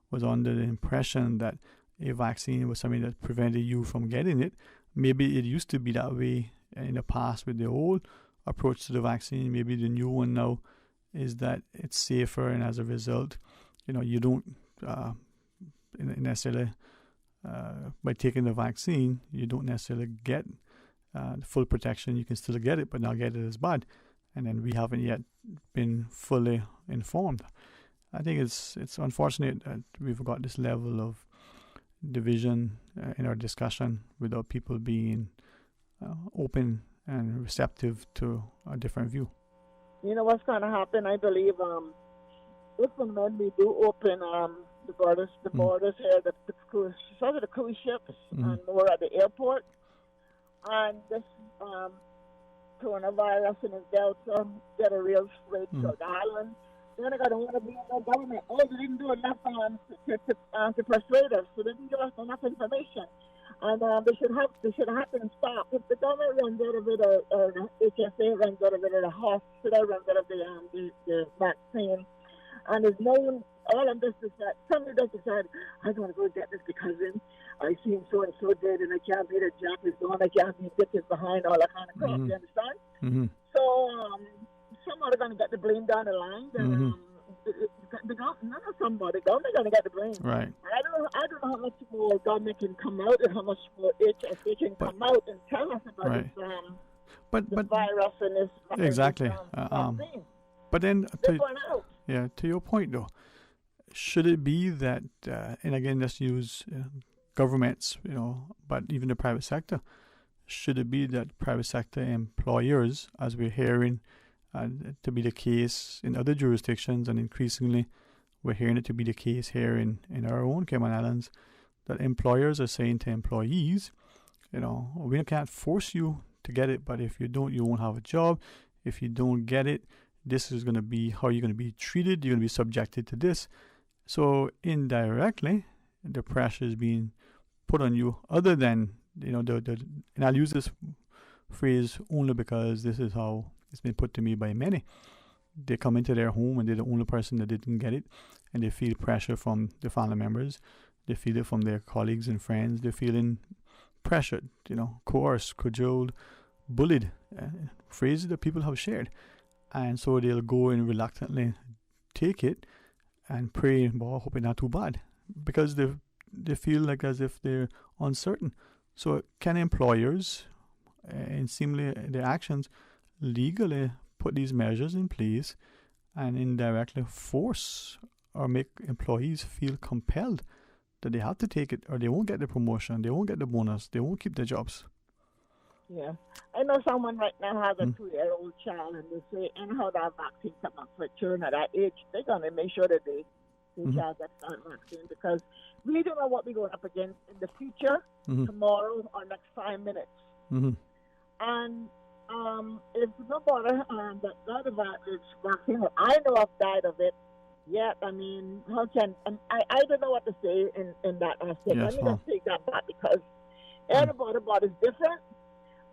was under the impression that a vaccine was something that prevented you from getting it. Maybe it used to be that way in the past with the old approach to the vaccine. Maybe the new one now is that it's safer, and as a result, you know, you don't necessarily by taking the vaccine, you don't necessarily get the full protection. You can still get it, but not get it as bad. And then we haven't yet been fully informed. I think it's unfortunate that we've got this level of division in our discussion without people being open and receptive to a different view. You know what's going to happen? I believe if and when we do open the borders here, the cruise ships and more at the airport, and this coronavirus and its Delta get a real spread to the island. Then they don't want to be in the government. Oh, they didn't do enough to persuade us. So they didn't give us enough information. And they should have to stop. If the government runs out of it, or the HSA runs out of it, or the hospital runs out of the vaccine, and there's no one, all of this is that somebody does decide, I want to go get this because I seen so and so dead, and I can't be the jack is gone, I can't be bitches behind, all that kind of crap. You understand? So somebody going to get the blame down the line. And, the government going to get the blame. Right. I don't know how much more government can come out and how much more HSA can come out and tell us about this the virus and this. Exactly. But then, to your point though, should it be that, and again, let's use governments, you know, but even the private sector, should it be that private sector employers, as we're hearing, to be the case in other jurisdictions, and increasingly we're hearing it to be the case here in our own Cayman Islands, that employers are saying to employees, you know, we can't force you to get it, but if you don't, you won't have a job. If you don't get it, this is going to be how you're going to be treated. You're going to be subjected to this. So indirectly, the pressure is being put on you, other than, and I'll use this phrase only because this is how it's been put to me by many. They come into their home and they're the only person that didn't get it, and they feel pressure from their family members. They feel it from their colleagues and friends. They're feeling pressured, coerced, cajoled, bullied, phrases that people have shared. And so they'll go and reluctantly take it and pray, well, hope it's not too bad, because they feel like as if they're uncertain. So can employers, and seemingly their actions, legally put these measures in place and indirectly force or make employees feel compelled that they have to take it, or they won't get the promotion, they won't get the bonus, they won't keep their jobs? Yeah. I know someone right now has a 2-year-old child, and they say, anyhow that vaccine come up for children at that age, they're going to make sure that the child gets that vaccine, because we don't know what we're going up against in the future, tomorrow or next 5 minutes. And if nobody that got the vaccine, I know I've died of it, yet, I mean, how can, I don't know what to say in that aspect. Yes, Let me just take that back, because everybody's body is different,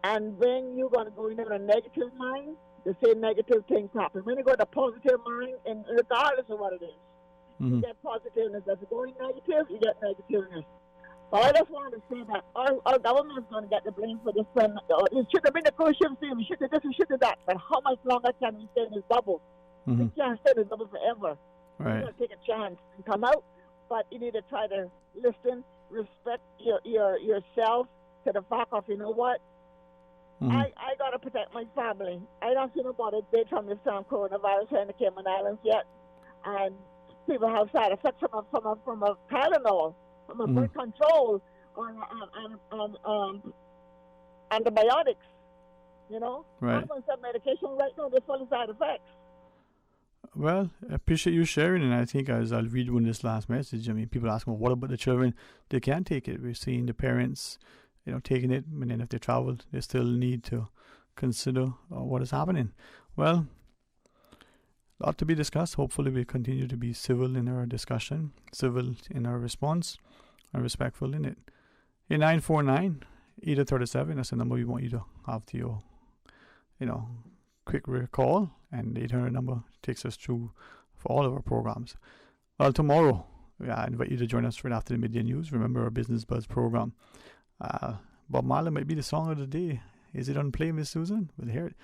and when you're going to go in a negative mind, they say negative things happen. When you go to a positive mind, and regardless of what it is, you get positiveness. If you go in negative, you get negativeness. But I just wanted to say that our government is going to get the blame for this. It should have been a cruise ship thing. We should have this, we should have that. But how much longer can we stay in this bubble? We can't stay in this bubble forever. Right. You got to take a chance and come out. But you need to try to listen, respect yourself to the fact of, you know what? I got to protect my family. I don't see nobody dead from this coronavirus here in the Cayman Islands yet. And people have side effects from a Tylenol, from a birth control, or antibiotics. Right. I'm on some medication right now, they're full of side effects. Well, I appreciate you sharing, and I think as I'll read one this last message, I mean, people ask me, what about the children? They can't take it. We're seeing the parents, taking it, and then if they travel, they still need to consider what is happening. Well, a lot to be discussed. Hopefully we continue to be civil in our discussion, civil in our response, and respectful in it. 949-8037, that's the number we want you to have to your, quick recall, and the 800 number takes us through for all of our programs. Well, tomorrow, I invite you to join us right after the midday news. Remember our Business Buzz program. Bob Marley might be the song of the day. Is it on play, Miss Susan? We'll hear it.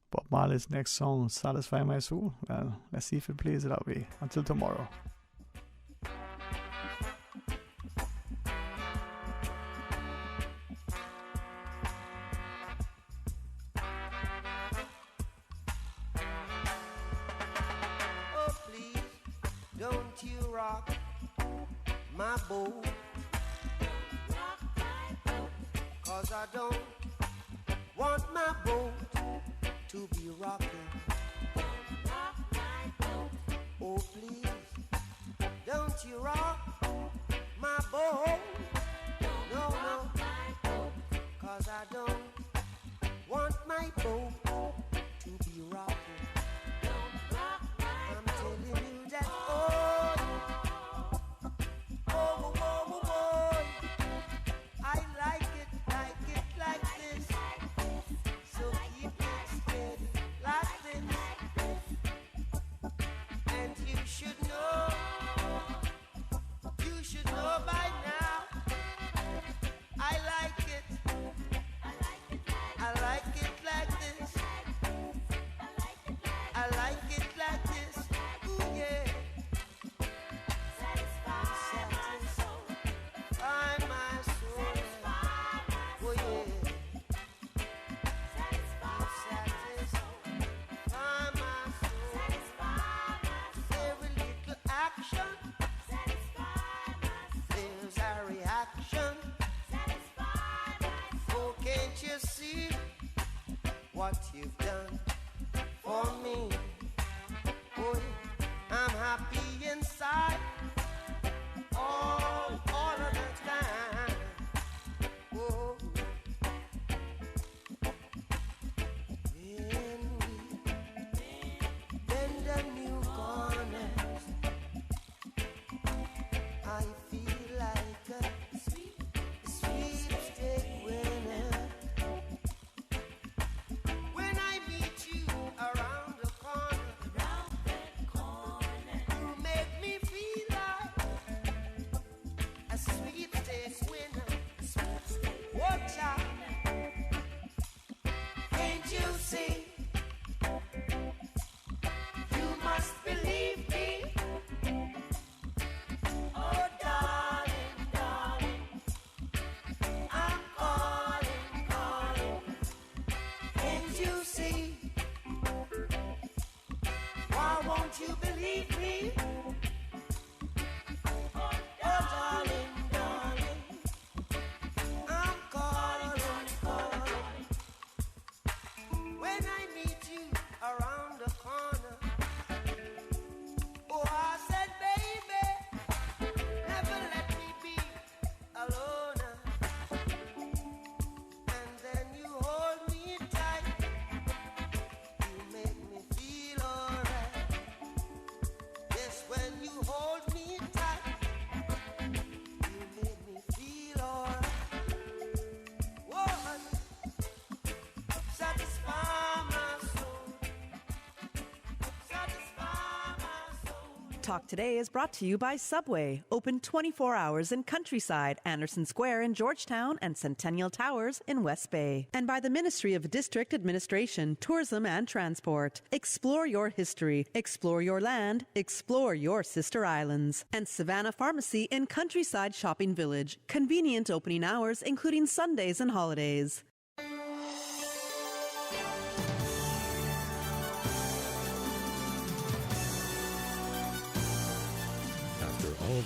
Bob Marley's next song, Satisfy My Soul. Well, let's see if it plays it that way. Until tomorrow. Oh, please, don't you rock my boat. 'Cause I don't want my boat to be rocking. Oh, please, don't you rock my boat. No, no, 'cause I don't want my boat to be rocking. I'm telling you that, oh, I like it like this. So keep it steady like this. And you should know by now. I like it. I like it like this. I like it like this. Ooh, yeah. Satisfy my soul. Oh, yeah. Satisfy my soul. Every little action, there's a reaction. Oh, can't you see what you've done for me? Oh, yeah. I'm happy inside all of the time. Oh, when we bend the new corners, I feel like a Won't you believe me? Oh, darling, darling, I'm calling. When I meet you around the corner, oh, I said, baby, never let me be alone. And then you hold me tight, you make me feel alright. Yes, when you hold me tight, you make me feel alright. Woman, satisfy my soul, satisfy my soul. Talk Today is brought to you by Subway, open 24 hours in Countryside, Anderson Square in Georgetown, and Centennial Towers in West Bay. And by the Ministry of District Administration, Tourism and Transport. Explore your history, explore your land, explore your sister islands. And Savannah Pharmacy in Countryside Shopping Village, convenient opening hours including Sundays and holidays.